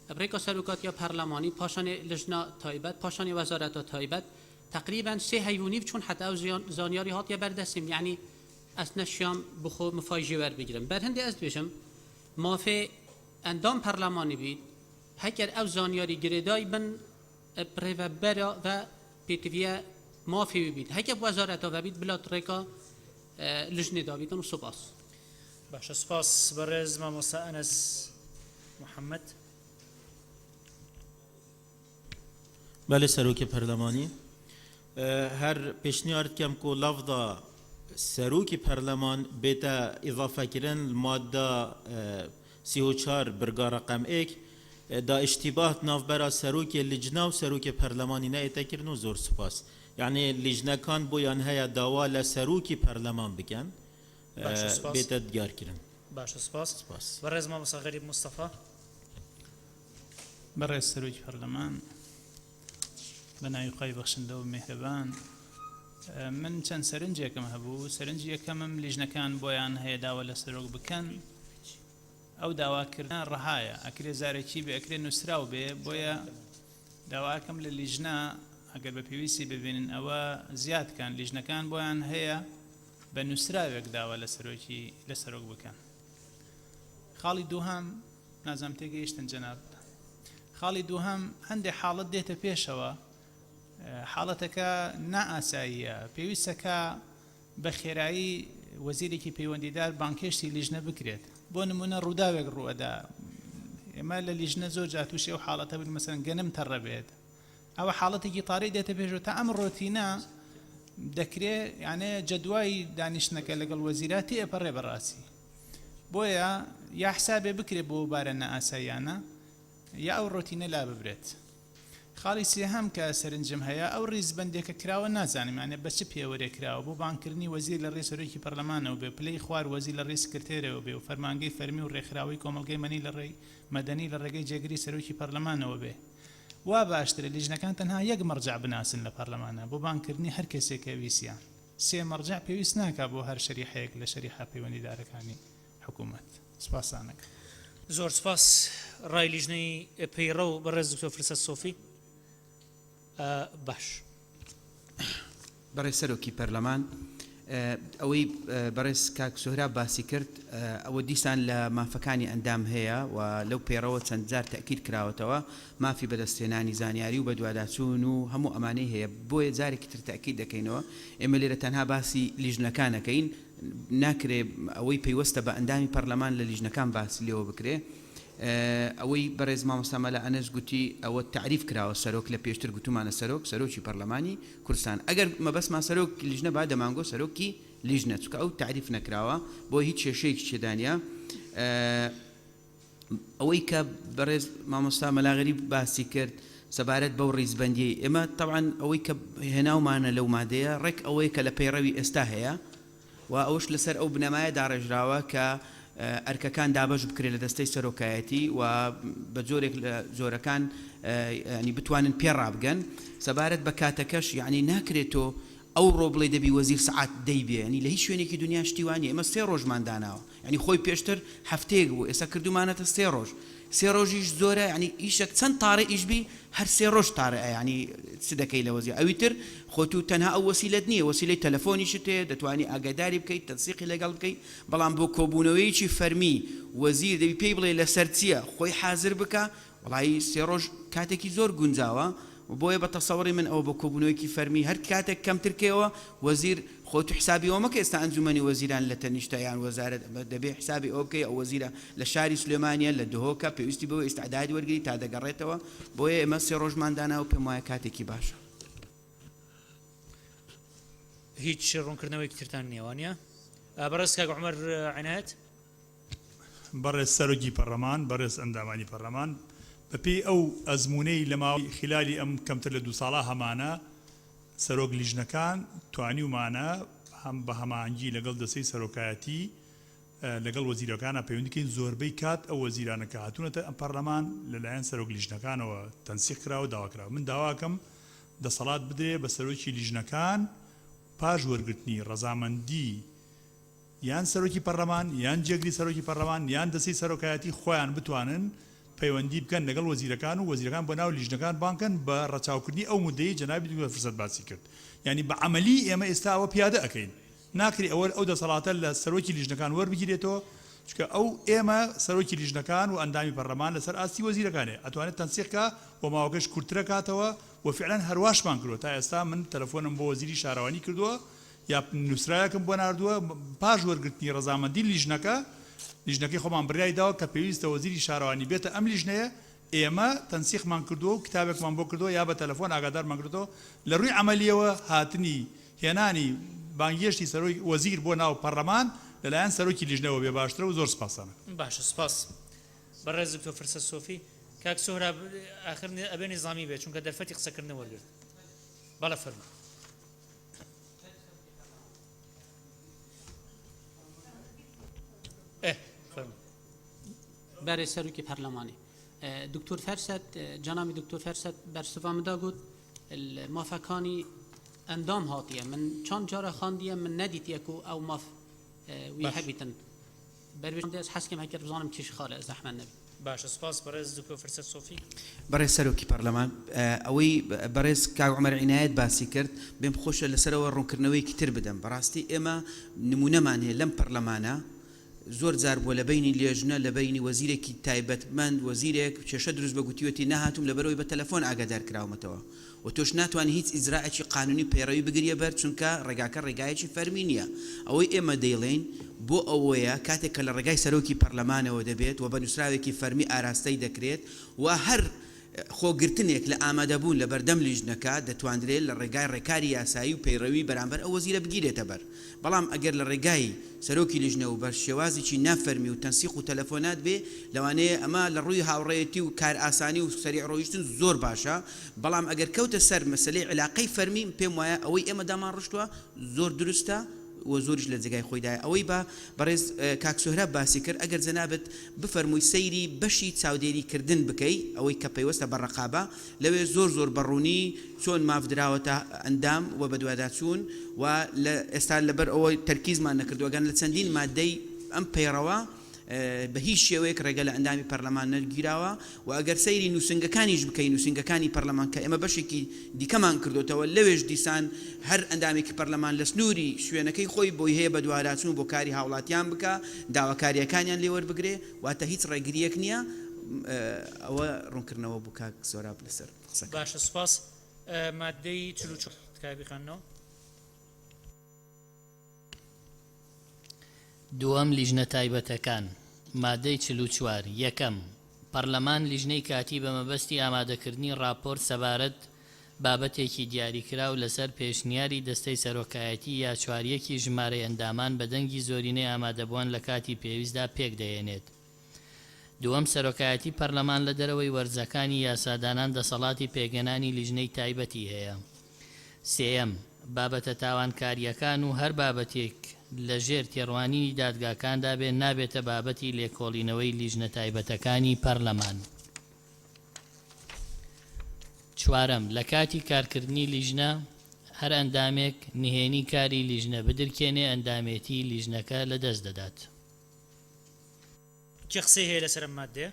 ئەبرێکا سەرۆکاتیا پەرلەمانی پاشانی لژنە تایبەت پاشانی وەزارەتە تایبەت تقریبا 3 هەیونی بچون حتا ئەو زانیاری هاتیە بەردەسیم یعنی ئەس نەشیام بخۆ مفاژی وەربگرم بەر هەندێک ئەس بێژم مافێ ئەندام پەرلەمانی بیت هەکەر ئەو زانیاری گرێدای بن پرێڤەبەرە و پێتیڤە مافی بیت هەکە وەزارەتەوە بیت بلات ڕێکا لژنێ دابیتن و سوپاس باشە سپاس بەڕێز مامۆستا ئەنەس محەممەد. بەێ سەرۆکی پەرلەمانی هەر پێشنیارت کەم کۆ لەفدا سەرۆکی پەرلەمان بێتە ئیضافەکردن مادە 34 برگا رقم 1 دا اشتباهات نافبەرە سەرۆکی لجنا و سەرۆکی پەرلەمانی نایەتەکردن و زۆر سوپاس یعنی لیژنەکان بۆیان هەیە داوا لە سەرۆکی پەرلەمان بکەن بێتە دیارکردن. باشە سپاس بەڕێز مامۆستا غەریب مستەفا. بەڕێز سەرۆکی پەرلەمان بە ناوی خوای بەخشندە و میهرەبان من چەند سەرنجێکم هەبوو سەرنجی یەکەمم لیژنەکان بۆیان هەیە داوا لە سەرۆک بکەن ئەو داواکردن ڕەهایە ئەکرێ زارێکی بێ ئەکرێ نووسراو بێ بۆیە داواکەم لە لیژنە ئەگەر بە پێویستی ببینن ئەوە زیادکان لیژنەکان بۆیان هەیە بە نووسراوێک داوا لە سەرۆک بکەن. خاڵی دووهەم نازام تێگەیشتن جەناب خاڵی دووهەم هەندێک حاڵەت دێتە پێشەوە حاڵەتەکە نائاساییە پێویستەکە بە خێرایی وەزیرێکی پەیوەندیدار بانکێشتی لیژنە بکرێت بۆ نمونە ڕووداوێک ڕوەدا ئێمە لە لیژنە زۆر جاتوشی ئەو حاڵەتە بن مەسەن گەنم تەڕە بێت ئەوە حاڵەتێکی تاڕی دێتە پێشەوە تا ئەم ڕۆتینە دەکرێت یانێ جەدوای دانیشتنەکە لەگەڵ وەزیراتی ئەپەڕێ بەڕاستی بۆیە یا حسابێ بکرێت بۆ بارە نائاساییانە یا ئەو ڕۆتینە لا ببرێت. خاڵی سێهەم کە سەرنجم هەیە ئەو ڕیزبەندێکە کراوە نازانم یانێ بە چ پێوەرێ کراوە بۆ بانکردنی وەزیر لە ڕێی سەرۆکی پەرلەمانەوە بێ پلەی خوار وەزیر لە ڕێی سکرتێرەوە بێ و فەرمانگەی فەرمی و ڕێکخراوەی کۆمەڵگەی مەنی لە ڕێی مەدەنی لە ڕێگەی جێگری سەرۆکی پەرلەمانەوە بێ وا باشترە لیژنەکان تەنها یەک مەرجع بناسن لە پەرلەمانە بۆ بانکردنی هەر کەسێکە ویسیان سێ مەرجع پێویست ناکا بۆ هەر شەریحەیەک لە شەریحە پەیوەندیدارەکانی حکوومەت. سپاسانەکە. زۆر سپاس. ڕای لیژنەی پەیڕە و بەڕێز دکتۆر فرسەت سۆفی. باش بەڕێز سەرۆکی پەرلەمان ئەوەی بەڕێز کاک سۆهراب باسی کرد ئەوە دیسان لە مافەکانی ئەندام هەیە و لەو پێڕەوە چەند جار تەکید کراوەتەوە مافی بەدەستێنانی زانیاری و بە دوواداچوون و هەموو ئەمانەی هەیە بۆیە جارێکی تر تەکید دەکەینەوە ئێمە لێرە تەنها باسی لیژنەکانەکەین ناکرێ ئەوەی پەیوەستە بە ئەندامی پەرلەمان لە لیژنەکان باسی لێەوە بکرێ ئەوەی بەڕێز مامۆستا مەلا ئەنەس گوتی ئەوە تعریف کراوە سەرۆک لە پێشتر گوتومانە سەرۆکی پەرلەمانی کوردستان ئەگەر مەبەستمان سەرۆک لیژنە با دەمانگۆ سەرۆکی لیژنە چونکە ئەو تعریف نەکراوە بۆ هیچ کێشەیەکی چێدانە ئەوەی کە بەڕێز مامۆستا مەلا غەریب باسی کرد سەبارەت بەو ڕیزبەندی ئێمە طبعاً ئەوەی کە هێناومانە لەو مادەیە ڕێک ئەوەی کە لە پەیڕەوی ئێستا هەیە و ئەوش لەسەر ئەو بنەمایە داڕێژراوە کە ئەرکەکان دابەش بکرێت لە دەستەی سەرۆکایەتی و بە جۆرێک لە جۆرەکان ینی بتوانن پێڕابگەن سەبارەت بە کاتەکەش یعنی ناکرێتەوە ئەو ڕۆ بڵێ دەبی وەزیر سعات دەیبێ ینی لە هیچ شوێنێکی دنیا شتیوانی ئێمە 3 ڕۆژمان داناوە ینی خۆی پێشتر هەفتەیەک بوو ئێستا کردومانەتە 3 ڕۆژ 3 ڕۆژیش زۆرە ینی ئیشێک چەند تاڕێ ئیشبی هەر 3 ڕۆژ تاڕێ ینی چ دەکەی لە وەزیر ئەوی تر خۆت و تەنها ئەو وەسیلەت نییە وەسیلەی تەلەفۆنیشت هەیە دەتوانی ئاگاداری بکەیت تەنسیقی لەگەڵ بکەیت بەڵام بۆ کۆبوونەوەیکی فەرمی وەزیر دەبی پێی بڵێ لەسەر چییە خۆی حازر بکە وڵی 3 ڕۆژ کاتێکی زۆر گونجاوە بۆیە بە تەسەوڕی من ئەوە بە کۆبوونەوەیکی فەرمی هەر کاتێک کەمترکەوە وەزیر خۆت حسابی ئەوە مەکە ئێستا ئەنجومەنی وەزیران لە تەنیشتە یان وەزارەت دەبێ حسابی ئەو بکەی ئەو وەزیرە لە شاری سلێمانیە لە دهۆکە پێویستی بەوە ئیستعدادی وەرگری تا دەگەڕێتەوە بۆیە ئێمە 3 ڕۆژمان داناوە پێم وایە کاتێکی باشە. هیچ ڕوونکردنەوەی ترتان نێوانە بەڕێز کاک عومەر عنایەت. بەڕێز سەرۆکی پەرلەمان بەڕێز ئەندامانی پەرلەمان بەپێی ئەو ئەزمونەی لە ماوەی خلالی ئەم کەمتر لە 2 ساڵە هەمانە سەرۆک لیژنەکان توانیومانە هەم بە هەماهەنگی لەگەڵ دەستەی سەرۆکایەتی لەگەڵ وەزیرەکانە پەیوەندیکەین زۆربەی کات ئەو وەزیرانە کە هاتوونەتە ئەم پەرلەمان لەلایەن سەرۆک لیژنەکانەوە تەنسیق کراوە داواکراوە من داواکەم دەسەڵات بدرێ بە سەرۆکی لیژنەکان پاش وەرگرتنی ڕەزامەندی یان سەرۆکی پەرلەمان یان جێگری سەرۆکی پەرلەمان یان دەستەی سەرۆکایەتی خۆیان بتوانن پەیوەندی بکەن لەگەڵ وەزیرەکان و وەزیرەکان بۆ ناو لیژنەکان بانکەن بە ڕەچاوکردنی ئەو مودەی جەنابی دوکتۆر فرسەت باسی کرد یعنی بە عەمەلی ئێمە ئێستا ئەوە پیادە ئەەکەین ناکری ئەو دەسەڵاتە لە سەرۆکی لیژنەکان وەربگیرێتەوە چکە ئەو ئێمە سەرۆکی لیژنەکان و ئەندامی پەرلەمان لەسەر ئاستی وەزیرەکانێ ئەتوانێت تەنسیقکە بۆ ماوەکەش کورتترە کاتەوە و فعلەن هەرواشمان کردووە تا ئێستا من تەلەفۆنم بۆ وەزیری شارەوانی کردووە یا نووسرایەکم بۆ ناردووە پاش وەرگرتنی ڕەزامەندی لیژنەکەی خۆمان بڕیای داوە کە پێویستە وەزیری شارەوانی بێتە ئەم لیژنەیە ئێمە تەنسیقمان کردووە و کتابێکمان بۆ کردووە یا بە تەلەفۆن ئاگادارمان کردەوە لە ڕووی عەمەلیەوە هاتنی هێنانی بانگێشتی سەرۆی وەزیر بۆ ناو پەرلەمان لەلایەن سەرۆکی لیژنەوە بێ باشترە و زۆر سپاسانە باشە سپاس بەڕێز دکتۆر فرسەت سۆفی کاک سۆهراب ئاخر ئەبێ نیزامی بێت چونکە دەرفەتی قسەکردنە وەرگرت بەڵێ فەرموو برای سروکی پارلمانی دکتر فرسد جناب دکتر فرسد بر سوامدا گفت موافقانی اندام هاتیه من چند جاره خواندیم من ندید یکو او ماف وی حبیتن برویشم دیز حسکم هکر بزنم کیش خاله زحمت نبی باشه سپاس برز دکتر فرسد صوفی برای سەرۆکی پەرلەمان ئەوەی بەڕێز کاک عومەر عنایەت باسی کرد بێم خۆشە لەسەرەوە ڕوونکردنەوەیکی تر بدەم بەڕاستی ئێمە نمونەمان هەیە لەم پەرلەمانە زۆر جار بۆ لە بینی لێژنە لە بینی وەزیرێکی تایبەتمەند وەزیرێک کێشە دروست بە گوتیوەتی نەهاتوم لەبەرەوەی بە تەلەفۆن ئاگادار کراومەتەوە و تۆش ناتوانانی هیچ ئیجراعێکی قانونی پەیڕەوی بگریە بەر چونکە ڕێگاکە ڕێگایەکی فەرمی نییە ئەوەی ئێمە دەیڵێن بۆ ئەوەیە کاتێک کە لە ڕێگای سەرۆکی پەرلەمانەوە دەبێت و بە نووسراوێکی فەرمی ئاراستەی دەکرێت و هەر خۆگرتنێک لە ئامادەبوون لە بەردەم لیژنەکە دەتوانرێت لە ڕێگای ڕێکاری یاسایی و پەیڕەوی بەرامبەر ئەو وەزیرە بگیرێتە بەر بەڵام ئەگەر لە ڕێگای سەرۆکی لیژنە و بەر شێوازێکی نافەرمی و تەنسیق و تەلەفۆنات بێ لەوانەیە ئەمە لە ڕووی هاوڕێیەتی و کار ئاسانی و سەریع ڕۆیشتن زۆر باشە بەڵام ئەگەر کەوتە سەر مەسەلەی علاقەی فەرمی پێم وایە ئەوەی ئێمە دامان ڕشتووە زۆر دروستە و زۆریش لە جێگای خۆیدایە ئەوەی بە بەڕێز کاک سۆهراب باسی کرد ئەگەر جەنابەت بفەرمووی سەیری بەشی چاودێریکردن بکەی ئەوەی کە پەیوەستە بە ڕقابە لەوێ زۆر بەڕوونی چۆن مافدراوەتە ئەندام و بە دوواداچوون و لە ئێستا لەبەر ئەوەی تەرکیزمان نەکردووەگەن لە چەندین مادەی ئەم پەیڕەوە بە هیچ شێوەیەک ڕێگە لە ئەندامی پەرلەمان نەگیراوە و ئەگەر سەیری نووسنگەکانیش بکەین نووسنگەکانی پەرلەمان کە ئێمە بەشێکی دیکەمان کردوتەوە لەوێش دیسان هەر ئەندامێکی پەرلەمان لە سنووری شوێنەکەی خۆی بۆی هەیە بە دوواداچوون بۆ کاری هاوڵاتیان بکە داواکاریەکانیان لێ وەربگرێ واتە هیچ ڕێگریەک نییە ئەوە ڕوونکردنەوە بوو کاک سۆراب لەسەر قسەکە باشە سپاس مادەی 44 تکایە بخوێنەوە دووەم لیژنە تایبەتەکان مادەی 44 یەکەم پەرلەمان لیژنەی کاتی بە مەبەستی ئامادەکردنی راپۆرت سەبارەت بابەتێکی دیاریکراو لەسەر پێشنیاری دەستەی سەرۆکایەتی یا چواریەکی ژمارەی ئەندامان بە دەنگی زۆرینەی ئامادەبووان لە کاتی پێویستدا پێک دەێنێت دووەم سەرۆکایەتی پەرلەمان لە دەرەوەی وەرزەکانی یاسادانان دەسەڵاتی پێگەنانی لیژنەی تایبەتی هەیە سێەم بابەتە تاوانکاریەکان و هەر بابەتێک لە ژێر تێڕوانینی دادگاکاندا بێ نابێتە بابەتی لێکۆڵینەوەی لیژنە تایبەتەکانی پەرلەمان چوارەم لە کاتی کارکردنی لیژنە هەر ئەندامێک نهێنی کاری لیژنە بدرکێنێ ئەندامێتی لیژنەکە لەدەست دەدات چه قسەی هەیە لەسەر ئەم مادەیە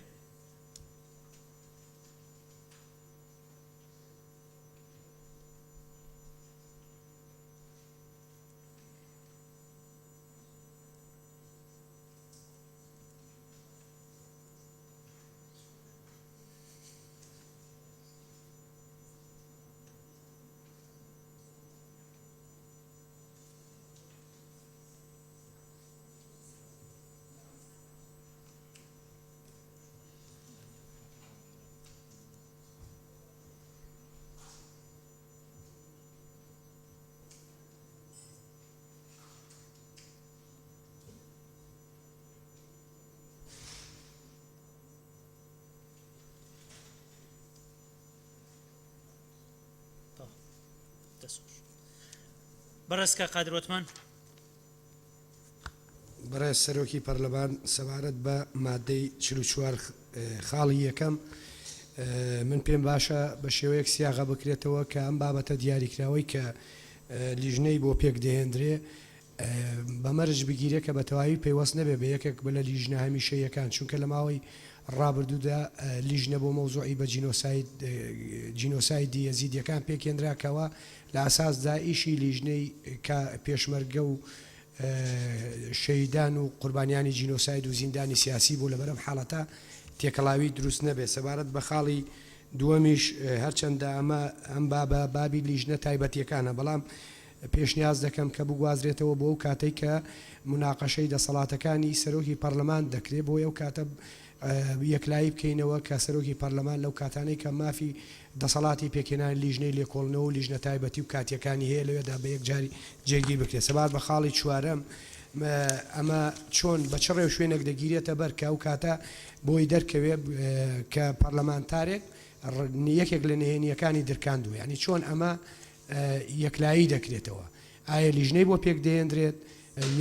بەڕێزکە قادرۆتمان بەڕێز سەرۆکی پەرلەمان سەبارەت بە مادەی 44 خاڵی یەکەم من پێم باشە بە شێوەیەک سیاغا بکرێتەوە کە ئەم بابەتە دیاریکراوەی کە لیژنەی بۆ پێک دەهێنرێ بەمەرج بگیرێت کە بە تەواوی پێوەست نەبێ بە یەکێک بە لە لیژنە هەمیشەیەکان چونکە لە ماوەی ڕابردوودا لیژنە بۆ مەوزوعی بە جینۆسایدی یەزیدیەکان پێکێنراکەوە لە ئاساسدا ئیشی لیژنەی پێشمەرگە و شەیدان و قوربانیانی جینۆساید و زیندانی سیاسی بوو لە بەرەم حاڵەتە تێکەڵاوی دروست نەبێ سەبارەت بە خاڵی دووەمیش هەرچەندە ئەمە ئەم بابی لیژنە تایبەتیەکانە بەڵام پێشنیاز دەکەم کە بگوازرێتەوە بۆ ئەو کاتێک کە مناقەشەی دەسەڵاتەکانی سەرۆکی پەرلەمان دەکرێت بۆ ئەو کاتە یەکلایی بکەینەوە کە سەرۆکی پەرلەمان لەو کاتانەی کە مافی دەسەڵاتی پێکێنان لیژنەی لێکۆڵنەوە و لیژنە تایبەتی و کاتیەکانی هەیە لەوێدا بە یەکجاری جێگیر بکرێت سەبارەت بە خاڵی چوارەم ئەمە چۆن بە چ ڕێو شوێنێک دەگیرێتە بەر کە ئەو کاتە بۆی دەرکەوێت کە پەرلەمانتارێک یەکێک لە نهێنیەکانی درکاندووە ینی چۆن ئەمە یەکلایی دەکرێتەوە ئایا لیژنەی بۆ پێک دەهێنرێت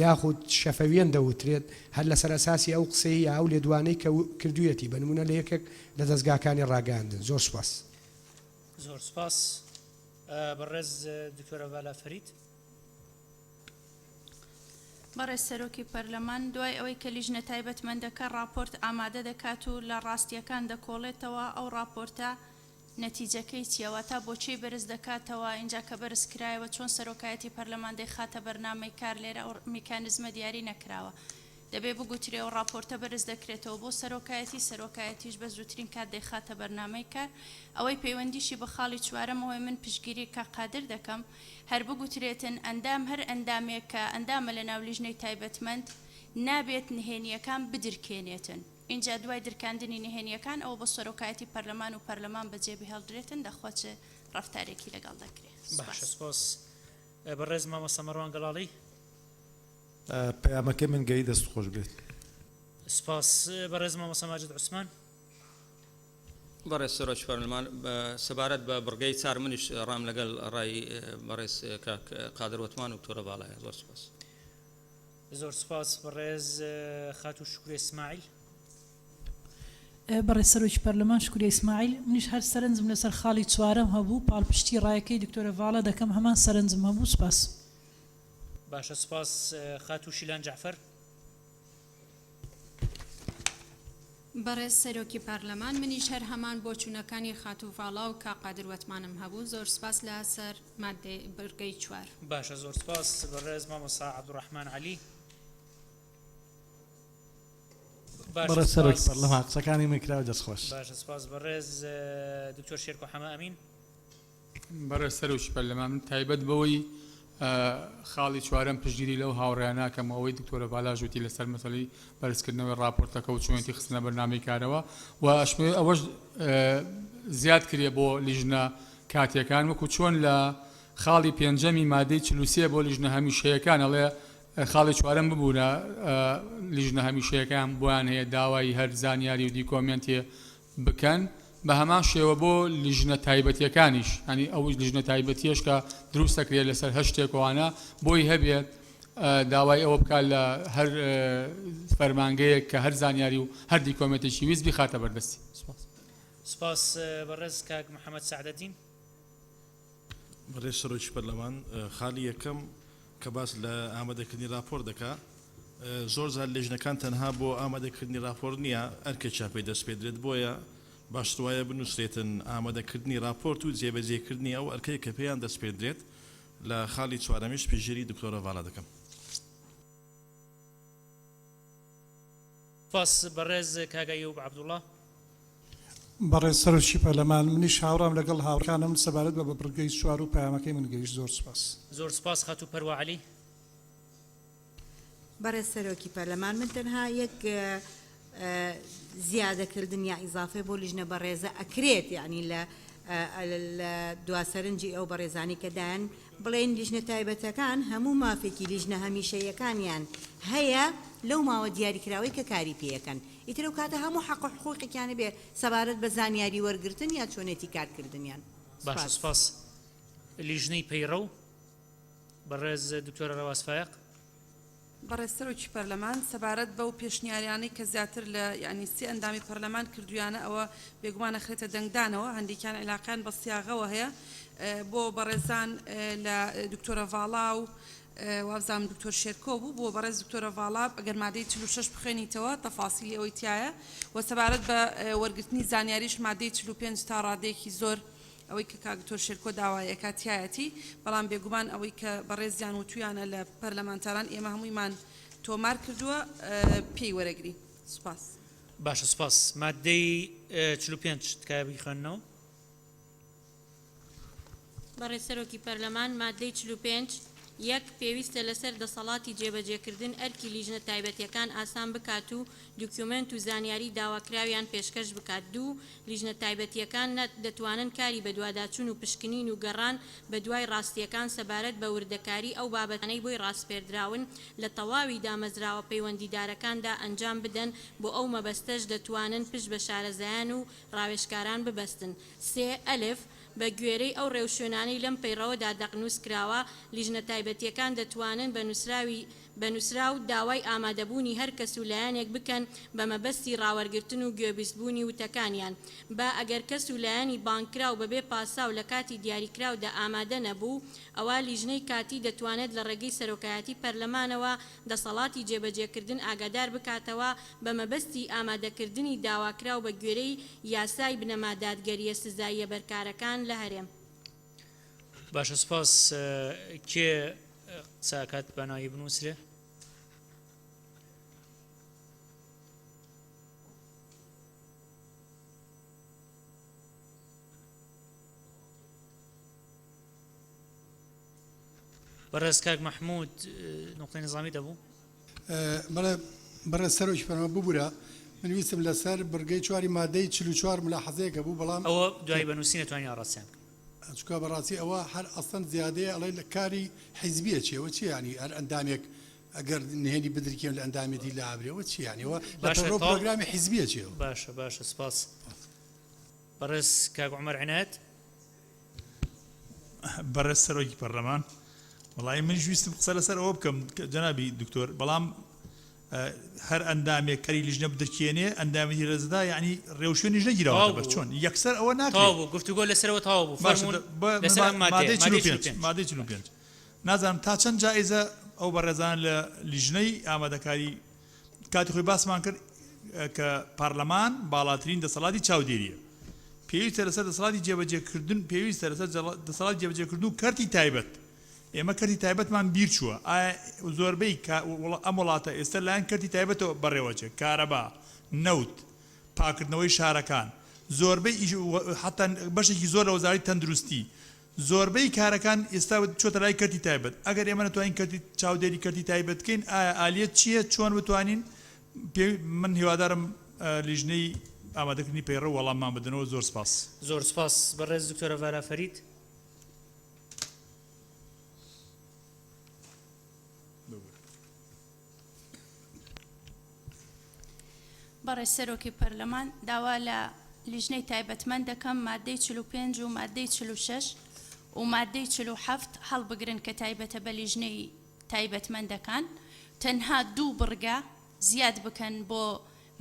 یاخود شەفەویەن دەوترێت هەر لەسەر ئەساسی ئەو قسەی یا ئەو لێدوانەی کە کردوویەتی بە نمونە لە یەکێک لە دەستگاکانی ڕاگەاندن زۆر سوپاس زۆر سپاس بەڕێز دکتۆرە ڤالا فەرید بەڕێز سەرۆکی پەرلەمان دوای ئەوەی کە لیژنە تایبەتمەندەکە راپۆرت ئامادە دەکات و لە ڕاستیەکان دەکۆڵێتەوە ئەو راپۆرتە نەتیجەکەی چیەوە تا بۆچی بەرز دەکاتەوە اینجا کە بەرز کرایەوە چۆن سەرۆکایەتی پەرلەمان دەیخاتە بەرنامەی کار لێرە ئەو میکانیزمە دیاری نەکراوە دەبێ بگوترێ و راپۆرتە بەرز دەکرێتەوە بۆ سەرۆکایەتیش بە زووترین کات دەیخاتە بەرنامەی کار ئەوەی پەیوەندیشی بە خاڵی چوارەمەوەی من پشگیری کا قادر دەکەم هەر بگوترێتن ئەندام هەر ئەندامێک کە ئەندامە لە ناو لیژنەی تایبەتمەند نابێت نهێنیەکان بدرکێنێتن اینجا دوای درکاندنی نهێنیەکان ئەو بە سەرۆکایەتی پەرلەمان و پەرلەمان بەجێبی هەڵدرێتن دەخوات ڕەفتارێکی لەگەڵ دەکرێت باشە سپاس بەڕێز مامۆستا مەڕوان گەڵاڵی پەیامەکەی من گەی دەست خۆش بێت سپاس بەڕێز مامۆستا ماجد عوسمان بەڕێز سەرۆکی پەرلەمان سەبارەت بە بڕگەی چار منیش ڕام لەگەڵ ڕای بەڕێز قادرۆتمان و دکتۆرە ڤالایە زۆر سپاس زۆر سپاس بەڕێز خاتو شکوری ئیسماعیل بەڕێز سەرۆکی پەرلەمان شکوری ئیسماعیل منیش هەر سەرنجم لەسەر خاڵی چوارەم هەبوو پاڵپشتی ڕایەکەی دکتۆرە ڤاڵا دەکەم هەمان سەرنجم هەبوو سپاس باشە سپاس خاتو شیلان جعفەر بەڕێز سەرۆکی پەرلەمان منیش هەر هەمان بۆ چوونەکانی خاتوڤاڵا و کا قادروەتمانم هەبوو زۆر سپاس لە سەر مادەی بڕگەی چوار باشە زۆر سپاس بەڕێز مامۆستا عەبدوڕەحمان عەلی بەڕێز سەرۆکی پەرلەمان قسەکانی من کراوە دەستخۆش باشە سپاس بەڕێز دکتۆر شێرکۆ حەمە ئەمین بەڕێز سەرۆکی پەرلەمان من تایبەت بەوەی خاڵی چوارەم پشتگیری لەو هاوڕێیانەکەم ئەوەی دکتۆرە ڤالا ژووتی لەسەر مەسەلەی بەرزکردنەوەی راپۆرتەکە و چۆنێتی خستنە بەرنامەی کارەوە و ئەوەش زیاد کرێ بۆ لیژنە کاتیەکان وەکو چۆن لە خاڵی پێنجەمی مادەی 43 بۆ لیژنە هەمیشەیەکان ئەڵێ خاڵی چوارەم ببوونە لیژنە هەمیشەیەکان بۆیان هەیە داوای هەر زانیاری و دیکۆمنتێ بکەن بە هەمان شێوە بۆ لیژنە تایبەتیەکانیش ینی ئەو لیژنە تایبەتیەش کە دروست دەکرێت لەسەر هەر شتێکەوەوانە بۆی هەبێت داوای ئەوە بکات لە هەر فەرمانگەیەک کە هەر زانیاری و هەر دیکۆمنتێکی ویست بخاتە بەردەستی سپاس بەڕێز کاک محەممەد سعدەدین بەڕێز سەرۆکی پەرلەمان خاڵی یەکەم کە باس لە ئامادەکردنی راپۆر دەکا زۆر زار لێژنەکان تەنها بۆ ئامادەکردنی راپۆر نییە ئەرکە چاپی دەست پێ درێت بۆیە باشترایە بنووسێتن ئامادەکردنی راپۆرت و جێبەجێکردنی ئەو ئەرکەی کە پێیان دەست پێ درێت لە خاڵی چوارەمیش پێشگیری دکتۆرە ڤاڵا دەکەم سپاس بەڕێز کاگای و عەبدوڵڵا بەڕێز سەرۆکی پەرلەمان منیش هاوڕام لەگەڵ هاوڕەکانم سەبارەت بە بڕگەی چوار و پەیامەکەی من گەیشت زۆر سپاس زۆر سپاس خاتو پەروە عەلی بەڕێز سەرۆکی پەرلەمان من تەنها یەک زیادەکردن یا ئیزافێ بۆ لیژنە بەڕێزە ئەکرێت یعنی لە دواسەرنجی ئەو بەڕێزانی کە دایان بڵێن لیژنە تایبەتەکان هەموو مافێکی لیژنە هەمیشەیەکانیان هەیە لەو ماوە دیاریکراوەی کە کاری پێیەکەن ئیتر و کاتە هەموو حەق و حقوقێکیانە بێ سەبارەت بە زانیاری وەرگرتن یا چۆنێتی کارکردنیان باشە سپاس لیژنەی پەیڕە و بەڕێز دکتۆرە ڕەواسفایق. بەڕێستەرۆکی پەرلەمان سەبارەت بەو پێشنیاریانەی کە زیاتر لە یعنی سێ ئەندامی پەرلەمان کردویانە ئەوە بێگومانە خرێتە دەنگدانەوە هەندێکیان عیلاقیان بە سیاغەوە هەیە بۆ بەڕێزان لە دکتۆرە ڤاڵا و وابزانم دکتۆر شێرکۆ بوو بۆ بەڕێز دکتۆرە ڤاڵا ئەگەر مادەی 46 بخوێنیتەوە تەفاسیلی ئەوەی تایە و سەبارەت بە وەرگرتنی زانیاریش مادەی 45 تا ڕادەیەکی زۆر ئەوەی کە کاکتۆر شێرکۆ داوایەکە تایەتی بەڵام بێگومان ئەوەی کە بەڕێزیان و تویانە لە پەرلەمانتاران ئێمە هەموویمان تۆمار کردووە پێی وەرەگری. سوپاس. باشە سوپاس. مادەی 45 تکایە بیخوێننەوە. بەڕێسەرۆکی پەرلەمان مادەی 45 یەک پێویستە لەسەر دەسەڵاتی جێبەجێکردن ئەرکی لیژنە تایبەتیەکان ئاسان بکات و دوکیومنت و زانیاری داواکراویان پێشکەش بکات. دوو لیژنە تایبەتیەکان دەتوانن کاری بە دواداچوون و پشکنین و گەڕان بە دوای ڕاستیەکان سەبارەت بە وردەکاری ئەو بابەتانەی بۆی ڕاستپێردراون لە تەواوی دامەزراوە پەیوەندیدارەکاندا ئەنجام بدەن بۆ ئەو مەبەستەش دەتوانن پشت بە شارەزایان و ڕاوێژکاران ببەستن. سێ ئەلف بە گوێرەی ئەو ڕێوشوێنانەی لەم پەیڕەوەدا دەقنووس کراوە لیژنە تایبەتیەکان دەتوانن بە نووسرا و داوای ئامادەبوونی هەر کەس و لایەنێک بکەن بە مەبەستی ڕاوەرگرتن و گوێبیستبوونی وتەکانیان. با ئەگەر کەس و لایەنی بانکرا و بەبێ پاسا و لە کاتی دیاریکراودا ئامادە نەبوو ئەوە لیژنەی کاتی دەتوانێت لە ڕێگەی سەرۆکایەتی پەرلەمانەوە دەسەڵاتی جێبەجێکردن ئاگادار بکاتەوە بە مەبەستی ئامادەکردنی داواکرا و بە گوێرەی یاسای بنەمادادگەریە سزاییە بەرکارەکان لە هەرێم. باشە سپاس. کێ قساکات بەناوی بنووسرێ؟ بەڕێز کاک مەحموود نقطەی نظامی دەبوو. بەڕێز سەرۆکی پەرلەمان ببوورە من ویستم لەسەر بڕگەی چواری مادەی 44 ملاحەزەیەکە بوو بەڵام ئەوە دوای بەنووسی نەتوانانی ئاڕاستیان چکە بەڕاستی ئەوە هەر ئەسەن زیادەیە ئەڵێ لە کاری حیزبیە چیەوە چی ینی هەر ئەندامێک ئەگەر نهێنی بدرکێن لە ئەندامێتی لە ئابرێەوە چی یانیەوە لە پرۆگرامی حیزبیە چیەوە. باشە باشە سپاس. بەڕێز کاک عومەر عنایەت. بەڕێز سەرۆکی پەرلەمان وڵی من ویستم قسە لەسەر ئەوە بکەم جەنابی دکتۆر بەڵام هەر ئەندامێک کەری لیژنە بدرکێنێ ئەندامێتی ڕێزدا یعنی ڕێوشێنیش نەگیراوە بەر چۆن یەکسەر ئەوە ناکرێت گفتوگۆ لەسەرەوە تەواو بوو. مادەی 45 نازانم تا چەند جائزە ئەو بەڕێزان لە لیژنەی ئامادەکاری کاتی خۆی باسمان کرد کە پارلەمان باڵاترین دەسەڵاتی چاودێریە پێویستە لەسەر دەسەڵاتی جێبەجێکردن پێویستە لەسەر دەسەڵاتی جێبەجێکردن و کەرتی تایبەت. ئێمە کەرتی تایبەتمان بیر چووە ئایا زۆربەی ئەم وڵاتە ئێستا لایەن کەرتی تایبەتەوە بەڕێوەچێت کارەبا نەوت پاکردنەوەی شارەکان زۆربەی حتا بەشێکی زۆر لە وەزارەتی تەندروستی زۆربەی کارەکان ئێستا چۆتە لای کەرتی تایبەت. ئەگەر ئێمە نەتوانین کەرتی چاودێری کەرتی تایبەت بکەین ئایا ئالیەت چییە چۆن بتوانین من هیوادارم لیژنەی ئامادەکردنی پەیڕە وەڵاممان بدەنەوە. زۆر سپاس. زۆر سپاس. بەڕێز دکتۆرە ڤارا فەرید. بەڕێز سەرۆکی پەرلەمان داوا لە لیژنەی تایبەتمەند دەکەم مادەی 45 و مادەی 46 و مادەی 47 هەڵبگرن کە تایبەتە بە لیژنەی تایبەتمەندەکان تەنها دوو بڕگە زیاد بکەن بۆ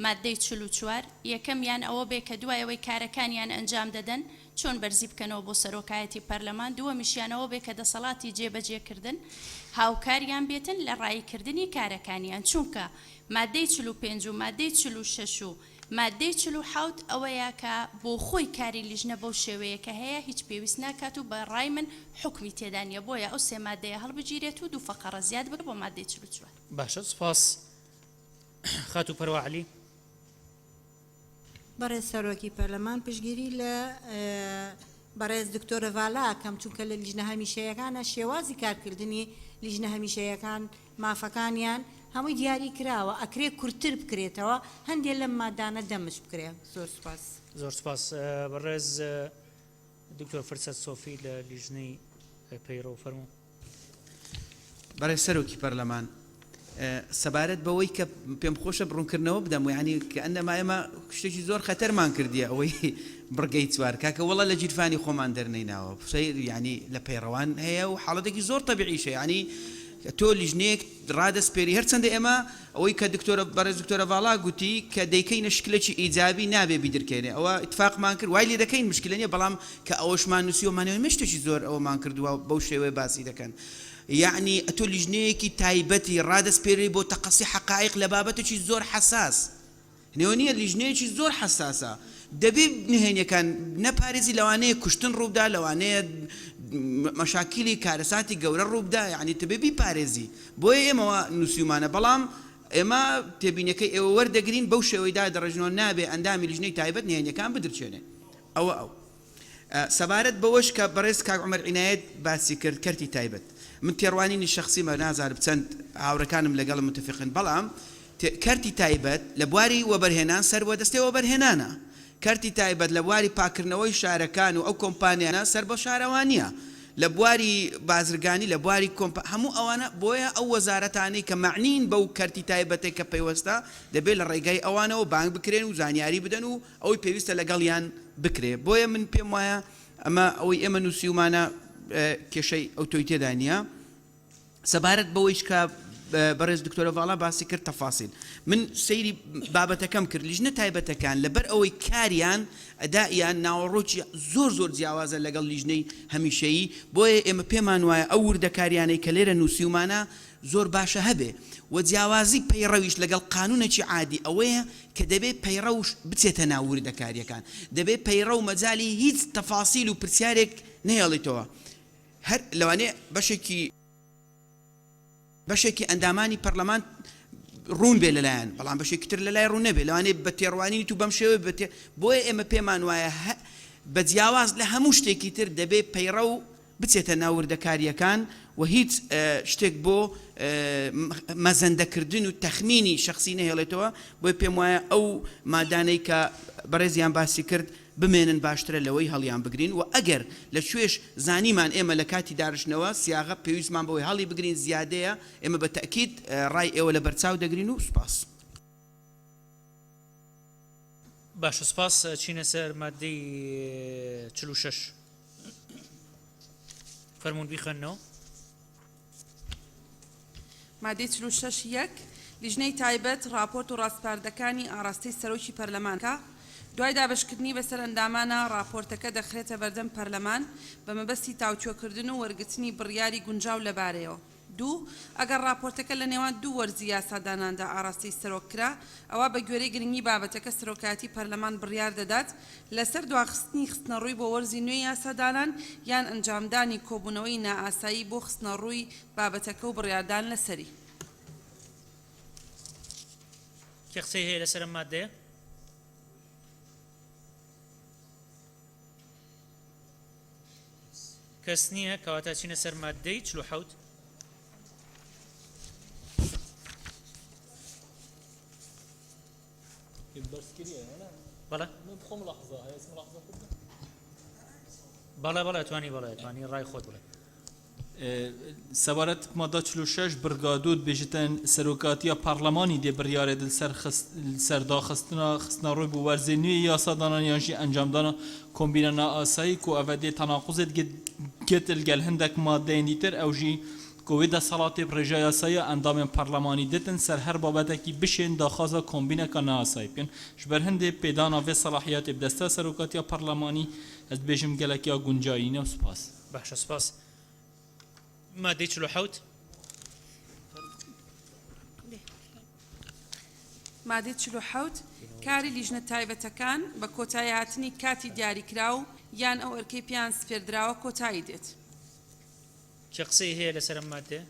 مادەی 44 یەکەمیان ئەوە بێ کە دوایەوەی کارەکانیان ئەنجام دەدەن چۆن بەرزی بکەنەوە بۆ سەرۆکایەتی پەرلەمان. دووەمیشیانەوە بێ کە دەسەڵاتی جێبەجێکردن هاوکاریان بێتن لە ڕایکردنی کارەکانیان چونکە مادەی 45 و مادەی 46 و مادەی 47 ئەوەیە کە بۆ خۆی کاری لیژنە بەو شێوەیە کە هەیە هیچ پێویست ناکات و بە ڕای من حکمی تێدانە بۆیە ئەو سێ مادەیە هەڵبگیرێت و دوو فەقەڕە زیاد بکە بۆ مادەی 44. باشە سپاس. خاتو پەروە عەلی. بەڕێز سەرۆکی پەرلەمان پشتگیری لە بەڕێز دکتۆرە ڤاڵاکەم چونکە لە لیژنە هەمیشەیەکانە شێوازی کارکردنی لیژنە هەمیشەیەکان مافەکانیان هەمووی دیاری کراوە ئەکرێ کورتتر بکرێتەوە هەندێک لەم مادانە دەمش بکرێ. زۆر سپاس. زۆر سپاس. بەڕێز دکتۆر فرسەت سۆفی لە لیژنەی پەیڕە و فەرموو. بەڕێز سەرۆکی پەرلەمان سەبارەت بەوەی کە پێم خۆشە بڕوونکردنەوە بدەم و ینی کە ئەنەما ئێمە شتێکی زۆر خەتەرمان کردیە ئەوەی بڕگەی چوار کاکە وەڵە لە جیرفانی خۆمان دەرنەیناوە ینی لە پەیڕەوان هەیە و حاڵەتێکی زۆر تەبیعیشە ینی تۆ لیژنەیەک ڕادەسپێری هەرچەندە ئێمە ئەوەی کە دکتۆرە بەڕێز دکتۆرە ڤاڵا گوتی کە دەیکەینە شکلێکی ئیجابی نابێ بیدرکێنێ ئەوە اتفاقمان کرد وای لێ دەکەین مشکلە نیە بەڵام کە ئەوەشمان نووسیومانەوە مشتێکی زۆر ئەوەمان کردووە بەو شێوەیە باسی دەکەن یعنی ئەتۆ لیژنەیەکی تایبەتی ڕادەسپێری بۆ تەقەسی حقایق لە بابەتێکی زۆر حساس نێوە نییە لیژنەیەکی زۆر حساسە دەبێ نهێنیەکان نەپارێزی لەوانەیە کوشتن ڕووبدا لەوانەیە مەشاکیلی کارەساتی گەورە ڕووبدا یعنی تبێ بیپارێزی بۆیە ئێمەوە نووسیمانە بەڵام ئێمە تێبینەکەی ئێوە وەردەگرین بەو شێوەیدا دەڕژنەوە نابێ ئەندامی لیژنەی تایبەت نهێنیەکان بدرچێنێ ئەوە سەبارەت بەوەش کە بەڕێز کاک عومەر عنایەت باسی کرد کەرتی تایبەت من تێڕوانینی شخصیمە نازانم چەند هاوڕەکانم لەگەڵ متفقن بەڵام کەرتی تایبەت لە بواری وەبەرهێنان سەروەدەستەی وەبەرهێنانە کەرتی تایبەت لە بواری پاکردنەوەی شارەکان و ئەو کۆمپانیانە سەر بە شارەوانیە لە بواری بازرگانی لە بواری هەموو ئەوانە بۆیە ئەو وەزارەتانەی کە معنین بەو کەرتی تایبەتێک کە پەیوەستە دەبێت لە ڕێگای ئەوانەوە بانگ بکرێن و زانیاری بدەن و ئەوەی پێویستە لەگەڵیان بکرێ بۆیە من پێم وایە ئەمە ئەوەی ئێمە نووسیومانە کێشەی ئەوتۆی تێدا نییە سەبارەت بەوەیش کە بەڕێز دکتۆرە ڤاڵا باسی کرد تەفاسیل من سەیری بابەتەکەم کرد لیژنە تایبەتەکان لەبەر ئەوەی کاریان ئەدائیان ناوەڕۆکی زۆر جیاوازە لەگەڵ لیژنەی هەمیشەیی بۆیە ئێمە پێمان وایە ئەو وردەکاریانەی کە لێرە نووسیومانە زۆر باشە هەبێ و جیاوازی پەیڕەویش لەگەڵ قانونێکی عادی ئەوەیە کە دەبێت پەیڕەوش بچێتە ناو وردەکاریەکان دەبێت پەیڕە و مەجای هیچ تەفاسیل و پرسیارێک نهێڵێتەوە هەر لەوانەیە بەشێکی ئەندامانی پەرلەمان ڕوون بێ لەلایەن بەڵام بەشێکی تر لەلای ڕوون نەبێ لەوانەیە بە تێڕوانینی تو بەم شێوە بۆیە ئێمە پێمان وایە بە جیاواز لە هەموو شتێکی تر دەبێت پەیڕە و بچێتە ناو وردەکاریەکان و هیچ شتێک بۆ مەزەندەکردن و تەخمینی شخصی نەهێڵێتەوە بۆی پێم وایە ئەو مادانەی کە بەڕێزیان باسی کرد بمێنن باشترە لەوەی هەڵیان بگرین و ئەگەر لە شوێش زانیمان ئێمە لە کاتی داڕشنەوە سیاغە پێویستمان بەوەی هەڵی بگرین زیادەیە ئێمە بە تەکید ڕای ئێوە لە بەرچاو دەگرین و سوپاس باش سپاس چینە سەر مادەی 46 فەرموون بیخەنەوە مادەی 46 یەک لیژنەی تایبەت راپۆرت و ڕاستپاردەکانی ئاڕاستەی سەرۆکی پەرلەمانکە دوای دابشکردنی بەسەر ئەندامانە راپۆرتەکە دەخرێتە بەردەم پەرلەمان بە مەبەستی تاوچۆکردن و وەرگرتنی بڕیاری گونجاو لەبارەیەوە دوو ئەگەر راپۆرتەکە لە نێوان دوو وەرزی یاساداناندا ئاڕاستی سەرۆککرا ئەوە بە گوێرەی گرنگی بابەتەکە سەرۆکاتی پەرلەمان بڕیار دەدات لەسەر دواخستنی خستنەڕووی بۆ وەرزی نوێی یاسادانان یان ئەنجامدانی کۆبوونەوەی نائاسایی بۆ خستنەڕووی بابەتەکە و بڕیاردان لەسەری کێ قسەی هەیە لەسەر مادەیە کەس نییە کەواتە چینە سەر مادەی 47 بەڵێ توانی ڕای خۆت بڵێ سەبارەت مادە 46 برگادود بێژتەن سەرۆکاتیە پارلەمانی دێ بڕیارێ سەرداخستنە خستنەڕووی بۆ وەرزێ نوێی یاسادانان یانژی ئەنجامدانە کۆمبینە ئاسایی و ئەڤە دێ تەناقوزێت گێتل گەل هەندێک مادەیەن دیتر ئەوژی کۆوی دەسەڵاتی ڕێژە یاساییە ئەندامێن پەرلەمانی دێتن سەر هەر بابەتێکی بشێن داخوازە کۆمبینەکە نائاسایی بکەن ji ber hindê pêdana vê selahiyetê bi desta serokatiya parlemanî ez dibêjim gelekiya guncayî ne spas باشە سپاس مادەی 47 مادەی 47 کاری لیژنە تایبەتەکان بە کۆتایی هاتنی کاتی دیاریکراو یان ئەو ئەرکەی پیان سپێردراوە کۆتایی دێت کێ قسەی هەیە لەسەر ئەم مادەیە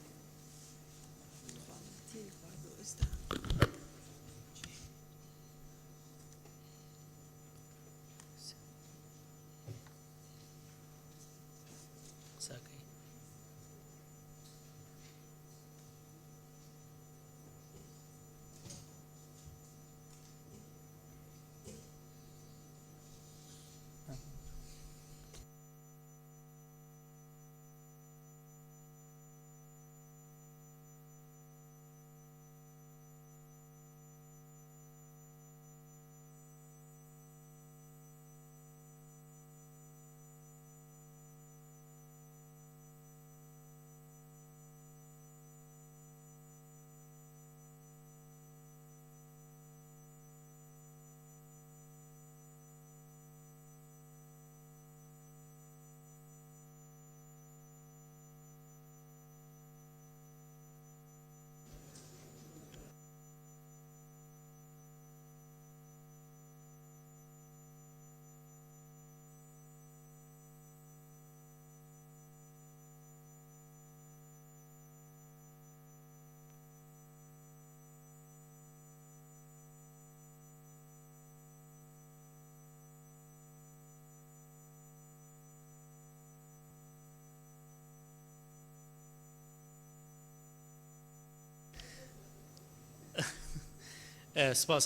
سپاس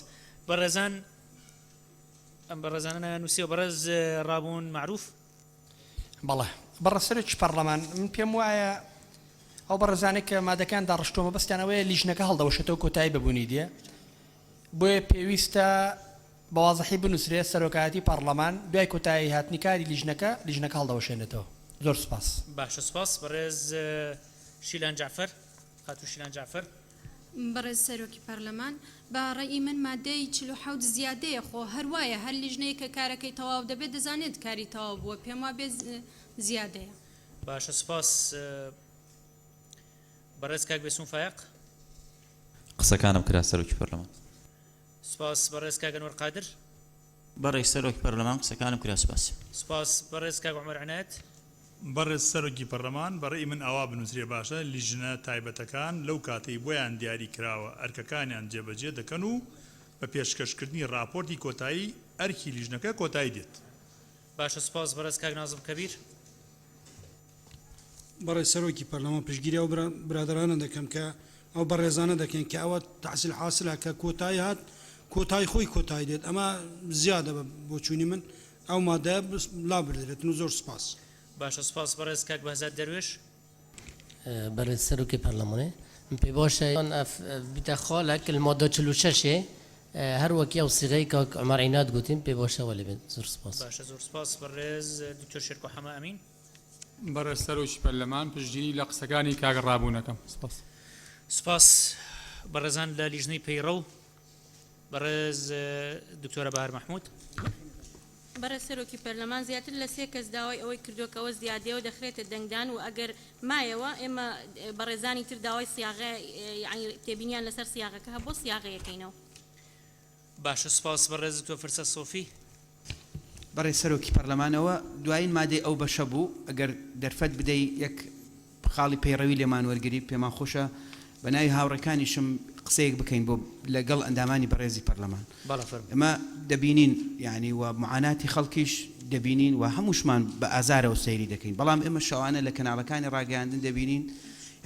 بەڕێزان ئەم بەڕێزانە نووسیەوە بەڕێز ڕابوون معروف بەڵێ بەڕێسەرکی پەرلەمان من پێم وایە ئەو بەڕێزانێک کە مادەکان داڕشتۆمە بەستیانەوەی لیژنەکە هەڵدەوەشێتەوە کۆتایی ببوونی دیە بۆیە پێویستە بەوازەحی بنووسرێت سەرۆکایەتی پەرلەمان دوای کۆتایی هاتنیکاری لیژنەکە هەڵدەوەشێنێتەوە زۆر سپاس باشە سپاس بەڕێز شیلان جعفەر خاتو شیلان جعفەر بەڕێز سەرۆکی پەرلەمان بە ڕێی من مادەی 47 زیادەیە خۆ هەروایە هەر لیژنەیە کە کارەکەی تەواو دەبێت دەزانێت کاری تەواو بووە پێم وا بێ زیادەیە باشە سپاس بەڕێز کاک بێسون فایق قسەکانم کرا سەرۆکی پەرلەمان سپاس بەڕێز کاک ئەنوەر قادر بەڕێز سەرۆکی پەرلەمان قسەکانم کرا سپاس سپاس بەڕێز کاک عومەر عنایەت بەڕێز سەرۆکی پەرلەمان بەڕێی من ئاوا بنووسێ باشە لیژنە تایبەتەکان لەو کاتەی بۆیان دیاری کراوە ئەرکەکانیان جێبەجێ دەکەن و بە پێشکەشکردنی راپۆرتی کۆتایی ئەرکی لیژنەکە کۆتایی دێت باشە سپاس بەڕێز کاک نازم کەبیر بەڕێز سەرۆکی پەرلەمان پشتگیری ئەو برادرانە دەکەم کە ئەو بەڕێزانە دەکەن کە ئەوە تحصیل حاصلە کە کۆتایی هات کۆتایی خۆی کۆتایی دێت ئەمە زیادە بۆ چوونی من ئەو مادە لا بردرێت و زۆر سپاس باشە سپاس بەڕێز کاک بەهزاد دەروێش بەڕێز سەرۆکی پەرلەمانێ پێ باشە بیتە خاڵێک المادە 46 هەر وەکی ئەو سیغەی کاک عومەر عینات گوتین پێ باشەوە لەبێت زۆر سپاس باشە زۆر سپاس بەڕێز دکتۆر شێرکۆ حەما ئەمین بەڕێز سەرۆکی پەرلەمان پشتگیری لە قسەکانی کاک ڕابوونەکەم سپاس سپاس بەڕێزان لە لیژنەی پەیڕە و بەڕێز دکتۆرە بەهار مەحموود بەڕێز سەرۆکی پەرلەمان زیاتر لە 3 کەس داوای ئەوەی کردوکەوە زیادەوە دەخرێتە دەنگدان و ئەگەر مایەوە ئێمە بەڕێزانی تر داوای سیاغە تێبینیان لەسەر سیاغەکە هەبوو سیاغەیەکەینەوە باشە سپاس بەڕێز دکتۆر فرسە سۆفی بەڕێز سەرۆکی پەرلەمانەوە دوایین مادەی ئەو بەشە بوو ئەگەر دەرفەت بدەی یەک خاڵی پەیڕەوی لێمان وەرگری پێمان خۆشە بە ناوی هاوڕەکانیشم قسەیەک بکەین بۆ لەگەڵ ئەندامانی بەڕێزی پەرلەمان ئەمە دەبینین یعنی و معاناتی خەڵکیش دەبینین و هەمووشمان بە ئازارەوە سەیری دەکەین بەڵام ئێمە شەوانە لە کەناڵەکانی ڕاگەاندن دەبینین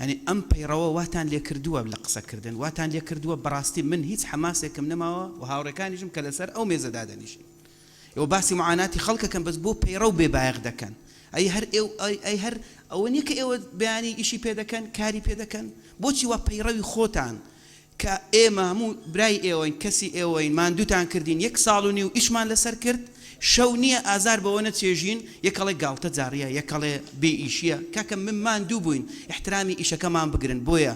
ینی ئەم پەیڕەوە واتان لێ کردووە لە قسەکردن واتان لێ کردووە بەڕاستی من هیچ حەماسێکم نەماوە و هاوڕەکانیشم کە لەسەر ئەو مێزەدا دەنیشین ئەوە باسی معاناتی خەڵکەکەن بەس بۆ پەیڕە و بێبایەق دەکەن ئەی هەر ئەوە نییە کە ئێوە بەیانی ئیشی پێ دەکەن کاری پێ دەکەن بۆچی وا پەیڕەوی خۆتان کە ئێمە هەموو برای ئێوەین کەسی ئێوەین ماندووتان کردین 1 ساڵ و نیو ئیشمان لەسەر کرد شەو نییە ئازار بەوە نەچێژین یەکەڵێ گاڵتە جاڕیە یەکەڵێ بێ ئیشیە کاکە من ماندوو بووین احترامی ئیشەکەمان بگرن بۆیە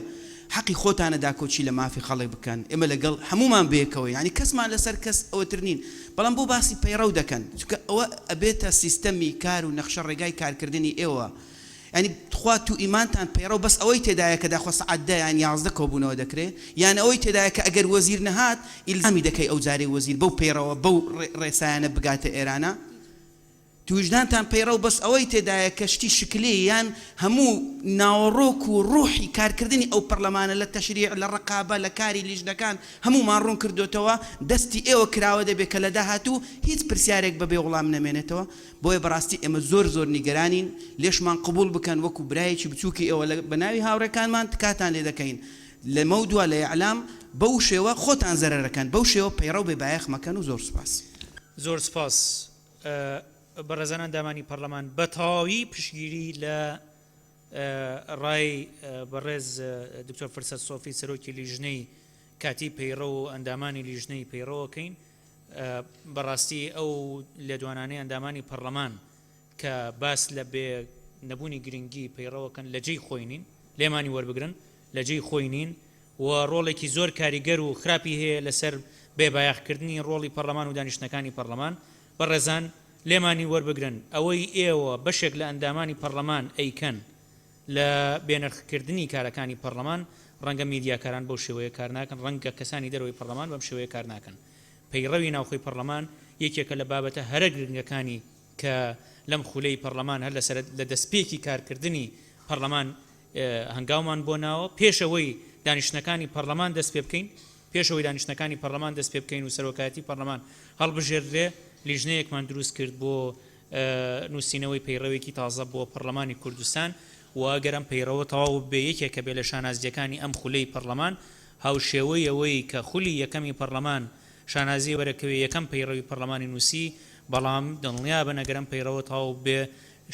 حەقی خۆتانە داکۆچی لە مافی خەڵک بکەن ئێمە لەگەڵ هەمومان بێکەوە یعنی کەسمان لەسەر کەس ئەوەتر نین بەڵام بۆ باسی پەیڕە دەکەن چونکە ئەوە ئەبێتە سیستەمی کار و نەخشە ڕێگای کارکردنی ئێوە ینی خوا تو ئیمانتان پەیڕە بەس ئەوەی تێدایە کە داخوا سەعات 10 یان 11 کۆبوونەوە دەکرێت یان ئەوەی تێدایە کە ئەگەر وەزیر نەهات ئیلزامی دەکەی ئەو جارێ وەزیر بەو پەیڕەوە بەو ڕێسایانە بگاتە ئێرانە توجدانتان پەیڕە و بەس ئەوەی تێدایە کە شتی شکلی یان هەموو ناوەڕۆک و ڕوحی کارکردنی ئەو پەرلەمانە لە تەشریع لە ڕقابە لە کاری لیژنەکان هەمومان ڕوون کردوتەوە دەستی ئێوە کراوە دەبێت کە لە داهاتوو هیچ پرسیارێک بەبێ وەڵام نەمێنێتەوە بۆیە بەڕاستی ئێمە زۆر نیگەرانین لێشمان قبول بکەن وەکو برایەکی بچووکی ئێوە بە ناوی هاوڕێکانمان تکاتان لێ دەکەین لە مەودووە لە ئیعلام بەو شێوە خۆتان زەرەرەکەن بەو شێوە پەیڕە و بێبایەخ مەکەن و زۆر سپاس زۆر سپاس بەڕێزانان دامانی پەرلەمان بە تەواوی پشتگیری لە ڕای بەڕێز دکتۆر فرسەت سۆفی سەرۆکی لیژنەی کاتی پەیڕە و ئەندامانی لیژنەی پەیڕەوەکەین بەڕاستی ئەو لێدوانانەی ئەندامانی پەرلەمان کە باس لە بێ نەبوونی گرنگی پەیڕەوەکەن لە جێی خۆینین لێمانی وەربگرن لە جێی خۆینین و ڕۆڵێکی زۆر کاریگەر و خراپی هەیە لەسەر بێبایەخکردنی ڕۆڵی پەرلەمان و دانیشتەکانی پەرلەمان بەڕێزان لێمانی وەربگرن ئەوەی ئێوە بەشێک لە ئەندامانی پەرلەمان ئەیکەن لە بێنرخکردنی کارەکانی پەرلەمان ڕەنگە میدیاکاران بەو شێوەیە کار ناکەن ڕەنگە کەسانی دەرەوەی پەرلەمان بەم شێوەیە کار ناکەن پەیڕەوی ناوخۆی پەرلەمان یەکێکە لە بابەتە هەرە گرنگەکانی کە لەم خولەی پەرلەمان هەر لە دەستپێکی کارکردنی پەرلەمان هەنگاومان بۆ ناوە پێشەوەی دانیشتەکانی پەرلەمان دەست پێ بکەین پێشەوەی دانیشتەکانی پەرلەمان دەست پێ بکەین و سەرۆکایەتی پەرلەمان هەڵبژێردرێ لیژنەیەکمان دروست کرد بۆ نووسینەوەی پەیڕەوێکی تازە بۆ پەرلەمانی کوردستان و ئەگەر ئەم پەیڕەوە تەواو بێ یەکێکە بێ لە شانازیەکانی ئەم خولەی پەرلەمان هاوشێوەی ئەوەی کە خولی یەکەمی پەرلەمان شانازی وەرەکەوێ یەکەم پەیڕەوی پەرلەمانی نووسی بەڵام دڵنیا بە نەگەرم پەیڕەوە تاو بێ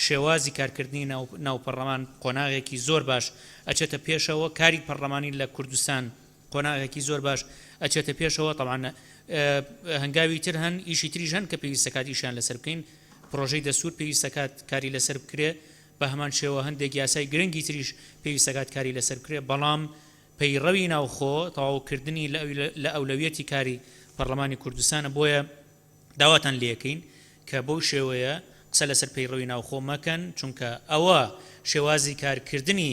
شێوازی کارکردنی ناو پەرلەمان قۆناغێکی زۆر باش ئەچێتە پێشەوە کاری پەرلەمانی لە کوردستان قۆناغێکی زۆر باش ئەچێتە پێشەوە طبعاً هەنگاوی تر هەن ئیشی تریش هەن کە پێویستەکات ئیشیان لەسەر بکەین پرۆژەی دەسوور پێویستەکات کاری لەسەر بکرێ بە هەمان شێوە هەندێک یاسای گرنگی تریش پێویستەکات کاری لەسەر بکرێ بەڵام پەیڕەوی ناوخۆ تەواوکردنی لە ئەولەویەتی کاری پەرلەمانی کوردستانە بۆیە داواتان لێەکەین کە بەو شێوەیە قسە لەسەر پەیڕەوی ناوخۆ مەکەن چونکە ئەوە شێوازی کارکردنی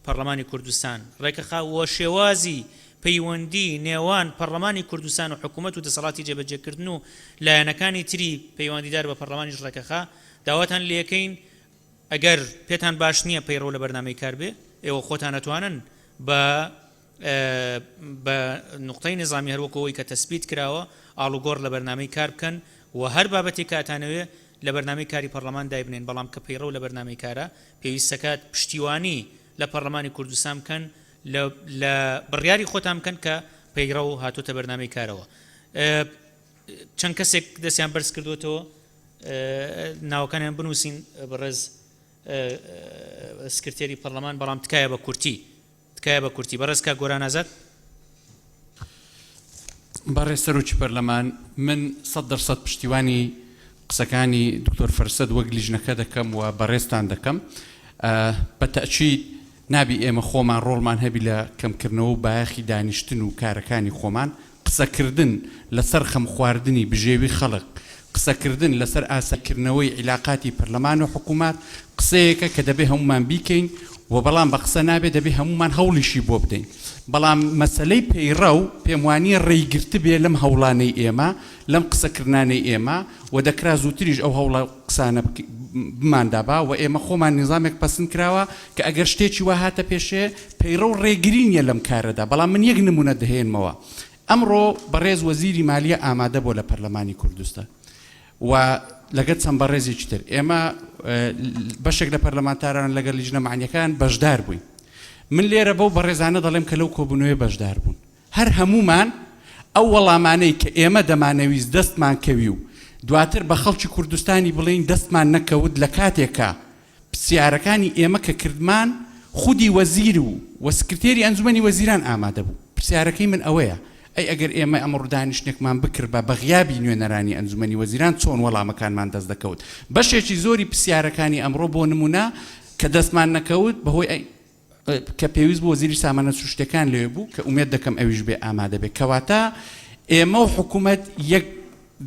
پەرلەمانی کوردستان ڕێکەخاوە شێوازی پەیوەندی نێوان پەرلەمانی کوردستان و حکوومەت و دەسەڵاتی جێبەجێکردن و لایەنەکانی تری پەیوەندیدار بە پەرلەمانیش ڕێکەخا داواتان لێەکەین ئەگەر پێتان باش نییە پەیڕەو لە بەرنامەی کار بێ ئێوە خۆتان نەتوانن بە نقطەی نظامی هەروەکەوەی کە تەسبیت کراوە ئاڵوگۆڕ لە بەرنامەی کار بکەن و هەر بابەتی کاتانەوێ لە بەرنامەی کاری پەرلەمان دایبنێن بەڵام کە پەیڕەو لە بەرنامەی کارە پێویستەکات پشتیوانی لە پەرلەمانی کوردستان بکەن لە بڕیاری خۆتان بکەن کە پەیڕەو هاتوۆتە بەرنامەی کارەوە چەند کەسێک دەستیان بەرز کردوێتەوە ناوەکانیان بنووسین بەڕێز سکرتێری پەرلەمان بەڵام تکایە بە کورتی بەڕێز کا گۆران ئازاد بەڕێز سەرۆکی پەرلەمان من 100% پشتیوانی قسەکانی دکتۆر فەرسەد وەک لیژنەکە دەکەم و بەڕێزتان دەکەم بە تەئکید نابی ئێمە خۆمان ڕۆڵمان هەبی لە کەمکردنەوە و بایەخی دانیشتن و کارەکانی خۆمان قسەکردن لەسەر خەم خواردنی بژێوی خەڵک قسەکردن لەسەر ئاساکردنەوەی عیلاقاتی پەرلەمان و حکوومەت قسەیەکە کە دەبێ هەمومان بیکەین و بەڵام بە قسە نابێت دەبێ هەمومان هەوڵیشی بۆ بدەین بەڵام مەسلەی پەیڕە و پێم وانیە ڕێیگرت بێ لەم هەوڵانەی ئێمە لەم قسەکردانەی ئێمە و دەکرا زووتریش ئەو هەوڵە قسانە بماندابا و ئێمە خۆمان نظامێک پەسند کراوە کە ئەگەر شتێکی وا هاتە پێشێ پەیڕە و ڕێگری نیە لەم کارەدا بەڵام من یەک نمونە دەهێنمەوە ئەمڕۆ بەڕێز وەزیری مالیە ئامادە بۆ لە پەرلەمانی کوردستان و لەگەت چەند بەڕێزێکی تر ئێمە بەشێک لە پەرلەمانتاران لەگەڵ لیژنە معنیەکان بەشدار بووین من لێرە بەو بەڕێزانە دەڵێم کە لەو کۆبوونەوەی بەشدار بوون هەر هەمومان ئەو وەڵامانەی کە ئێمە دەمانەویست دەستمان کەوی و دواتر بە خەڵکی کوردستانی بڵین دەستمان نەکەوت لە کاتێکە پرسیارەکانی ئێمە کە کردمان خودی وەزیر و سکرتێری ئەنجومەنی وەزیران ئامادە بوو پرسیارەکەی من ئەوەیە ئەی ئەگەر ئێمە ئەمڕۆ دانیشتێکمان بکرد بە بەغیابی نوێنەرانی ئەنجومەنی وەزیران چۆن وەڵامەکانمان دەست دەکەوت بەشێکی زۆری پرسیارەکانی ئەمڕۆ بۆ نمونە کە دەستمان نەکەوت بەهۆی کە پێویست بۆ وەزیری سامانە سروشتەکان لێ بوو کە ئومێد دەکەم ئەویش بێ ئامادە بێت کەواتە ئێمە و حکوومەت یەک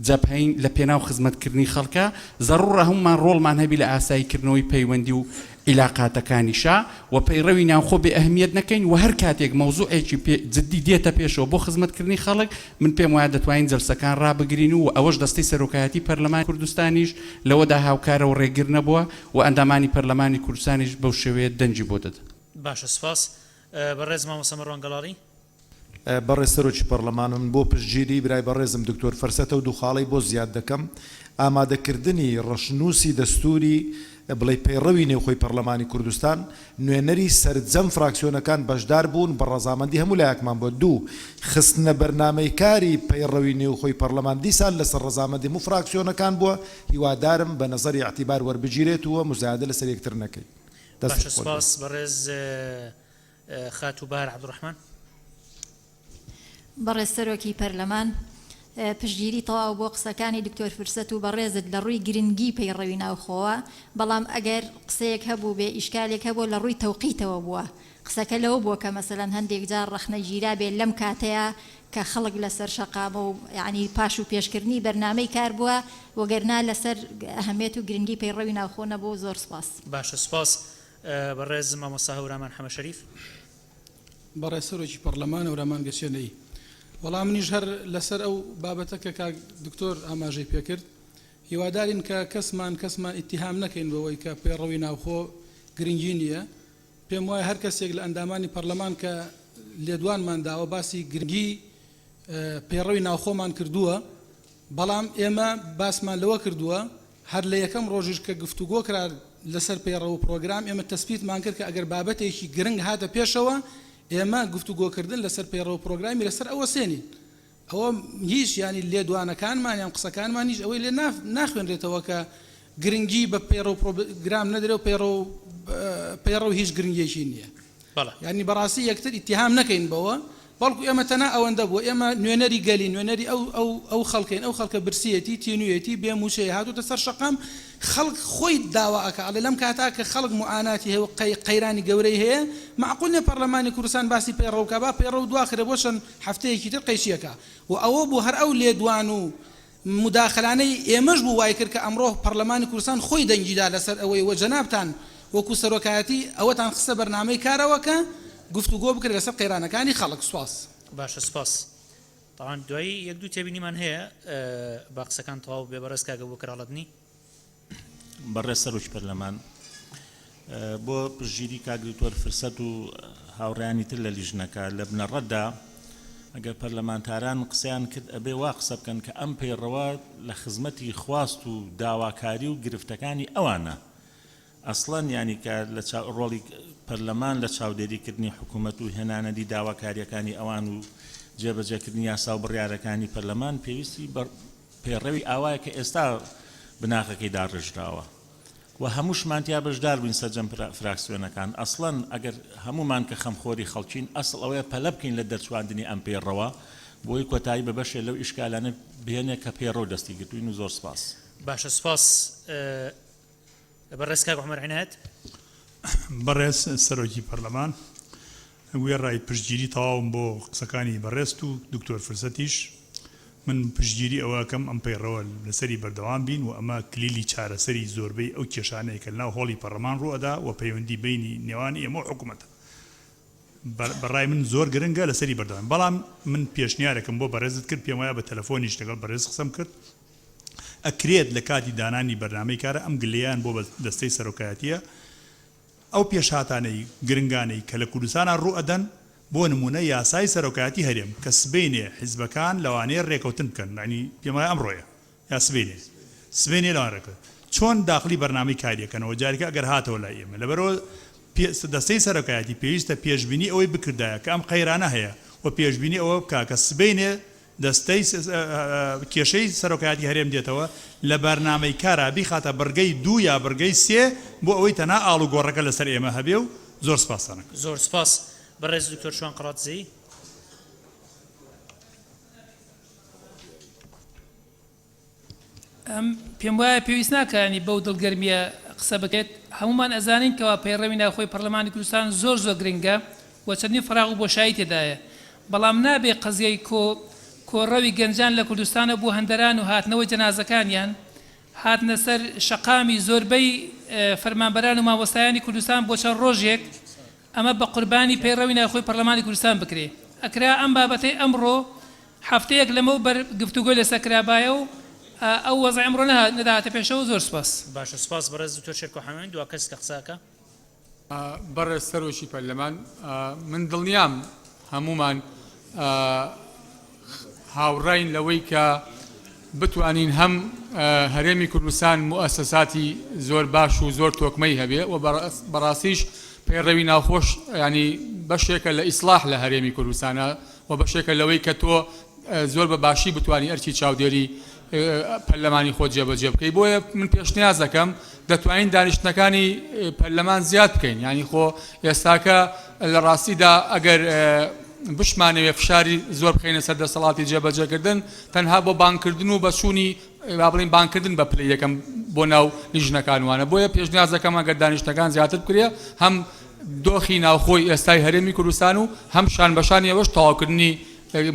جەبهەین لە پێناو خزمەتکردنی خەڵکە زەڕوڕە هەمومان ڕۆڵمان هەبی لە ئاساییکردنەوەی پەیوەندی و عیلاقاتەکانیشا و پەیڕەوی ناوخۆ بێ ئەهمیەت نەکەین و هەر کاتێک مەوزوعێکی جددی دێتە پێشەوە بۆ خزمەتکردنی خەڵک من پێم وایە دەتوانین جەلسەکان ڕابگرین و ئەوەش دەستەی سەرۆکایەتی پەرلەمانی کوردستانیش لەوەدا هاوکارە و ڕێگر نەبووە و ئەندامانی پەرلەمانی کوردستانیش بەو شێوەیە دەنجی بۆ دەدەن باشە سپاس بەڕێز مامۆستا مەڕوان گەڵاڵی بەڕێز سەرۆکی پەرلەمانم بۆ پشتگیری برای بەڕێزم دکتۆر فەرسەتە و دووخاڵی بۆ زیاد دەکەم ئامادەکردنی ڕەشنووسی دەستوری بڵێ پەیڕەوی نێوخۆی پەرلەمانی کوردستان نوێنەری سەرجەم فراکسیۆنەکان بەشدار بوون بە ڕەزامەندی هەموو لایەکمان بۆ دوو خستنە بەرنامەی کاری پەیڕەوی نێوخۆی پەرلەمان دیسان لەسەر ڕەزامەندی هەموو فراکسیۆنەکان بووە هیوادارم بە نەزەری اعتیبار وەربگیرێتەوە مزایدە لەسەر یەکتر نەکەی باشە سپاس بەڕێز خاتوبار عەبدوڕەحمان بەڕێز سەرۆکی پەرلەمان پشتگیری تەواو بۆ قسەکانی دکتۆر فرسەت و بەڕێزت لە ڕووی گرنگی پەیڕەوی ناوخۆوە بەڵام ئەگەر قسەیەک هەبوو بێ ئیشکالێک هەبوو لە ڕووی تەوقیتەوە بووە قسەکە لەوە بووە کە مەسەلەن هەندێک جار ڕەخنە گیرا بێت لەم کاتەیە کە خەڵک لەسەر شەقامە و یعنی پاش و پێشکردنی بەرنامەی کار بووە وەگەرنا لەسەر ئەهەمیەت و گرنگی پەیڕەوی ناوخۆ نەبوو زۆر سپاس باشە سپاس بەڕێز مامۆستا هەورامان حەمە شەریف بەڕێز سەرۆکی پەرلەمان هەورامان گەچێنەی وەڵام منیش هەر لەسەر ئەو بابەتە کە کاک دکتۆر ئاماژەی پێکرد هیوادارین کە کەسمان ئیتیهام نەکەین بەوەی کە پەیڕەوی ناوخۆ گرنگی نییە پێم وایە هەر کەسێک لە ئەندامانی پەرلەمان کە لێدوانمان داوە باسی گرنگی پەیڕەوی ناوخۆمان کردووە بەڵام ئێمە باسمان لەوە کردووە هەر لە یەکەم ڕۆژش کە گفتوگۆ کرا لەسەر پەیڕەوە پرۆگرام ئێمە تەسبیتمان کرد کە ئەگەر بابەتێکی گرنگ هاتە پێشەوە ئێمە گفتوگۆکردن لەسەر پەیڕەوە پرۆگرامی لەسەر ئەوە سێنین ئەوە هیچ ینی لێدوانەکانمان یان قسەکانمان هیچ ئەوەی لێ ناخوێنرێتەوە کە گرنگی بە پەیڕەوە پرۆگرام نەدرێت و پەیڕەوە هیچ گرنگیەکی نییە ینی بەڕاستی یەکتر ئیتیهام نەکەین بەوە بەڵکو ئێمە تەنها ئەوەندە بووە ئێمە نوێنەری گەلی نوێنەری ئەو خەڵکەین ئەو خەڵکە برسیەتی تینوێتی بێموچەیە هاتوتە سەر شەقام خەڵک خۆی داواکە ئەڵێ لەم کاتا کە خەڵک معاناتی هەیە و قەیرانی گەورەی هەیە معقول نیە پەرلەمانی کوردستان باسی پەیڕەوکە با پەیڕەو دواخرە بۆ چەند هەفتەیەکی تر قەیچیەکە و ئەوە بوو هەر ئەو لێدوان و مداخلانەی ئێمەش بوو وای کرد کە ئەمڕۆ پەرلەمانی کوردستان خۆی دەنگیدا لەسەر ئەوەی وە جەنابتان وەکو سەرۆکایەتی ئەوەتان خستە بەرنامەی کارەوەکە گفتوگۆ بکرێت لەسەر قەیرانەکانی خەڵک سوپاس باشە سپاس طبعا دوایی یەک دوو تێبینیمان هەیە با قسەکان تەواو بێ بەڕێز کاگە بۆ کراڵەتنی بەڕێز سەرۆکی پەرلەمان بۆ پشتگیری کاک دکتۆر فرسەت و هاوڕێیانی تر لە لیژنەکە لە بنەڕەتدا ئەگەر پەرلەمانتاران قسەیان کرد ئەبێ وا قسە بکەن کە ئەم پەیڕەوە لە خزمەتی خواست و داواکاری و گرفتەکانی ئەوانە ئەسڵەن ینی کە لە ڕۆڵی پەرلەمان لە چاودێریکردنی حکوومەت و هێنانەدی داواکاریەکانی ئەوان و جێبەجێکردنی یاسا و بڕیارەکانی پەرلەمان پێویستی پێڕەوی ئاوایە کە ئێستا بناغەکەی داڕژراوە و هەمووشمانتیا بەشدار بووین سەرجەم فراکسیۆنەکان ئەسڵەن ئەگەر هەمومان کە خەمخۆری خەڵکین ئەسڵ ئەوەیە پەلە بکەین لە دەرچواندنی ئەم پێڕەوە بۆی کۆتایی بە بەشێ لەو ئیشکالانە بهێنێ کە پێڕەو دەستی گرتوین و زۆر سپاس باشە سپاس بەڕێز کاک عومەر عنایەت بەڕێز سەرۆکی پەرلەمان وێڕای پشتگیری تەواوم بۆ قسەکانی بەڕێست و دکتۆر فرسەتیش من پشتگیری ئەوەکەم ئەم پەیڕەوە لەسەری بەردەوام بین و ئەمە کلیلی چارەسەری زۆربەی ئەو کێشانەیە کە لەناو هۆڵی پەرلەمان ڕوەدا و پەیوەندی بینی نێوانی ئێمە حکوومەتە بەڕای من زۆر گرنگە لەسەری بەردەوام بەڵام من پێشنیارێکم بۆ بەڕێزت کرد پێم وایە بە تەلەفۆنیش لەگەڵ بەڕێز قسەم کرد ئەکرێت لە کاتی دانانی بەرنامەی کارە ئەم گلەیان بۆ دەستەی سەرۆکایەتیە ئەو پێشهاتانەی گرنگانەی کە لە کوردستانە ڕوئەدەن بۆ نمونە یاسای سەرۆکایەتی هەرێم کە سبەینێ حیزبەکان لەوانەیە ڕێکەوتن بکەن ینی پێم وایە ئەمڕۆیە یا سبەینێ لەوان ڕێکەوت چۆن داخلی بەرنامەی کاریەکەنەوە جارێکە ئەگەر هاتەوە لای ئێمە لەبەرەوە دەستەی سەرۆکایەتی پێویستە پێشبینی ئەوەی بکردایە کە ئەم قەیرانە هەیە و پێشبینی ئەوە بکە کە سبەینێ دەستەی کێشەی سەرۆکایەتی هەرێم دێتەوە لە بەرنامەی کارا بیخاتە بەرگەی 2 یا بەرگەی 3 بۆ ئەوەی تەنها ئاڵ و گۆڕەکە لەسەر ئێمە هەبێ و زۆر سپاسانە زۆر سپاس بەڕێز دکتۆر شوان قڕاتزەی پێم وایە پێویست ناکانی بەو دڵگەرمیە قسە بکەیت هەمومان ئەزانین کەوا پەیڕەوی ناوخۆی پەرلەمانی کوردستان زۆر گرنگە و چەندین فراغ و بۆشایی تێدایە بەڵام نابێ قەزیەی کۆڕەوی گەنجان لە کوردستانە بوو هەندەران و هاتنەوەی جەنازەکانیان هاتنە سەر شەقامی زۆربەی فەرمانبەران و مامۆستایانی کوردستان بۆ چەند ڕۆژێک ئەمە بە قوربانی پەیڕەوی ناوخۆی پەرلەمانی کوردستان بکرێ ئەکرا ئەم بابەتەی ئەمڕۆ هەفتەیەک لەمەوە بەر گفتوگۆی لەسەر کرابایە و ئەو وەزع ئەمڕۆ نەداهاتە پێشەوە زۆر سپاس باشە سپاس بەڕێز دکتۆر شێرکۆ حەمەد دوا کەس کە قساکە بەڕێز سەرۆکی پەرلەمان من دڵنیام هەمومان هاوڕاین لەوەی کە بتوانین هەم هەرێمی کوردستان مؤسساتی زۆر باش و زۆر تۆکمەی هەبێ و بەڕاستیش پەیڕەوی ناوخۆش ینی بەشێکە لە ئیسلاح لە هەرێمی کوردستانە و بەشێکە لەوەی کە تۆ زۆر بە باشی بتوانی ئەرکی چاودێری پەرلەمانی خۆت جێبەجێ بکەی بۆیە من پێشنیاز دەکەم دەتوانین دانیشتنەکانی پەرلەمان زیاد بکەین ینی خۆ ئێستاکە لە ڕاستیدا ئەگەر بشمانەوێ فشاری زۆر بخینە سەر دەسەڵاتی جێبەجێکردن تەنها بۆ بانکردن و بەچوونی با بڵین بانکردن بە پلەی یەکەم بۆ ناو لیژنەکانوانە بۆیە پێشنیاز دەکەم ئەگەر دانیشتەکان زیاتر بکرێ هەم دۆخی ناوخۆی ئێستای هەرێمی کوردستان و هەم شان بەشانی ئەوەش تەواوکردنی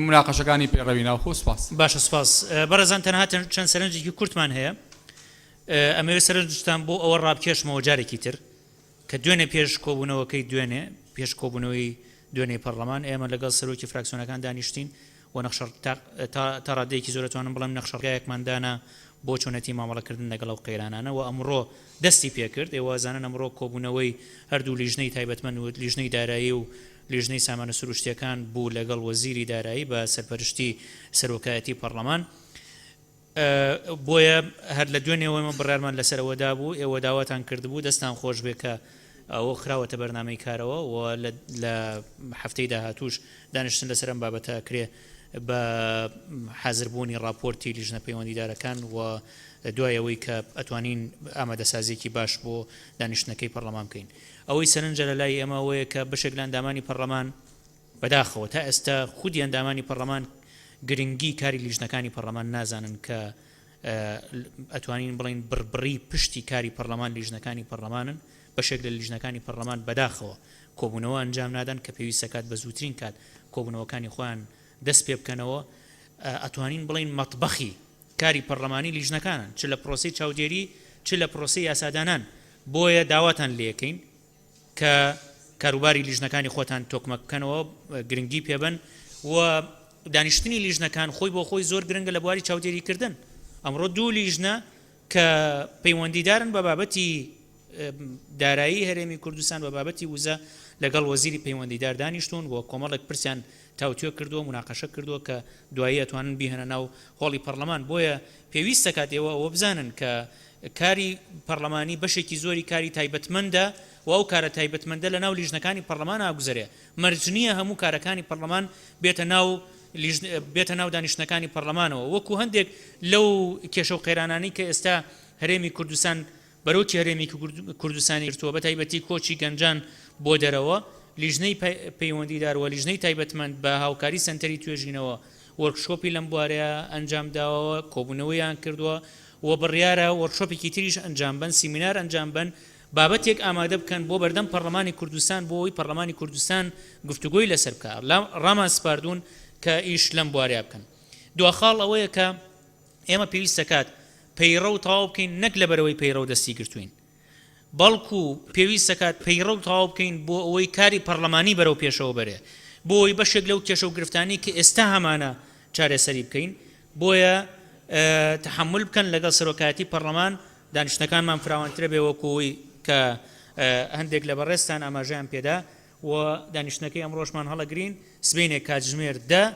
مناقەشەکانی پێڕەوی ناوخۆ سپاس باشە سپاس بەڕێزان تەنها چەند سەرنجێکی کورتمان هەیە ئەمەوێ سەرنجتان بۆ ئەوە ڕابکێشمەوە جارێکی تر کە دوێنێ پێش کۆبوونەوەکەی پێش کۆبوونەوەی دوێنێ پەرلەمان ئێمە لەگەڵ سەرۆکی فراکسیۆنەکان دانیشتین و نەخشە تا ڕادەیەکی زۆرتوانم بڵێم نەخشەڕگایەکماندانە بۆ چۆنەتی مامەڵەکردن لەگەڵ ئەو قەیرانانە و ئەمڕۆ دەستی پێکرد ئێوازانن ئەمڕۆ کۆبوونەوەی هەردوو لیژنەی تایبەتمەند و لیژنەی دارایی و لیژنەی سامانە سروشتیەکان بوو لەگەڵ وەزیری دارایی بە سەرپەرشتی سەرۆکایەتی پەرلەمان بۆیە هەر لە دوێنێەوەی من بڕیارمان لەسەرەوەدا بوو ئێوە داواتان کردبوو دەستان خۆش بێ کە ئەوە خراوەتە بەرنامەی کارەوە و لە هەفتەی داهاتوش دانیشتن لەسەرم بابەتە کرێ بە حازربوونی راپۆرتی لیژنە پەیوەندیدارەکان و دوایەوەی کە ئەتوانین ئامادەسازیێکی باش بۆ دانیشتنەکەی پەرلەمان بکەین ئەوەی سەرنجە لە لای ئێمەوەیە کە بەشێک لە ئەندامانی پەرلەمان بەداخەوە تا ئێستا خودی ئەندامانی پەرلەمان گرنگی کاری لیژنەکانی پەرلەمان نازانن کە ئەتوانین بڵین بڕبڕی پشتی کاری پەرلەمان لیژنەکانی پەرلەمانن بەشێک لە لیژنەکانی پەرلەمان بەداخەوە کۆبوونەوە ئەنجام نادەن کە پێویستە کات بە زووترین کات کۆبوونەوەکانی خۆیان دەست پێ بکەنەوە ئەتوانین بڵین مەطبەخی کاری پەرلەمانی لیژنەکانن چ لە پرۆسی چاودێری چ لە پرۆسی یاسادانان بۆیە داواتان لێەکەین کە کاروباری لیژنەکانی خۆتان تۆکمە بکەنەوە گرنگی پێبن و دانیشتنی لیژنەکان خۆی بۆ خۆی زۆر گرنگە لە بواری چاودێریکردن ئەمڕۆ دوو لیژنە کە پەیوەندیدارن بە بابەتی دارایی هەرێمی کوردستان بە بابەتی وزە لەگەڵ وەزیری پەیوەندیدار دانیشتون و کۆمەڵێک پرسیان تاوتوێ کردووە مناقەشە کردووە کە دوایی ئەتوانن بیهێنە ناو هۆڵی پەرلەمان بۆیە پێویستە کات ئێوە ئەوە بزانن کە کاری پەرلەمانی بەشێکی زۆری کاری تایبەتمەندە و ئەو کارە تایبەتمەندە لە ناو لیژنەکانی پەرلەمان ئاگوزارێ مەرج نییە هەموو کارەکانی پەرلەمان بێتە ناو دانیشتنەکانی پەرلەمانەوە وەکو هەندێک لەو کێشە و قەیرانانی کە ئێستا هەرێمی کوردستان بەرەوکی هەرێمی کوردستانی گرتووە بە تایبەتی کۆچی گەنجان بۆ دەرەوە لیژنەی پەیوەندیدارەوە لیژنەی تایبەتمەند بە هاوکاری سەنتەری توێژینەوە وەرکشۆپی لەم بوارەیە ئەنجام داوە کۆبوونەوەیان کردووە و بڕیارە وەرکشۆپێکی تریش ئەنجام بن سیمینار ئەنجام بن بابەتێک ئامادە بکەن بۆ بەردەم پەرلەمانی کوردستان بۆ ئەوەی پەرلەمانی کوردستان گفتوگۆی لەسەر بکە ڕامان سپاردوون کە ئیش لەم بوارەیە بکەن دووەخاڵ ئەوەیە کە ئێمە پێویستە کات پەیڕە و تەواو بکەین نەک لەبەرەوەی پەیڕە و دەستی گرتوین بەڵکو پێویستە کات پەیڕە و تەواو بکەین بۆ ئەوەی کاری پەرلەمانی بەرەو پێشەوە بەرێ بۆ ئەوەی بەشێک لەو کێشە و گرفتانی کە ئێستا هەمانە چارەسەری بکەین بۆیە تحمل بکەن لەگەڵ سەرۆکایەتی پەرلەمان دانیشتەکانمان فراوانترە بێ وەکوەوەی کە هەندێک لە بەڕێستان ئاماژەیان پێدا و دانیشتنەکەی ئەمڕۆژمان هەڵەگرین سبەینێک کاتژمێر 10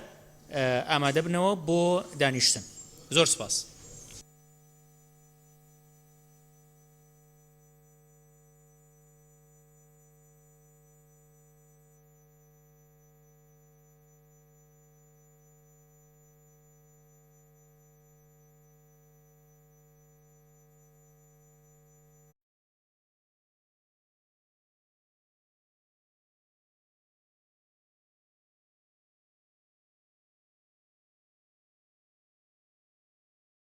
ئامادە بنەوە بۆ دانیشتن زۆر سپاس